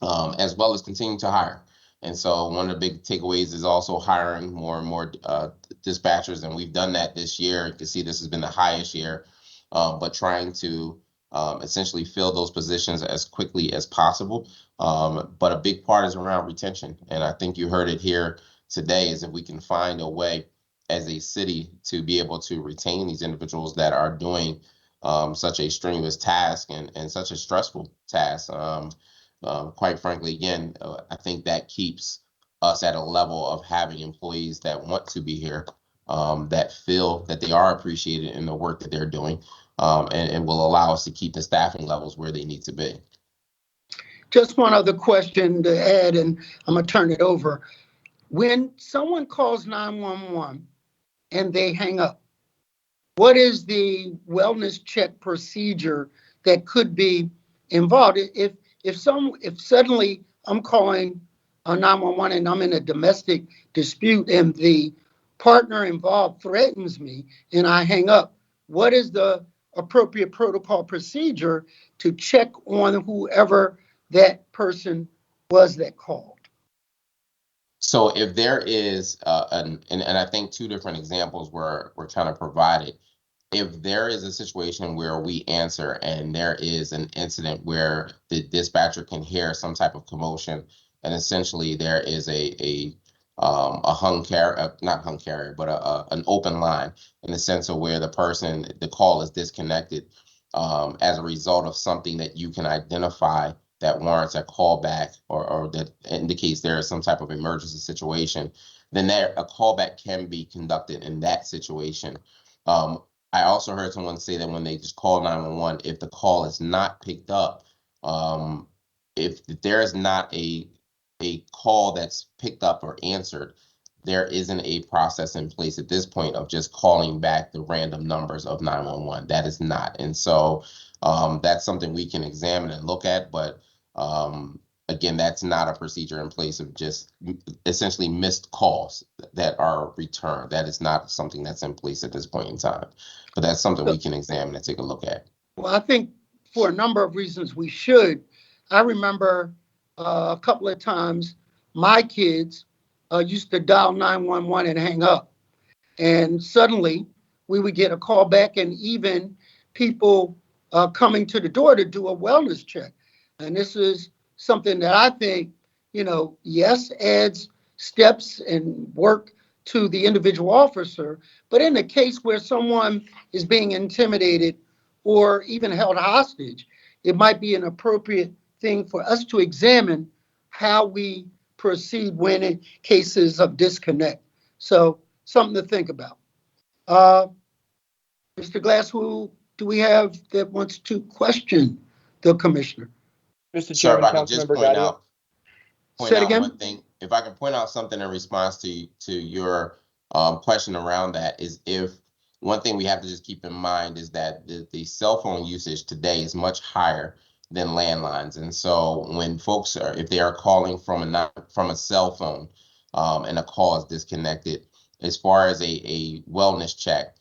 as well as continuing to hire. And so one of the big takeaways is also hiring more and more dispatchers, and we've done that this year. You can see this has been the highest year, but trying to essentially fill those positions as quickly as possible. But a big part is around retention. And I think you heard it here today, is if we can find a way as a city to be able to retain these individuals that are doing such a strenuous task and such a stressful task. Quite frankly, again, I think that keeps us at a level of having employees that want to be here, that feel that they are appreciated in the work that they're doing, and will allow us to keep the staffing levels where they need to be. Just one other question to add, and I'm going to turn it over. When someone calls 911 and they hang up, what is the wellness check procedure that could be involved? If suddenly I'm calling 911 and I'm in a domestic dispute and the partner involved threatens me and I hang up, what is the appropriate protocol procedure to check on whoever that person was that called? So if there is, and I think two different examples were kind of provided. If there is a situation where we answer and there is an incident where the dispatcher can hear some type of commotion, and essentially there is a hung carrier, not hung carrier, but an open line, in the sense of where the call is disconnected as a result of something that you can identify that warrants a callback or that indicates there is some type of emergency situation, then a callback can be conducted in that situation. I also heard someone say that when they just call 911, if the call is not picked up, if there is not a call that's picked up or answered, there isn't a process in place at this point of just calling back the random numbers of 911. That is not. And so that's something we can examine and look at. But again, that's not a procedure in place of just essentially missed calls that are returned. That is not something that's in place at this point in time. But that's something we can examine and take a look at. Well, I think for a number of reasons we should. I remember a couple of times my kids used to dial 911 and hang up. And suddenly we would get a call back, and even people coming to the door to do a wellness check. And this is something that I think, yes, adds steps and work to the individual officer. But in a case where someone is being intimidated or even held hostage, it might be an appropriate thing for us to examine how we proceed when in cases of disconnect. So something to think about. Mr. Glass, who do we have that wants to question the commissioner? Mr. Sir, if Chairman, I could just Councilmember Gaudio. Say it again? one thing. If I can point out something in response to your question around that, is if one thing we have to just keep in mind is that the cell phone usage today is much higher than landlines. And so when folks are, if they are calling from a cell phone and a call is disconnected, as far as a wellness check,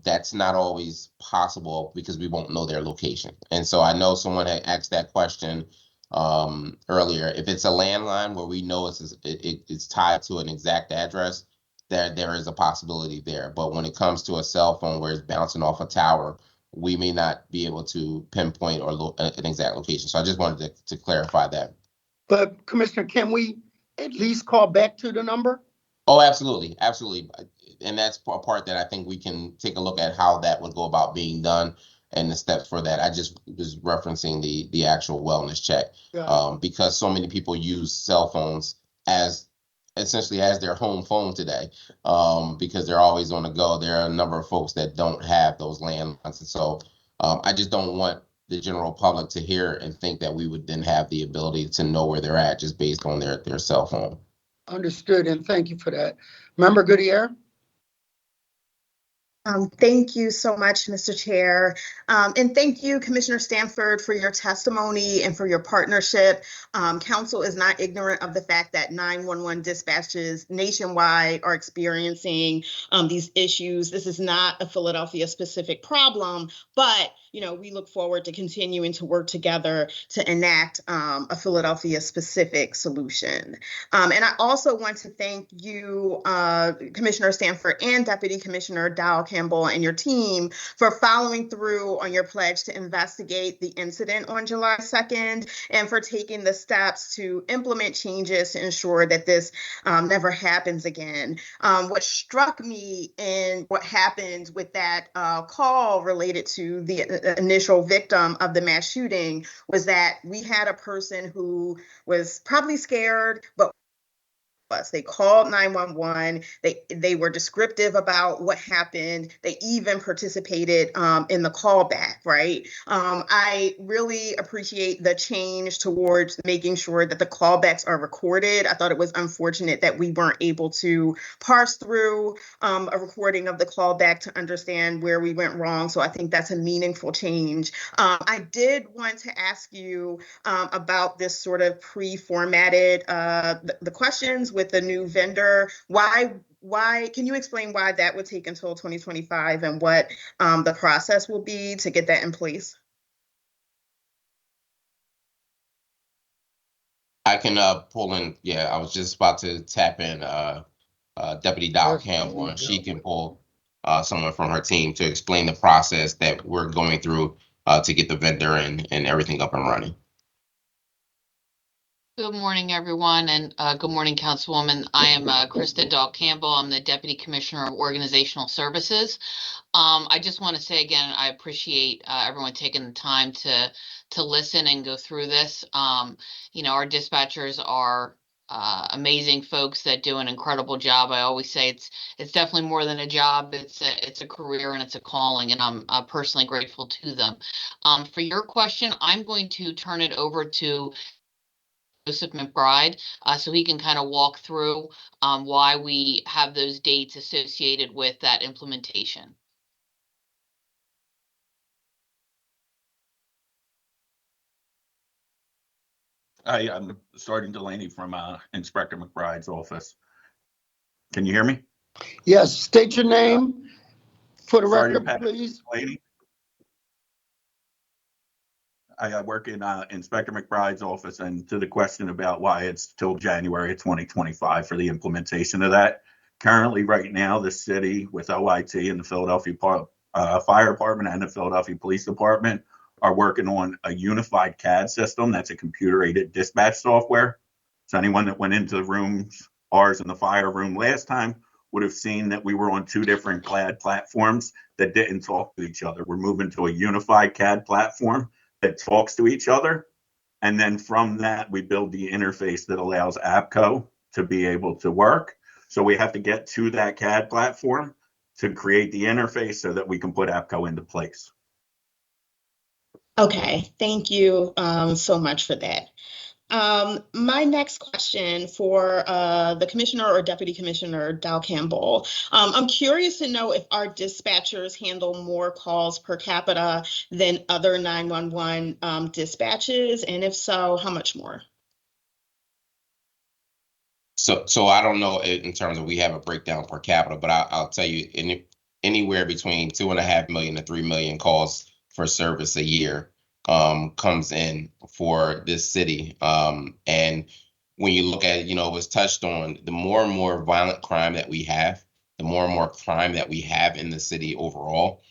that's not always possible because we won't know their location. And so I know someone had asked that question earlier. If it's a landline where we know it's tied to an exact address, there is a possibility there. But when it comes to a cell phone where it's bouncing off a tower, we may not be able to pinpoint or an exact location. So I just wanted to clarify that. But Commissioner, can we at least call back to the number? Oh, absolutely, absolutely. And that's a part that I think we can take a look at how that would go about being done and the steps for that. I just was referencing the actual wellness check because so many people use cell phones as essentially as their home phone today because they're always on the go. There are a number of folks that don't have those landlines. And so I just don't want the general public to hear and think that we would then have the ability to know where they're at just based on their cell phone. Understood, and thank you for that. Member Goodyear? Thank you so much, Mr. Chair. And thank you, Commissioner Stanford, for your testimony and for your partnership. Council is not ignorant of the fact that 911 dispatches nationwide are experiencing these issues. This is not a Philadelphia-specific problem, but we look forward to continuing to work together to enact a Philadelphia-specific solution. And I also want to thank you, Commissioner Stanford and Deputy Commissioner Dow Campbell and your team for following through on your pledge to investigate the incident on July 2nd and for taking the steps to implement changes to ensure that this never happens again. What struck me in what happened with that call related to the initial victim of the mass shooting was that we had a person who was probably scared, but they called 911. They were descriptive about what happened. They even participated in the callback, right? I really appreciate the change towards making sure that the callbacks are recorded. I thought it was unfortunate that we weren't able to parse through a recording of the callback to understand where we went wrong. So I think that's a meaningful change. I did want to ask you about this sort of pre-formatted the questions with the new vendor. Why can you explain why that would take until 2025 and what the process will be to get that in place? I can pull in. Yeah, I was just about to tap in Deputy Dow Campbell, and she can pull someone from her team to explain the process that we're going through to get the vendor and everything up and running. Good morning, everyone, and good morning, Councilwoman. I am Krista Dahl Campbell. I'm the Deputy Commissioner of Organizational Services. I just want to say again, I appreciate everyone taking the time to listen and go through this. Our dispatchers are amazing folks that do an incredible job. I always say it's definitely more than a job. It's a career and it's a calling, and I'm personally grateful to them. For your question, I'm going to turn it over to Joseph McBride, so he can kind of walk through why we have those dates associated with that implementation. Hi, I'm Sergeant Delaney from Inspector McBride's office. Can you hear me? Yes, state your name for the Sergeant record, Patrick please. Delaney. I work in Inspector McBride's office, and to the question about why it's till January 2025 for the implementation of that. Currently, right now, the city with OIT and the Philadelphia Fire Department and the Philadelphia Police Department are working on a unified CAD system. That's a computer-aided dispatch software. So anyone that went into the rooms, ours in the fire room last time, would have seen that we were on two different CAD platforms that didn't talk to each other. We're moving to a unified CAD platform that talks to each other. And then from that, we build the interface that allows APCO to be able to work. So we have to get to that CAD platform to create the interface so that we can put APCO into place. Okay, thank you so much for that. My next question for the commissioner or deputy commissioner, Dow Campbell. I'm curious to know if our dispatchers handle more calls per capita than other 911 dispatches, and if so, how much more? So I don't know in terms of we have a breakdown per capita, but I'll tell you anywhere between 2.5 million to 3 million calls for service a year comes in for this city. And when you look at it, it was touched on, the more and more violent crime that we have, the more and more crime that we have in the city overall,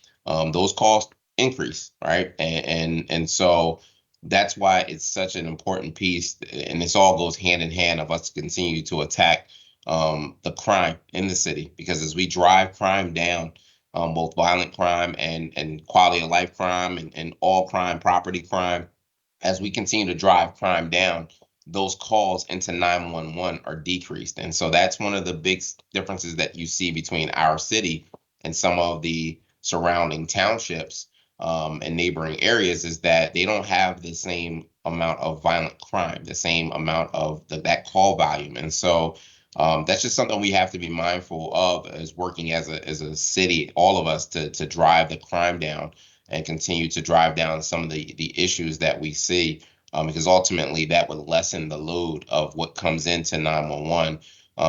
those calls increase, right? And so that's why it's such an important piece, and this all goes hand in hand of us continue to attack the crime in the city, because as we drive crime down, both violent crime and quality of life crime and all crime, property crime, as we continue to drive crime down, those calls into 911 are decreased. And so that's one of the big differences that you see between our city and some of the surrounding townships and neighboring areas, is that they don't have the same amount of violent crime, the same amount of that call volume. And so that's just something we have to be mindful of as working as a city, all of us, to drive the crime down and continue to drive down some of the issues that we see, because ultimately that would lessen the load of what comes into 911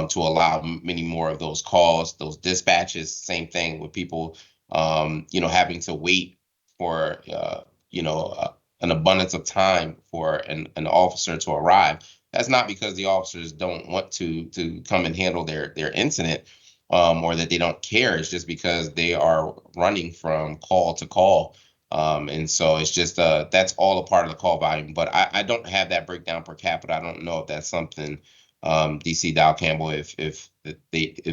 to allow many more of those calls, those dispatches. Same thing with people, having to wait for an abundance of time for an officer to arrive. That's not because the officers don't want to come and handle their incident, or that they don't care. It's just because they are running from call to call. And so it's just that's all a part of the call volume. But I don't have that breakdown per capita. I don't know if that's something, DC Dow Campbell, if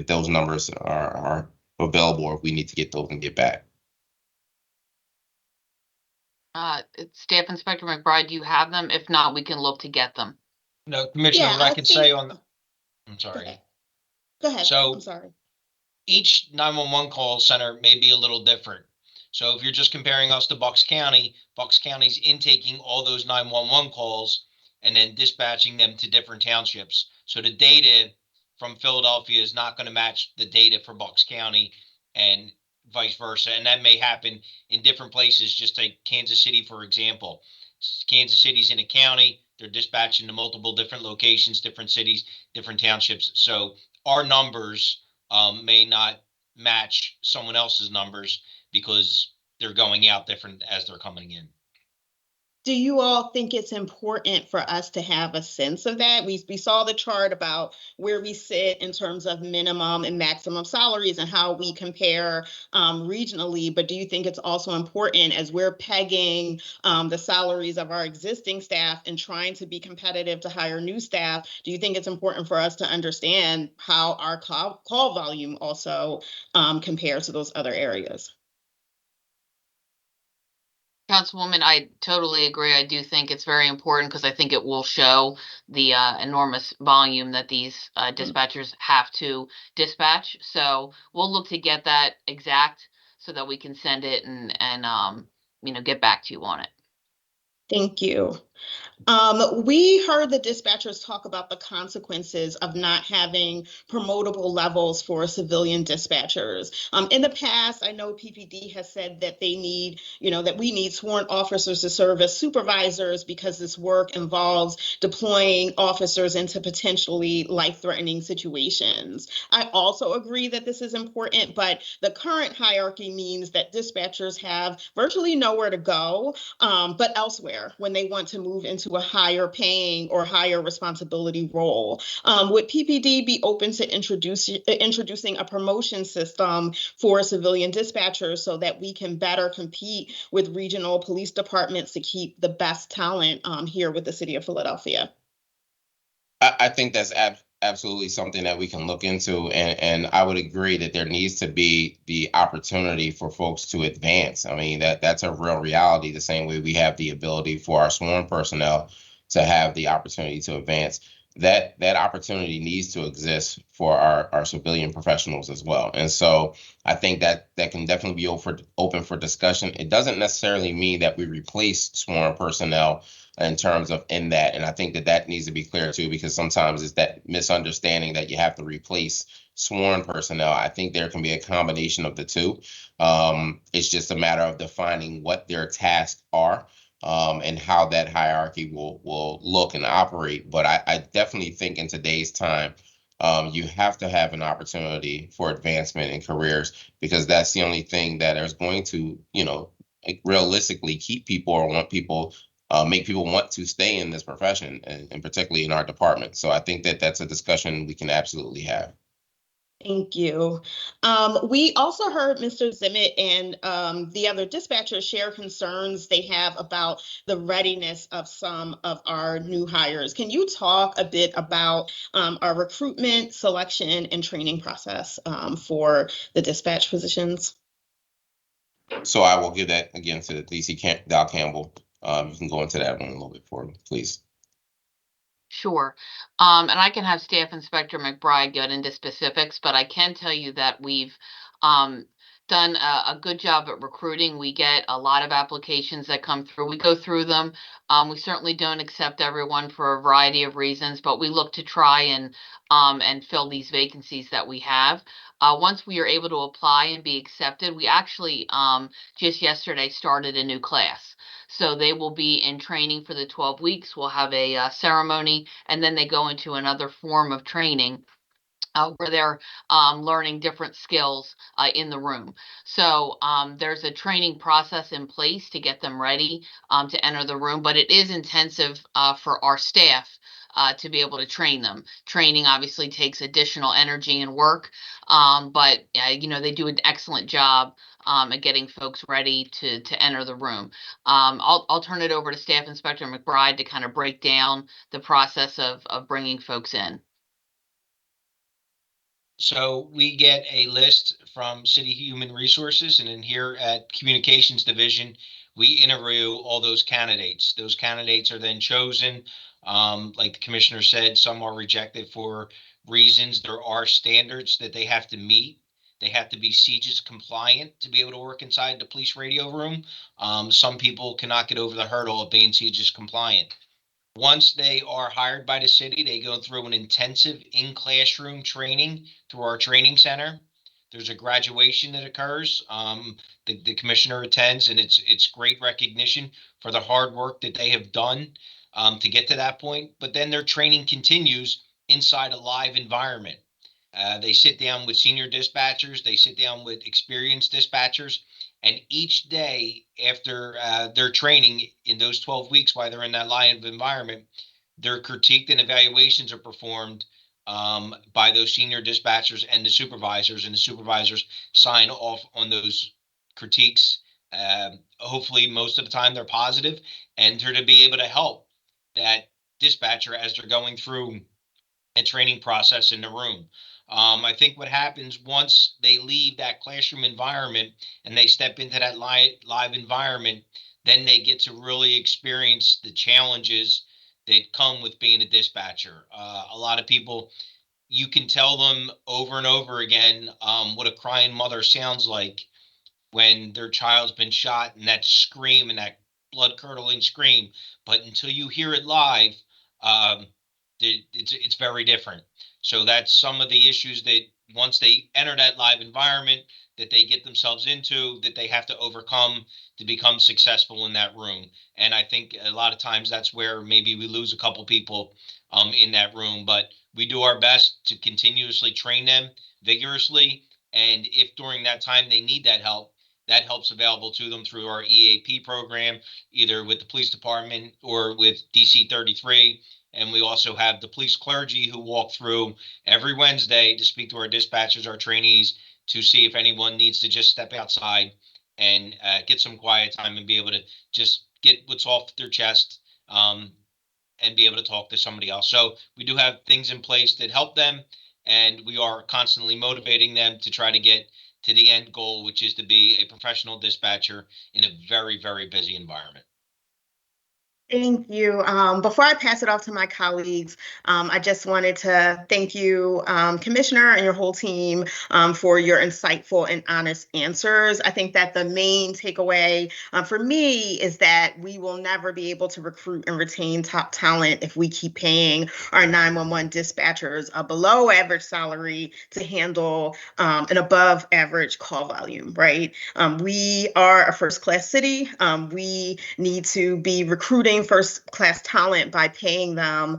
those numbers are available, or if we need to get those and get back. Staff Inspector McBride, do you have them? If not, we can look to get them. No, Commissioner, what I can say on the, I'm sorry. Go ahead. So I'm sorry. Each 911 call center may be a little different. So if you're just comparing us to Bucks County's intaking all those 911 calls and then dispatching them to different townships. So the data from Philadelphia is not going to match the data for Bucks County and vice versa. And that may happen in different places, just like Kansas City, for example. Kansas City's in a county, they're dispatching to multiple different locations, different cities, different townships. So our numbers may not match someone else's numbers because they're going out different as they're coming in. Do you all think it's important for us to have a sense of that? We saw the chart about where we sit in terms of minimum and maximum salaries and how we compare regionally, but do you think it's also important, as we're pegging the salaries of our existing staff and trying to be competitive to hire new staff, do you think it's important for us to understand how our call volume also compares to those other areas? Councilwoman, I totally agree. I do think it's very important because I think it will show the enormous volume that these dispatchers have to dispatch. So we'll look to get that exact so that we can send it and get back to you on it. Thank you. We heard the dispatchers talk about the consequences of not having promotable levels for civilian dispatchers. In the past, I know PPD has said that they need, that we need sworn officers to serve as supervisors because this work involves deploying officers into potentially life-threatening situations. I also agree that this is important, but the current hierarchy means that dispatchers have virtually nowhere to go, but elsewhere when they want to move into a higher paying or higher responsibility role. Would PPD be open to introducing a promotion system for civilian dispatchers so that we can better compete with regional police departments to keep the best talent here with the city of Philadelphia? I think that's absolutely something that we can look into, and I would agree that there needs to be the opportunity for folks to advance. I mean, that's a real reality, the same way we have the ability for our sworn personnel to have the opportunity to advance. That opportunity needs to exist for our civilian professionals as well. And so I think that can definitely be open for discussion. It doesn't necessarily mean that we replace sworn personnel in terms of in that. And I think that needs to be clear too, because sometimes it's that misunderstanding that you have to replace sworn personnel. I think there can be a combination of the two. It's just a matter of defining what their tasks are, and how that hierarchy will look and operate. But I definitely think in today's time, you have to have an opportunity for advancement in careers, because that's the only thing that is going to, realistically keep people or make people want to stay in this profession, and particularly in our department. So I think that that's a discussion we can absolutely have. Thank you. We also heard Mr. Zimmett and the other dispatchers share concerns they have about the readiness of some of our new hires. Can you talk a bit about our recruitment, selection, and training process for the dispatch positions? So I will give that again to DC Dow Campbell. You can go into that one a little bit for me, please. Sure. And I can have Staff Inspector McBride get into specifics, but I can tell you that we've done a good job at recruiting. We get a lot of applications that come through. We go through them. We certainly don't accept everyone for a variety of reasons, but we look to try and fill these vacancies that we have. Once we are able to apply and be accepted, we actually just yesterday started a new class. So they will be in training for the 12 weeks. We'll have a ceremony, and then they go into another form of training where they're learning different skills in the room. So there's a training process in place to get them ready to enter the room, but it is intensive for our staff to be able to train them. Training obviously takes additional energy and work, but they do an excellent job at getting folks ready to enter the room. I'll turn it over to Staff Inspector McBride to kind of break down the process of bringing folks in. So we get a list from City Human Resources, and then here at Communications Division, we interview all those candidates. Those candidates are then chosen. Like the commissioner said, some are rejected for reasons. There are standards that they have to meet. They have to be CJIS compliant to be able to work inside the police radio room. Some people cannot get over the hurdle of being CJIS compliant. Once they are hired by the city, they go through an intensive in-classroom training through our training center. There's a graduation that occurs. The commissioner attends, and it's great recognition for the hard work that they have done to get to that point. But then their training continues inside a live environment. They sit down with senior dispatchers. They sit down with experienced dispatchers. And each day after their training in those 12 weeks, while they're in that live environment, they're critiqued and evaluations are performed by those senior dispatchers and the supervisors. And the supervisors sign off on those critiques. Hopefully, most of the time they're positive, and they're to be able to help that dispatcher as they're going through a training process in the room. I think what happens once they leave that classroom environment and they step into that live environment, then they get to really experience the challenges that come with being a dispatcher. A lot of people, you can tell them over and over again what a crying mother sounds like when their child's been shot, and that scream and that blood curdling scream. But until you hear it live, um, it's very different. So that's some of the issues that once they enter that live environment that they get themselves into, that they have to overcome to become successful in that room. And I think a lot of times that's where maybe we lose a couple people in that room. But we do our best to continuously train them vigorously. And if during that time they need that help, that help's available to them through our EAP program, either with the police department or with DC 33. And we also have the police clergy who walk through every Wednesday to speak to our dispatchers, our trainees, to see if anyone needs to just step outside and get some quiet time and be able to just get what's off their chest, and be able to talk to somebody else. So we do have things in place that help them, and we are constantly motivating them to try to get to the end goal, which is to be a professional dispatcher in a very, very busy environment. Thank you. Before I pass it off to my colleagues, I just wanted to thank you, Commissioner, and your whole team for your insightful and honest answers. I think that the main takeaway for me is that we will never be able to recruit and retain top talent if we keep paying our 911 dispatchers a below average salary to handle an above average call volume, right? We are a first class city. We need to be recruiting first class talent by paying them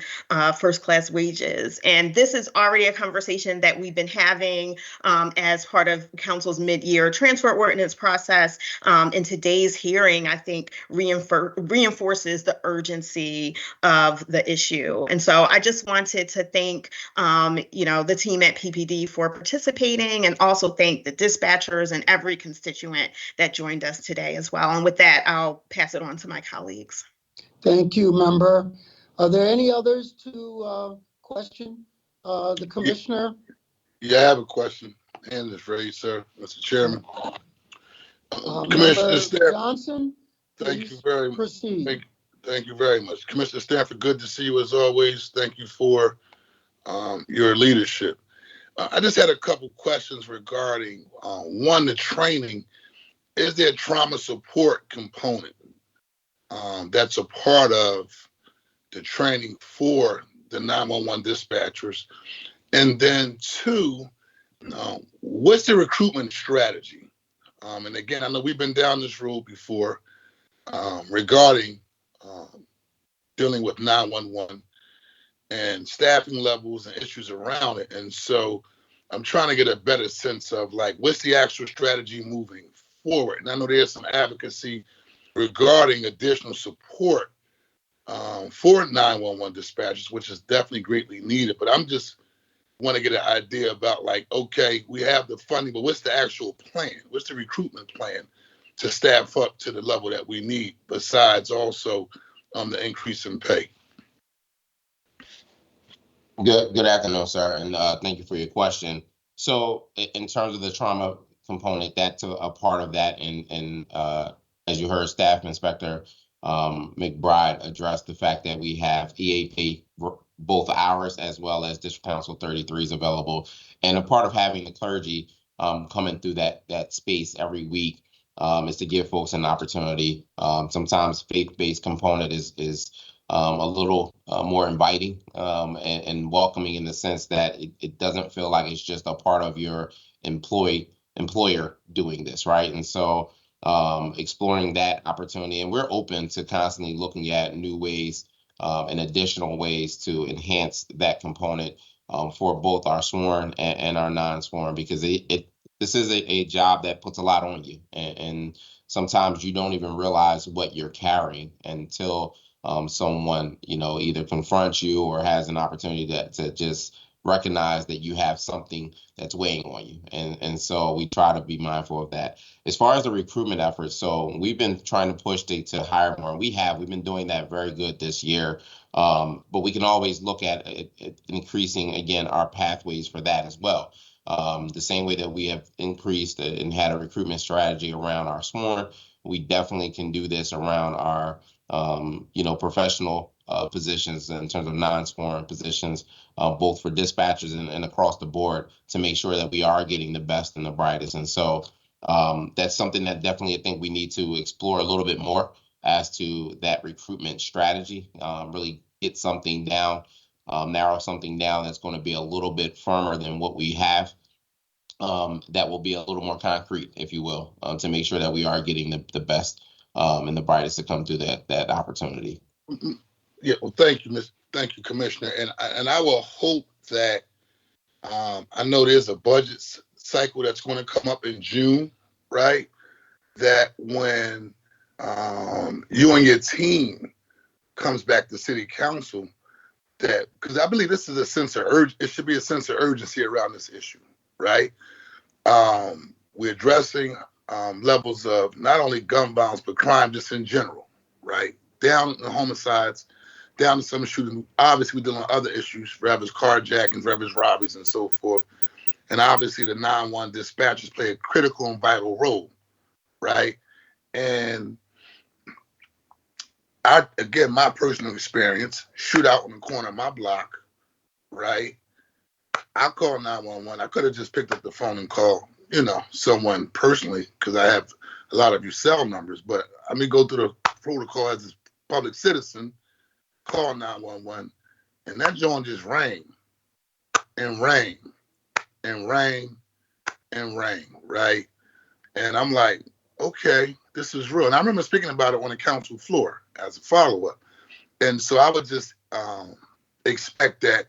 first class wages. And this is already a conversation that we've been having as part of Council's mid-year transfer ordinance process. In today's hearing, I think reinforces the urgency of the issue. And so I just wanted to thank the team at PPD for participating, and also thank the dispatchers and every constituent that joined us today as well. And with that, I'll pass it on to my colleagues. Thank you, member. Are there any others to question the commissioner? Yeah, I have a question. Hand is raised, sir, Mr. Chairman. Commissioner Member Stanford, Johnson, thank you very much. proceed. Thank you very much. Commissioner Stanford, good to see you as always. Thank you for your leadership. I just had a couple questions regarding, one, the training. Is there a trauma support component that's a part of the training for the 911 dispatchers? And then two, what's the recruitment strategy? And again, I know we've been down this road before regarding dealing with 911 and staffing levels and issues around it. And so I'm trying to get a better sense of like, what's the actual strategy moving forward? And I know there's some advocacy regarding additional support for 911 dispatchers, which is definitely greatly needed. But I'm just want to get an idea about like, okay, we have the funding, but what's the actual plan? What's the recruitment plan to staff up to the level that we need, besides also the increase in pay? Good afternoon, sir, and thank you for your question. So in terms of the trauma component, that's a part of that. And as you heard, Staff Inspector McBride addressed the fact that we have EAP, both ours as well as District Council 33s available. And a part of having the clergy coming through that space every week is to give folks an opportunity. Sometimes faith-based component is a little more inviting and welcoming, in the sense that it doesn't feel like it's just a part of your employer doing this, right? And so exploring that opportunity, and we're open to constantly looking at new ways and additional ways to enhance that component for both our sworn and our non-sworn, because this is a job that puts a lot on you, and sometimes you don't even realize what you're carrying until someone, either confronts you or has an opportunity to just recognize that you have something that's weighing on you. And so we try to be mindful of that. As far as the recruitment efforts, so we've been trying to push to hire more. We've been doing that very good this year. But we can always look at increasing, again, our pathways for that as well. The same way that we have increased and had a recruitment strategy around our sworn, we definitely can do this around our, professional positions in terms of non-sworn positions, both for dispatchers and across the board, to make sure that we are getting the best and the brightest. And so that's something that definitely I think we need to explore a little bit more as to that recruitment strategy, really get something down, narrow something down that's going to be a little bit firmer than what we have. That will be a little more concrete, if you will, to make sure that we are getting the best and the brightest to come through that opportunity. Yeah, well, thank you, Commissioner, and I will hope that I know there's a budget cycle that's going to come up in June, right? That when you and your team comes back to City Council, that because I believe this is a sense of it should be a sense of urgency around this issue, right? We're addressing levels of not only gun violence but crime just in general, right? Down the homicides, down to some shooting. Obviously, we're dealing with other issues, whether it's carjackings, whether it's robberies, and so forth. And obviously, the 911 dispatchers play a critical and vital role, right? And again, my personal experience, shootout on the corner of my block, right? I called 911. I could have just picked up the phone and called, someone personally, because I have a lot of your cell numbers. But I mean, go through the protocol as a public citizen, call 911, and that joint just rang and rang and rang and rang, right? And I'm like, okay, this is real. And I remember speaking about it on the council floor as a follow-up. And so I would just expect that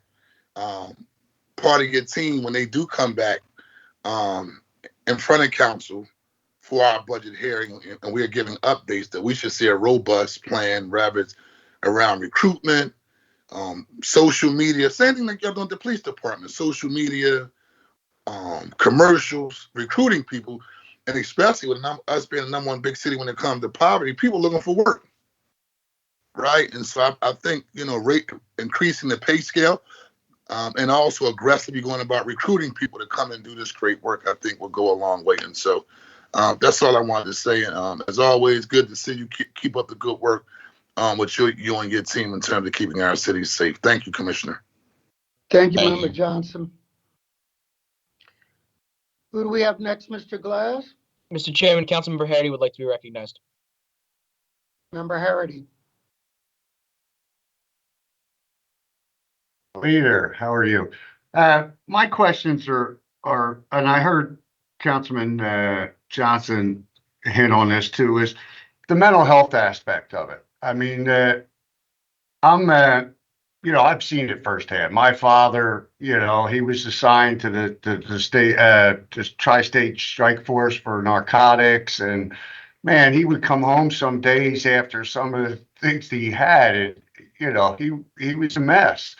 part of your team, when they do come back in front of council for our budget hearing, and we're giving updates, that we should see a robust plan, rather it's around recruitment, social media, same thing like y'all doing at the police department, social media, commercials, recruiting people, and especially with us being the number one big city when it comes to poverty, people looking for work, right? And so I think, rate increasing the pay scale, and also aggressively going about recruiting people to come and do this great work, I think will go a long way. And so that's all I wanted to say. As always, good to see you keep up the good work with you and your team in terms of keeping our city safe. Thank you, Commissioner. Thank you, Member Johnson. Who do we have next, Mr. Glass? Mr. Chairman, Councilmember Harity would like to be recognized. Member Harity. Peter, how are you? My questions are, and I heard Councilman Johnson hit on this too, is the mental health aspect of it. I mean, I've seen it firsthand. My father, he was assigned to the state, tri-state strike force for narcotics, and man, he would come home some days after some of the things that he had, and he was a mess.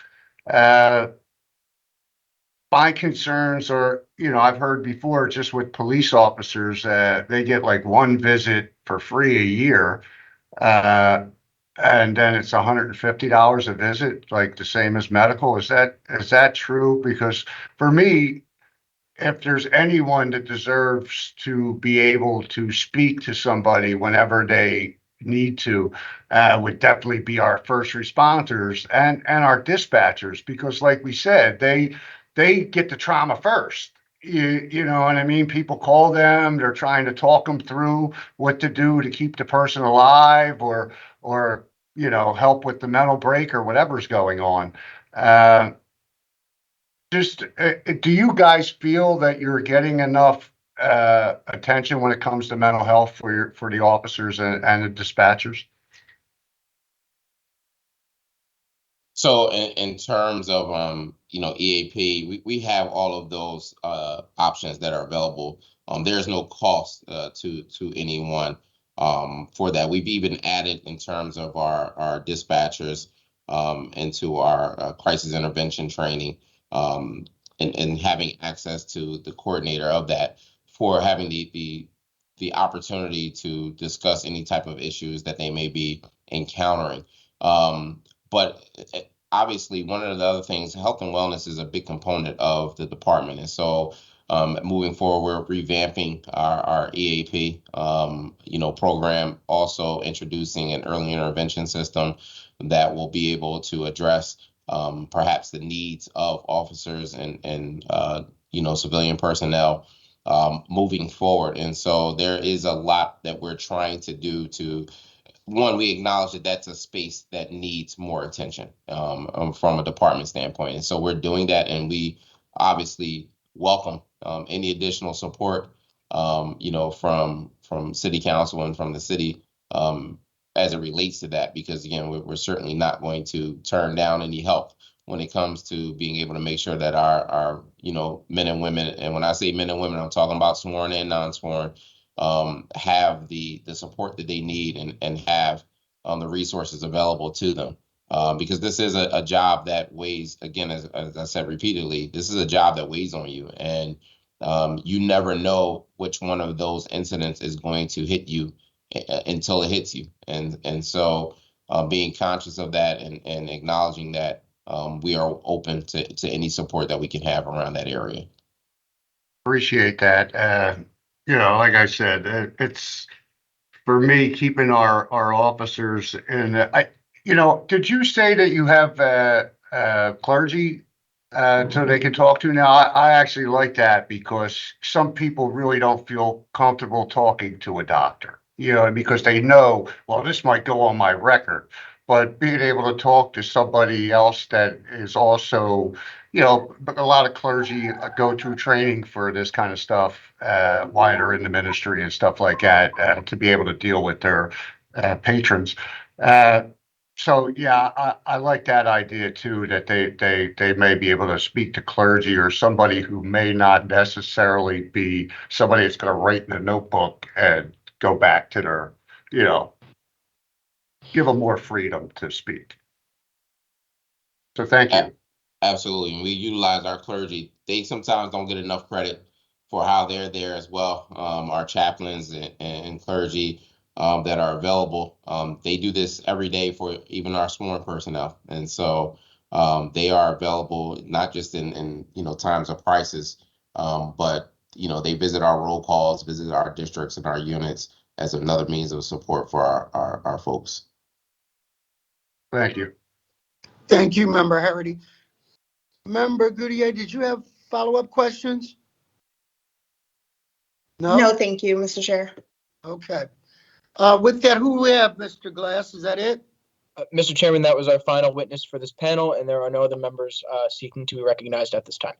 My concerns are, I've heard before, just with police officers, they get like one visit for free a year. And then it's $150 a visit, like the same as medical. Is that true? Because for me, if there's anyone that deserves to be able to speak to somebody whenever they need to, would definitely be our first responders and our dispatchers, because like we said, they get the trauma first. You know what I mean? People call them, they're trying to talk them through what to do to keep the person alive, or help with the mental break or whatever's going on. Do you guys feel that you're getting enough attention when it comes to mental health for the officers and the dispatchers? So in terms of EAP, we have all of those options that are available. There's no cost to anyone for that. We've even added, in terms of our dispatchers, into our crisis intervention training, and having access to the coordinator of that, for having the opportunity to discuss any type of issues that they may be encountering. But obviously, one of the other things, health and wellness is a big component of the department. And so Moving forward, we're revamping our EAP, program, also introducing an early intervention system that will be able to address perhaps the needs of officers and civilian personnel moving forward. And so there is a lot that we're trying to do to, one, we acknowledge that that's a space that needs more attention from a department standpoint. And so we're doing that, and we obviously welcome any additional support, from city council and from the city as it relates to that, because again, we're certainly not going to turn down any help when it comes to being able to make sure that our men and women, and when I say men and women, I'm talking about sworn and non-sworn, have the support that they need and have the resources available to them. Because this is a job that weighs, again, as I said repeatedly, this is a job that weighs on you. And you never know which one of those incidents is going to hit you until it hits you. And so being conscious of that and acknowledging that we are open to any support that we can have around that area. Appreciate that. Like I said, it's for me keeping our officers in. Did you say that you have clergy so they can talk to? Now, I actually like that because some people really don't feel comfortable talking to a doctor, because they know, well, this might go on my record. But being able to talk to somebody else that is also, but a lot of clergy go through training for this kind of stuff while they're in the ministry and stuff like that, to be able to deal with their patrons. So yeah, I like that idea too, that they may be able to speak to clergy or somebody who may not necessarily be somebody that's going to write in a notebook and go back to their, give them more freedom to speak. So thank you. Absolutely. And we utilize our clergy. They sometimes don't get enough credit for how they're there as well. Our chaplains and clergy that are available, they do this every day for even our sworn personnel. And so they are available not just in times of crisis, but they visit our roll calls, visit our districts and our units as another means of support for our folks. Thank you. Thank you, Member Harity. Member Gutierrez, did you have follow-up questions? No, thank you, Mr. Chair. Okay. With that, who we have, Mr. Glass? Is that it? Mr. Chairman, that was our final witness for this panel, and there are no other members seeking to be recognized at this time.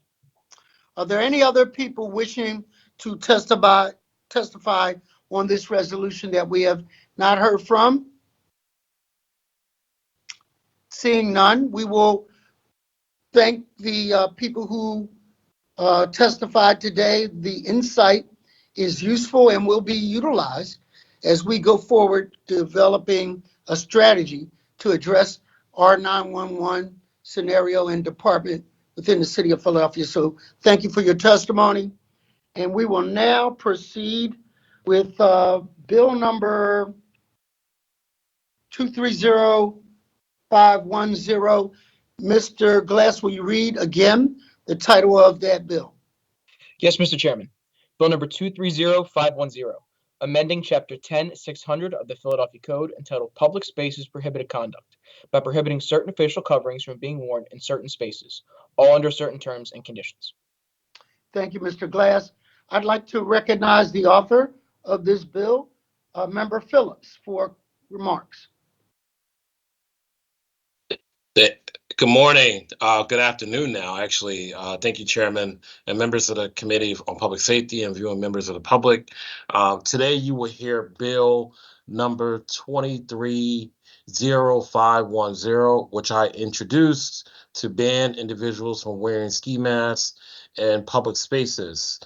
Are there any other people wishing to testify on this resolution that we have not heard from? Seeing none, we will thank the people who testified today. The insight is useful and will be utilized as we go forward developing a strategy to address our 911 scenario and department within the city of Philadelphia. So thank you for your testimony. And we will now proceed with bill number 230510. Mr. Glass, will you read again the title of that bill? Yes, Mr. Chairman. Bill number 230510, amending Chapter 10-600 of the Philadelphia Code entitled Public Spaces Prohibited Conduct by prohibiting certain facial coverings from being worn in certain spaces, all under certain terms and conditions. Thank you, Mr. Glass. I'd like to recognize the author of this bill, Member Phillips, for remarks. Good morning. Good afternoon now, actually. Thank you, Chairman, and members of the Committee on Public Safety and viewing members of the public. Today, you will hear Bill number 230510, which I introduced to ban individuals from wearing ski masks in public spaces.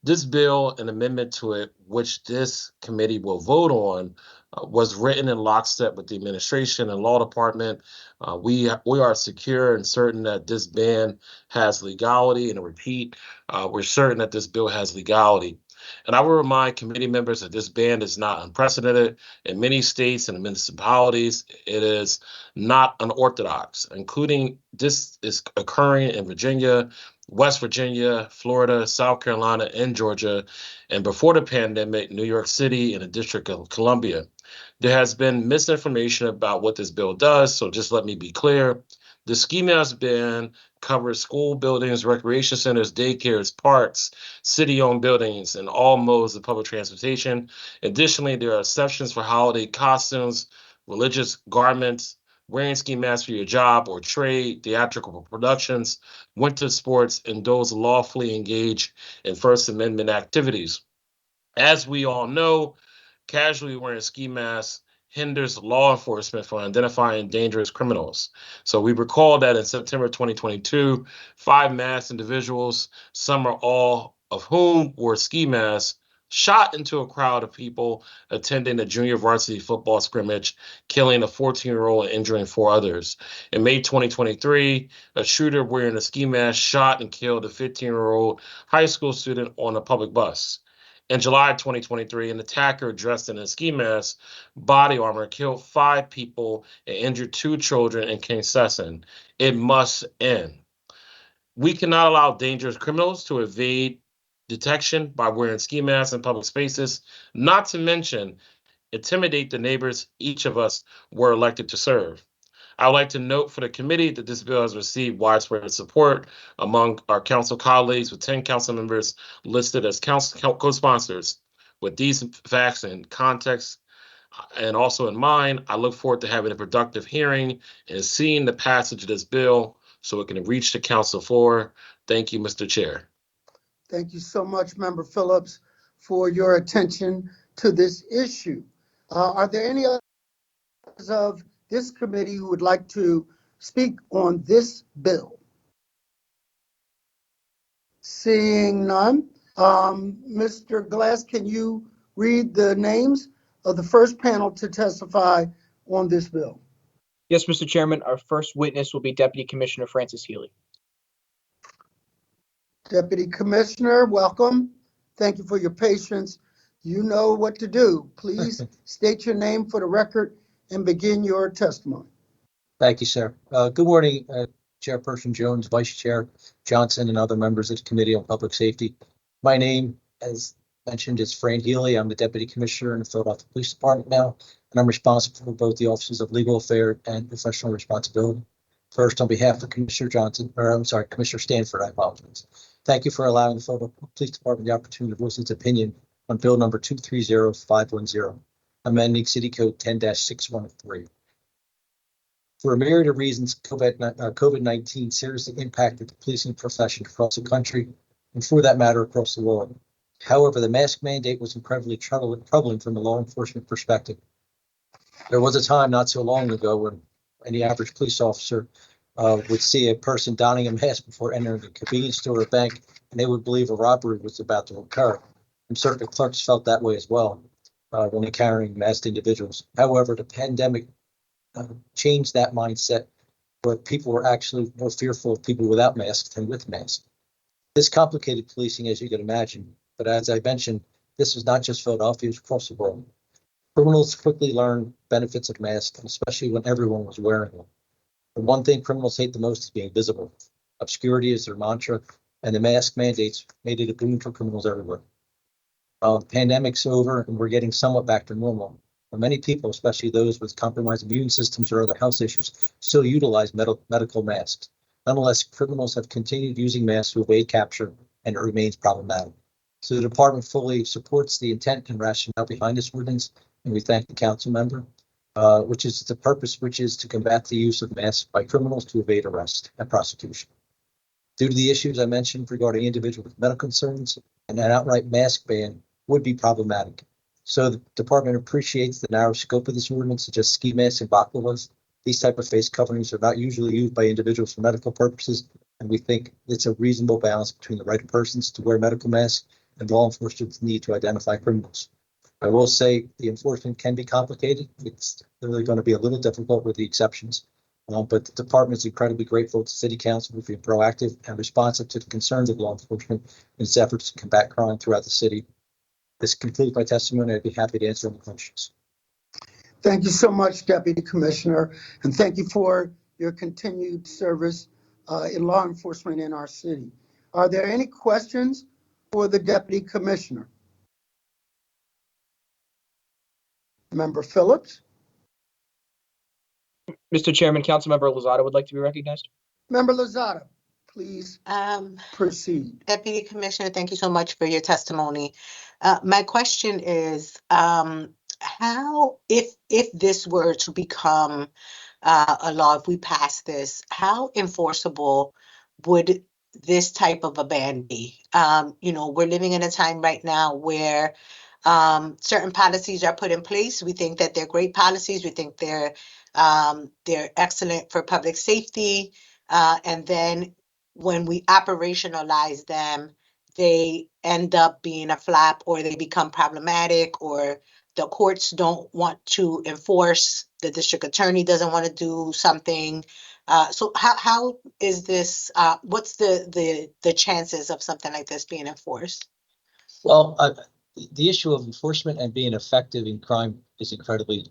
This bill, an amendment to it, which this committee will vote on, was written in lockstep with the administration and law department. We are secure and certain that this ban has legality, and I repeat, we're certain that this bill has legality. And I will remind committee members that this ban is not unprecedented. In many states and municipalities, it is not unorthodox, including this is occurring in Virginia, West Virginia, Florida, South Carolina, and Georgia, and before the pandemic, New York City and the District of Columbia. There has been misinformation about what this bill does, so just let me be clear. The ski mask ban covers school buildings, recreation centers, daycares, parks, city-owned buildings, and all modes of public transportation. Additionally, there are exceptions for holiday costumes, religious garments, wearing ski masks for your job or trade, theatrical productions, winter sports, and those lawfully engaged in First Amendment activities. As we all know, casually wearing ski masks hinders law enforcement from identifying dangerous criminals. So we recall that in September 2022, 5 masked individuals, some or all of whom wore ski masks, shot into a crowd of people attending a junior varsity football scrimmage, killing a 14-year-old and injuring 4 others. In May 2023, a shooter wearing a ski mask shot and killed a 15-year-old high school student on a public bus. In July 2023, an attacker dressed in a ski mask, body armor, killed 5 people and injured 2 children in Kansasson. It must end. We cannot allow dangerous criminals to evade detection by wearing ski masks in public spaces, not to mention intimidate the neighbors each of us were elected to serve. I would like to note for the committee that this bill has received widespread support among our council colleagues, with 10 council members listed as co-sponsors. With these facts and context and also in mind, I look forward to having a productive hearing and seeing the passage of this bill so it can reach the council floor. Thank you, Mr. Chair. Thank you so much, Member Phillips, for your attention to this issue. Are there any others of this committee who would like to speak on this bill? Seeing none, Mr. Glass, can you read the names of the first panel to testify on this bill? Yes, Mr. Chairman. Our first witness will be Deputy Commissioner Francis Healy. Deputy Commissioner, welcome. Thank you for your patience. You know what to do. Please state your name for the record and begin your testimony. Thank you, sir. Good morning, Chairperson Jones, Vice Chair Johnson, and other members of the Committee on Public Safety. My name, as mentioned, is Fran Healy. I'm the Deputy Commissioner in the Philadelphia Police Department now, and I'm responsible for both the Offices of Legal Affairs and Professional Responsibility. First, on behalf of Commissioner Commissioner Stanford, I apologize. Thank you for allowing the Philadelphia Police Department the opportunity to voice its opinion on Bill number 230510, amending City Code 10-613. For a myriad of reasons, COVID-19 seriously impacted the policing profession across the country, and for that matter, across the world. However, the mask mandate was incredibly troubling from a law enforcement perspective. There was a time not so long ago when any average police officer would see a person donning a mask before entering a convenience store or bank, and they would believe a robbery was about to occur. And certain clerks felt that way as well when encountering masked individuals. However, the pandemic changed that mindset, where people were actually more fearful of people without masks than with masks. This complicated policing, as you can imagine, but as I mentioned, this was not just Philadelphia, it was across the world. Criminals quickly learned benefits of masks, especially when everyone was wearing them. The one thing criminals hate the most is being visible. Obscurity is their mantra, and the mask mandates made it a boon for criminals everywhere. The pandemic's over, and we're getting somewhat back to normal. But many people, especially those with compromised immune systems or other health issues, still utilize medical masks. Nonetheless, criminals have continued using masks to evade capture, and it remains problematic. So the department fully supports the intent and rationale behind this ordinance, and we thank the council member, which is the purpose, which is to combat the use of masks by criminals to evade arrest and prosecution. Due to the issues I mentioned regarding individuals with medical concerns, an outright mask ban would be problematic. So the department appreciates the narrow scope of this ordinance, such as ski masks and baklavas. These type of face coverings are not usually used by individuals for medical purposes, and we think it's a reasonable balance between the right of persons to wear medical masks and law enforcement's need to identify criminals. I will say the enforcement can be complicated. It's really going to be a little difficult with the exceptions, but the department is incredibly grateful to City Council for being proactive and responsive to the concerns of law enforcement in its efforts to combat crime throughout the city. This concludes my testimony. I'd be happy to answer any questions. Thank you so much, Deputy Commissioner, and thank you for your continued service in law enforcement in our city. Are there any questions for the Deputy Commissioner? Member Phillips? Mr. Chairman, Councilmember Lozada would like to be recognized. Member Lozada, please proceed. Deputy Commissioner, thank you so much for your testimony. My question is, how, if this were to become a law, if we pass this, how enforceable would this type of a ban be? We're living in a time right now where certain policies are put in place. We think that they're great policies. We think they're excellent for public safety. And then when we operationalize them, they end up being a flop, or they become problematic, or the courts don't want to enforce, the district attorney doesn't want to do something. So how is this, what's the chances of something like this being enforced? Well, the issue of enforcement and being effective in crime is incredibly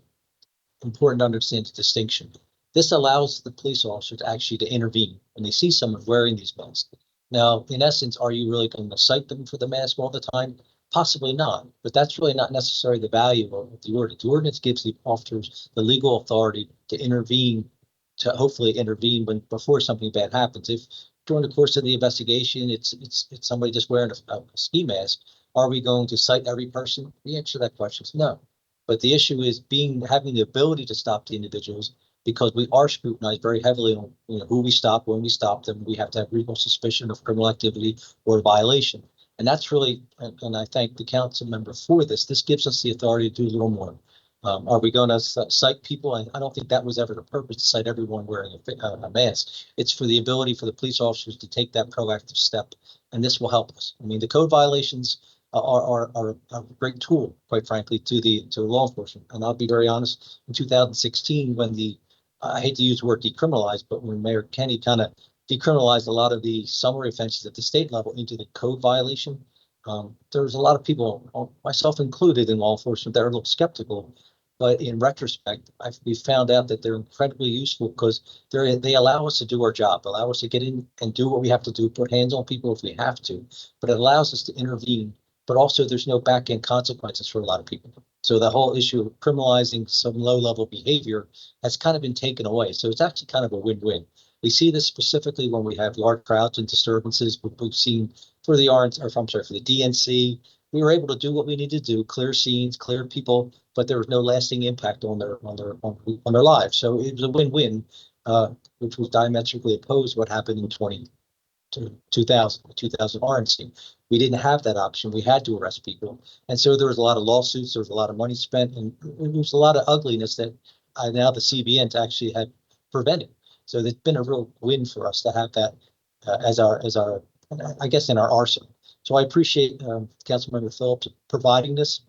important to understand the distinction. This allows the police officer to actually intervene when they see someone wearing these masks. Now, in essence, are you really going to cite them for the mask all the time? Possibly not, but that's really not necessarily the value of the ordinance. The ordinance gives the officers the legal authority to intervene, to hopefully intervene before something bad happens. If during the course of the investigation, it's somebody just wearing a ski mask, are we going to cite every person? The answer to that question is no. But the issue is having the ability to stop the individuals, because we are scrutinized very heavily on who we stop, when we stop them. We have to have reasonable suspicion of criminal activity or violation. And that's really, and I thank the council member for this. This gives us the authority to do a little more. Are we going to cite people? I don't think that was ever the purpose, to cite everyone wearing a mask. It's for the ability for the police officers to take that proactive step, and this will help us. I mean, the code violations are a great tool, quite frankly, to law enforcement. And I'll be very honest, in 2016, when I hate to use the word decriminalized, but when Mayor Kenney kind of decriminalized a lot of the summary offenses at the state level into the code violation, there was a lot of people, myself included, in law enforcement that are a little skeptical. But in retrospect, we found out that they're incredibly useful, because they allow us to do our job, allow us to get in and do what we have to do, put hands on people if we have to. But it allows us to intervene. But also, there's no back-end consequences for a lot of people. So the whole issue of criminalizing some low-level behavior has kind of been taken away. So it's actually kind of a win-win. We see this specifically when we have large crowds and disturbances. We've seen for the for the DNC, we were able to do what we need to do, clear scenes, clear people, but there was no lasting impact on their lives. So it was a win-win, which was diametrically opposed to what happened in 2000 RNC. We didn't have that option. We had to arrest people. And so there was a lot of lawsuits, there was a lot of money spent, and there was a lot of ugliness that now the CBN actually had prevented. So it's been a real win for us to have that as our, I guess, in our arsenal. So I appreciate Councilmember Phillips providing this.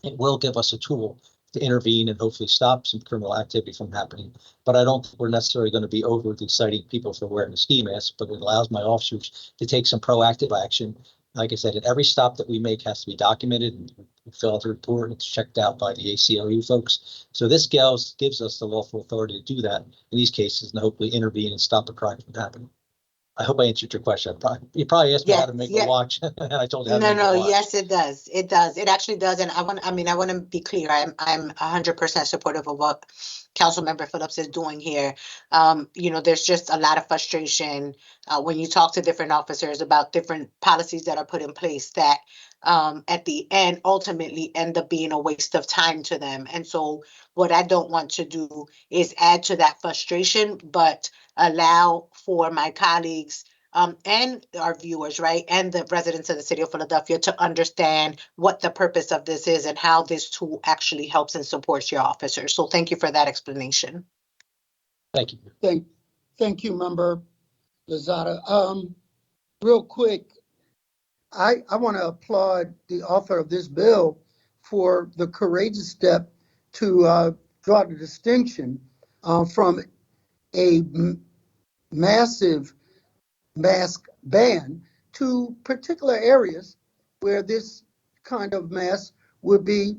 It will give us a tool to intervene and hopefully stop some criminal activity from happening. But I don't think we're necessarily going to be overly citing people for wearing a ski mask, but it allows my officers to take some proactive action. Like I said, at every stop that we make has to be documented and fill out the report, and it's checked out by the ACLU folks. So this gives us the lawful authority to do that in these cases and hopefully intervene and stop the crime from happening. I hope I answered your question. You probably asked me how to make a watch, and I told you how to make a watch. Yes, it does. It does. It actually does. And I want to be clear. I'm 100% supportive of what Councilmember Phillips is doing here. There's just a lot of frustration when you talk to different officers about different policies that are put in place that at the end ultimately end up being a waste of time to them. And so what I don't want to do is add to that frustration, but allow for my colleagues and our viewers, right, and the residents of the city of Philadelphia to understand what the purpose of this is and how this tool actually helps and supports your officers. So thank you for that explanation. Thank you. Thank you, Member Lozada. Real quick, I want to applaud the author of this bill for the courageous step to draw the distinction from a massive mask ban to particular areas where this kind of mess would be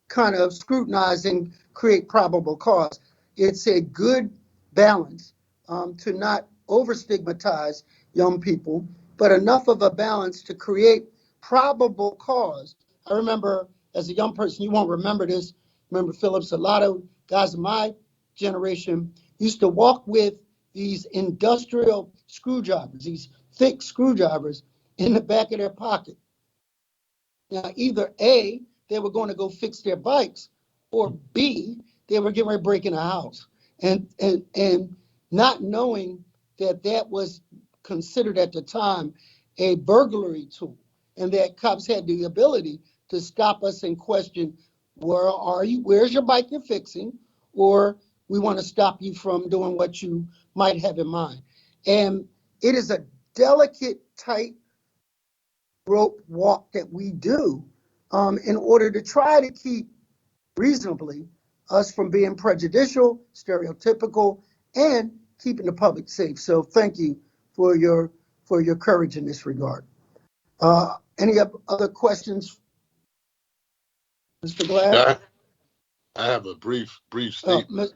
kind of scrutinized and create probable cause. It's a good balance to not over stigmatize young people, but enough of a balance to create probable cause. I remember as a young person, you won't remember this, remember Phillips, a lot of guys in my generation used to walk with these industrial screwdrivers, these thick screwdrivers in the back of their pocket. Now, either A, they were going to go fix their bikes, or B, they were getting ready to break in a house. And not knowing that that was considered at the time a burglary tool, and that cops had the ability to stop us and question, where are you? Where's your bike you're fixing? Or we want to stop you from doing what you might have in mind. And it is a delicate, tight rope walk that we do in order to try to keep reasonably us from being prejudicial, stereotypical, and keeping the public safe. So thank you for your courage in this regard. Any other questions, Mr. Glass? Yeah, I have a brief statement.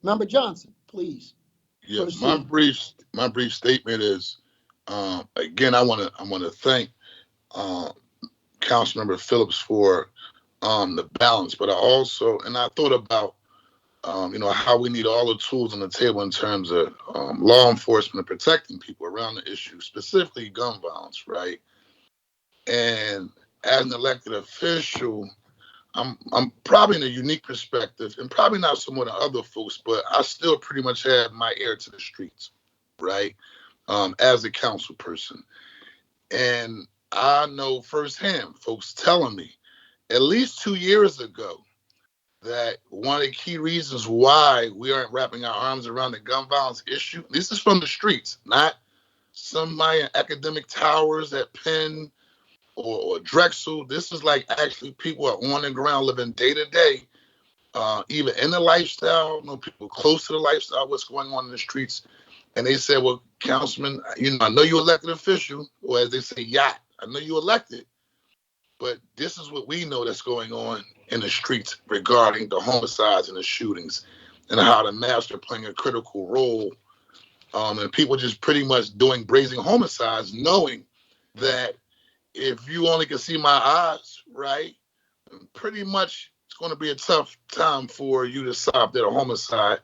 Member Johnson, please. Yeah, proceed. my brief statement is, again, I want to thank Councilmember Phillips for the balance, but I thought about how we need all the tools on the table in terms of law enforcement and protecting people around the issue, specifically gun violence, right? And as an elected official, I'm probably in a unique perspective, and probably not so more than other folks, but I still pretty much have my ear to the streets, right? As a council person. And I know firsthand folks telling me at least 2 years ago that one of the key reasons why we aren't wrapping our arms around the gun violence issue, this is from the streets, not somebody in academic towers at Penn or Drexel. This is like actually people are on the ground living day to day, even in the lifestyle, people close to the lifestyle, what's going on in the streets. And they said, well, Councilman, I know you're elected official, or as they say, yacht, I know you elected, but this is what we know that's going on in the streets regarding the homicides and the shootings and how the masks are playing a critical role. And people just pretty much doing brazen homicides, knowing that if you only can see my eyes, right, pretty much it's going to be a tough time for you to solve that homicide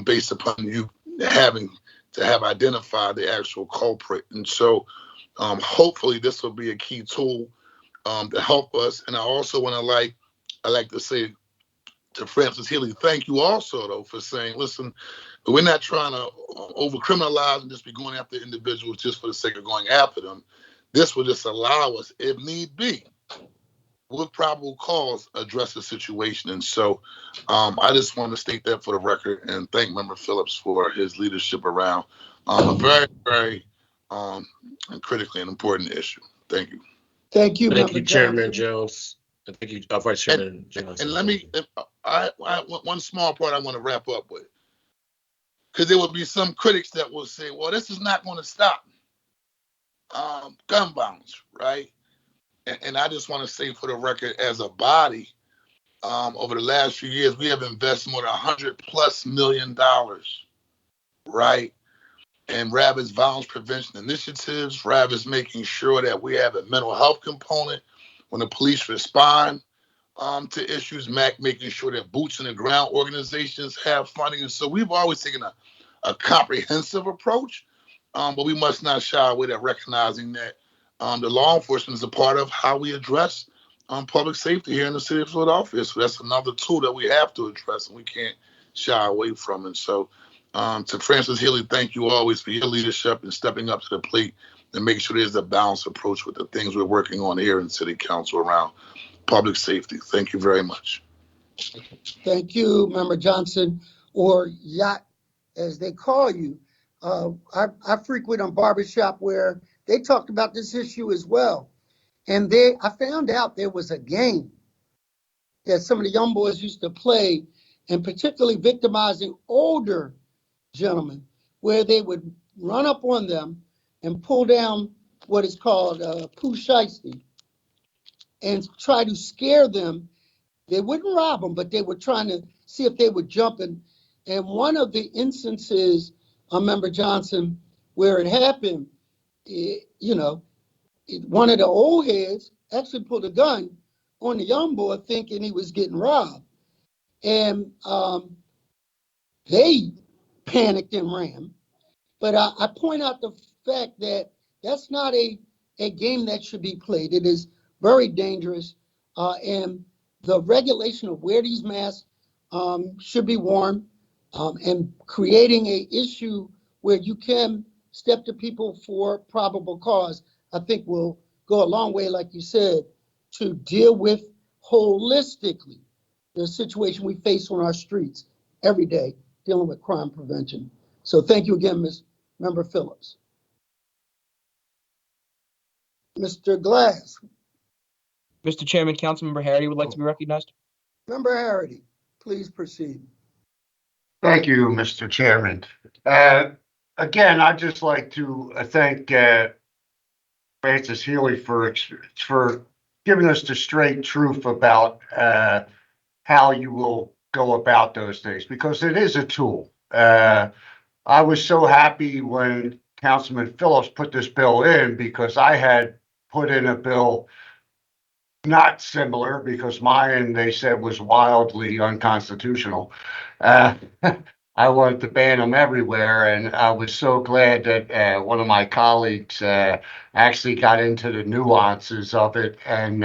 based upon you having to have identified the actual culprit. And so hopefully this will be a key tool to help us. And I also want to I like to say to Francis Healy, thank you also though for saying, listen, we're not trying to over criminalize and just be going after individuals just for the sake of going after them. This will just allow us, if need be, with probable cause, address the situation. And so I just want to state that for the record and thank Member Phillips for his leadership around a very, very critically an important issue. Thank you. Thank you, Thank Member you, Chairman Johnson. Jones. And thank you, Vice Chairman Jones. And let me, one small part I want to wrap up with, because there will be some critics that will say, well, this is not going to stop gun violence, right? And I just want to say for the record, as a body, over the last few years, we have invested more than $100+ million, right? And RAV is violence prevention initiatives. RAV is making sure that we have a mental health component when the police respond to issues. MAC making sure that boots on the ground organizations have funding. And so we've always taken a comprehensive approach, but we must not shy away from recognizing that the law enforcement is a part of how we address public safety here in the city of Philadelphia. So that's another tool that we have to address and we can't shy away from. And so to Francis Healy, thank you always for your leadership and stepping up to the plate and making sure there's a balanced approach with the things we're working on here in City Council around public safety. Thank you very much. Thank you, Member Johnson, or Yacht, as they call you. I frequent a barbershop where they talked about this issue as well. And I found out there was a game that some of the young boys used to play, and particularly victimizing older gentlemen, where they would run up on them and pull down what is called poo shiesty. and try to scare them. They wouldn't rob them, but they were trying to see if they would jump in. And one of the instances, Member Johnson, where it happened, one of the old heads actually pulled a gun on the young boy thinking he was getting robbed. And they panicked and ran. But I point out the fact that that's not a game that should be played. It is very dangerous. And the regulation of where these masks should be worn and creating a issue where you can step to people for probable cause, I think will go a long way, like you said, to deal with holistically the situation we face on our streets every day dealing with crime prevention. So thank you again, Ms. Member Phillips. Mr. Glass. Mr. Chairman, Councilmember Harity would like to be recognized. Member Harity, please proceed. Thank you, Mr. Chairman. Again, I'd just like to thank Francis Healy for giving us the straight truth about how you will go about those things, because it is a tool. I was so happy when Councilman Phillips put this bill in, because I had put in a bill not similar, because mine, they said, was wildly unconstitutional. I wanted to ban them everywhere, and I was so glad that one of my colleagues actually got into the nuances of it and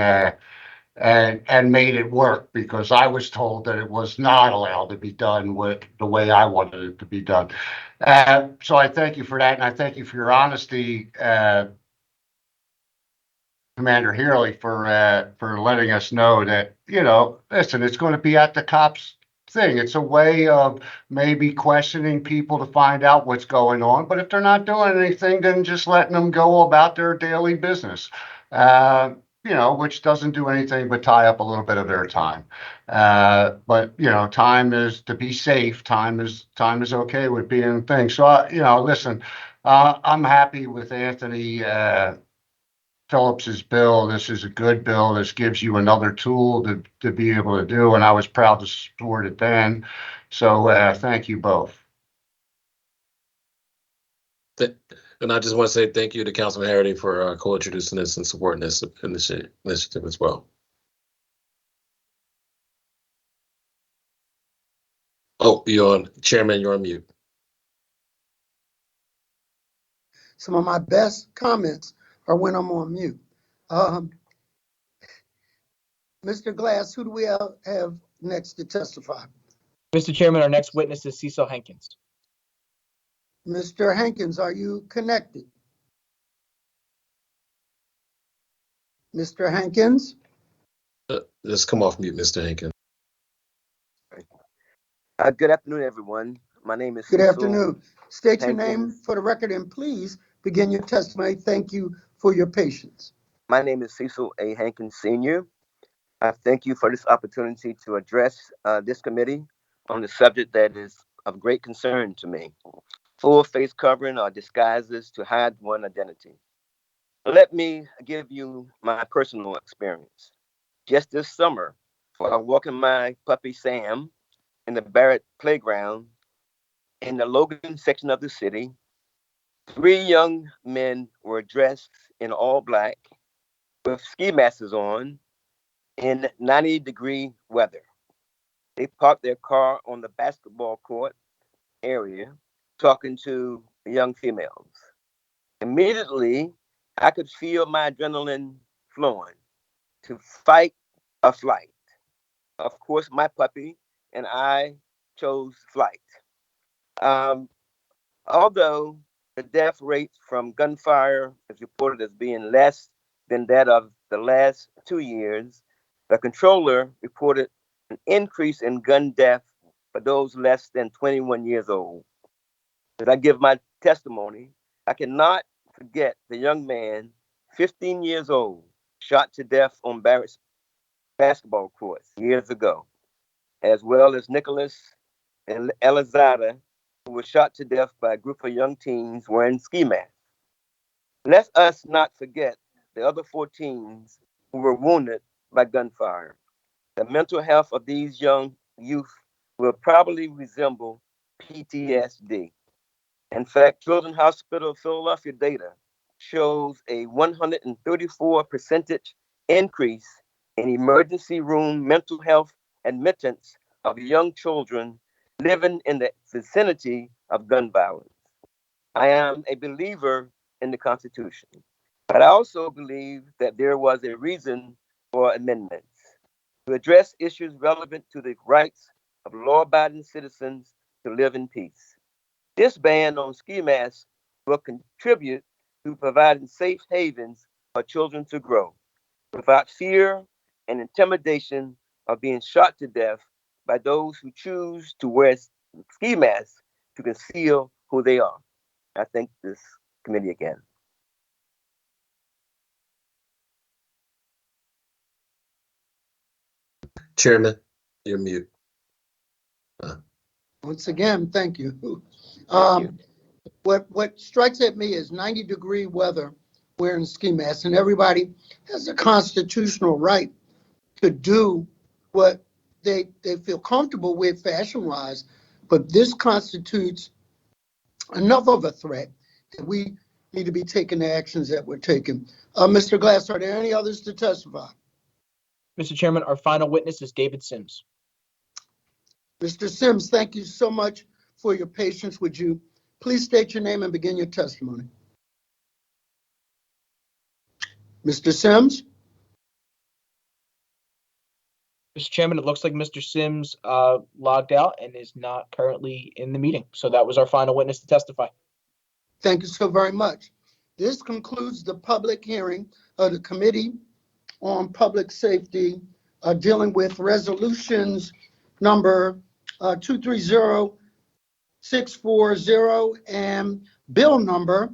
made it work, because I was told that it was not allowed to be done with the way I wanted it to be done. So I thank you for that, and I thank you for your honesty, Commander Healy, for letting us know that, listen, it's going to be at the cops' thing. It's a way of maybe questioning people to find out what's going on. But if they're not doing anything, then just letting them go about their daily business, which doesn't do anything but tie up a little bit of their time. But time is to be safe. Time is okay with being a thing. So, listen, I'm happy with Anthony Phillips's bill. This is a good bill. This gives you another tool to be able to do, and I was proud to support it then. So thank you both. And I just want to say thank you to Councilman Harity for co-introducing this and supporting this initiative as well. Oh, Chairman, you're on mute. Some of my best comments are when I'm on mute. Mr. Glass, who do we have next to testify? Mr. Chairman, our next witness is Cecil Hankins. Mr. Hankins, are you connected? Mr. Hankins? Let's come off mute, Mr. Hankins. Good afternoon, everyone. My name is Good Cecil afternoon. State your Hankins. name for the record and please begin your testimony. Thank you for your patience. My name is Cecil A. Hankins, Sr. I thank you for this opportunity to address this committee on the subject that is of great concern to me. Full face covering or disguises to hide one identity. Let me give you my personal experience. Just this summer, while walking my puppy Sam in the Barrett playground in the Logan section of the city, 3 young men were dressed in all black with ski masks on in 90-degree weather. They parked their car on the basketball court area talking to young females. Immediately, I could feel my adrenaline flowing to fight or flight. Of course, my puppy and I chose flight. Although the death rate from gunfire is reported as being less than that of the last 2 years, the controller reported an increase in gun death for those less than 21 years old. As I give my testimony, I cannot forget the young man, 15 years old, shot to death on Barrett's basketball courts years ago, as well as Nicholas Elizada, who was shot to death by a group of young teens wearing ski masks. Let us not forget the other 4 teens who were wounded by gunfire. The mental health of these young youth will probably resemble PTSD. In fact, Children's Hospital of Philadelphia data shows a 134% increase in emergency room mental health admittance of young children living in the vicinity of gun violence. I am a believer in the Constitution, but I also believe that there was a reason for amendments to address issues relevant to the rights of law abiding citizens to live in peace. This ban on ski masks will contribute to providing safe havens for children to grow without fear and intimidation of being shot to death by those who choose to wear ski masks to conceal who they are. I thank this committee again. Chairman, you're mute. Once again, thank you. Thank you. What strikes at me is 90-degree weather wearing ski masks, and everybody has a constitutional right to do what they feel comfortable with fashion-wise, but this constitutes enough of a threat that we need to be taking the actions that we're taking. Mr. Glass, are there any others to testify? Mr. Chairman, our final witness is David Sims. Mr. Sims, thank you so much for your patience. Would you please state your name and begin your testimony? Mr. Sims? Mr. Chairman, it looks like Mr. Sims logged out and is not currently in the meeting. So that was our final witness to testify. Thank you so very much. This concludes the public hearing of the Committee on Public Safety dealing with resolutions number 230640 and bill number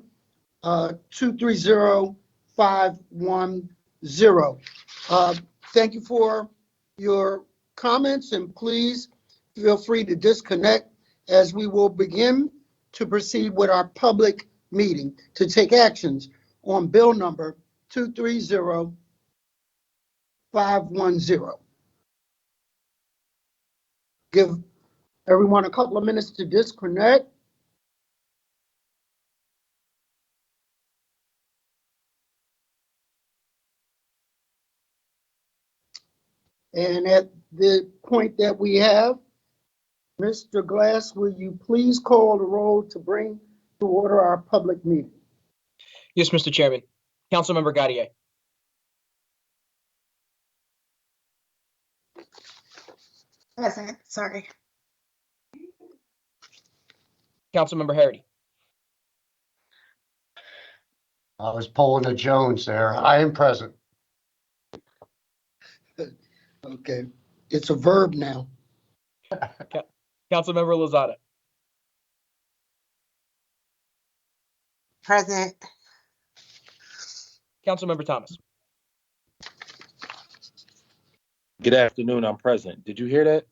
230510. Thank you for your comments, and please feel free to disconnect as we will begin to proceed with our public meeting to take actions on bill number 230510. Give everyone a couple of minutes to disconnect. And at the point that we have, Mr. Glass, will you please call the roll to bring to order our public meeting? Yes, Mr. Chairman. Councilmember Gaudier. Present, sorry. Councilmember Harity. I was pulling a Jones there. I am present. Okay, it's a verb now. Councilmember Lozada. Present. Councilmember Thomas. Good afternoon. I'm present. Did you hear that?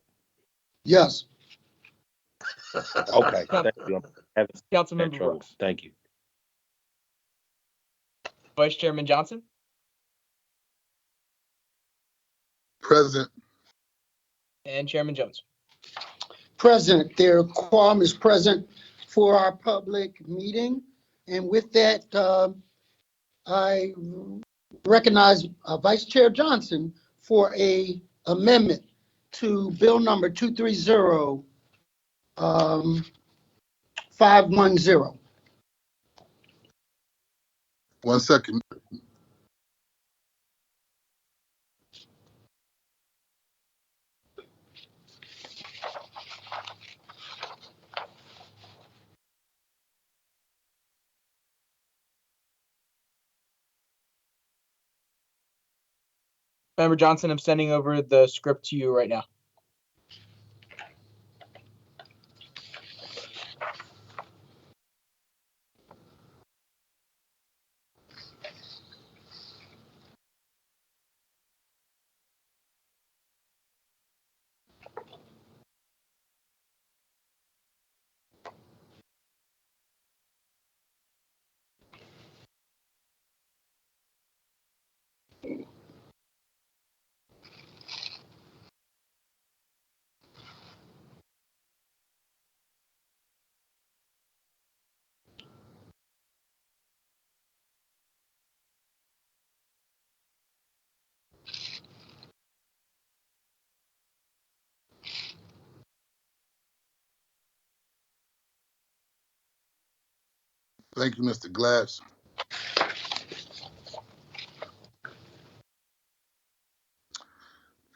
Yes. Okay. Thank you. I'm having Councilmember trouble. Brooks. Thank you. Vice Chairman Johnson. Present. And Chairman Jones. Present. Their quorum is present for our public meeting. And with that, I recognize Vice Chair Johnson for a amendment to bill number 230510. 1 second. Member Johnson, I'm sending over the script to you right now. Thank you, Mr. Glass.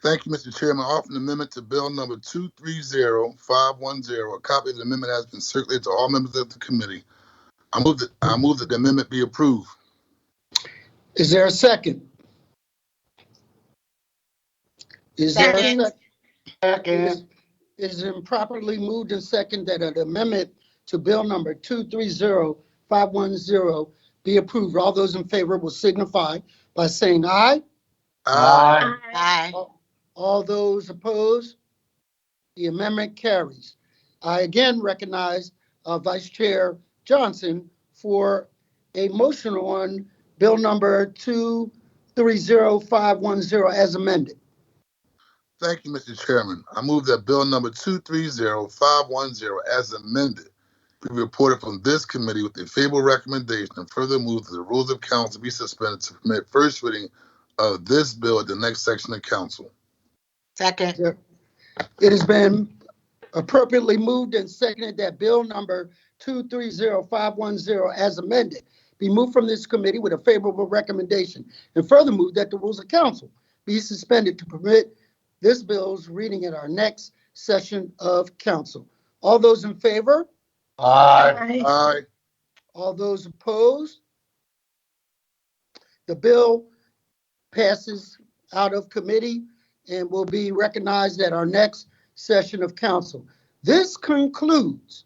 Thank you, Mr. Chairman. I offer an amendment to Bill number 230510. A copy of the amendment has been circulated to all members of the committee. I move that the amendment be approved. Is there a second? Is there a Second. second? Is it improperly moved and second that an amendment to Bill number 230510 be approved? All those in favor will signify by saying aye. Aye. Aye. All those opposed? The amendment carries. I again recognize Vice Chair Johnson for a motion on Bill number 230510 as amended. Thank you, Mr. Chairman. I move that Bill number 230510 as amended be reported from this committee with a favorable recommendation, and further move that the rules of council be suspended to permit first reading of this bill at the next section of council. Second. It has been appropriately moved and seconded that Bill number 230510 as amended be moved from this committee with a favorable recommendation, and further move that the rules of council be suspended to permit this bill's reading at our next session of council. All those in favor? Aye. Aye. All those opposed? The bill passes out of committee and will be recognized at our next session of council. This concludes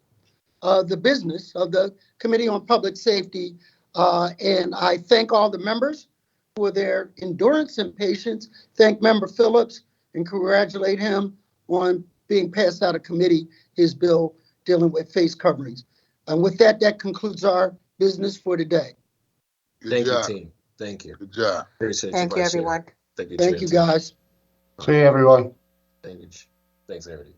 the business of the Committee on Public Safety, and I thank all the members for their endurance and patience. Thank Member Phillips and congratulate him on being passed out of committee, his bill dealing with face coverings. And with that, that concludes our business for today. Thank you, team. Thank you. Good job. Appreciate Thank you, Vice Chair. everyone. Thank you, Thank you, guys. See you, everyone. Thank you. Thanks, everybody.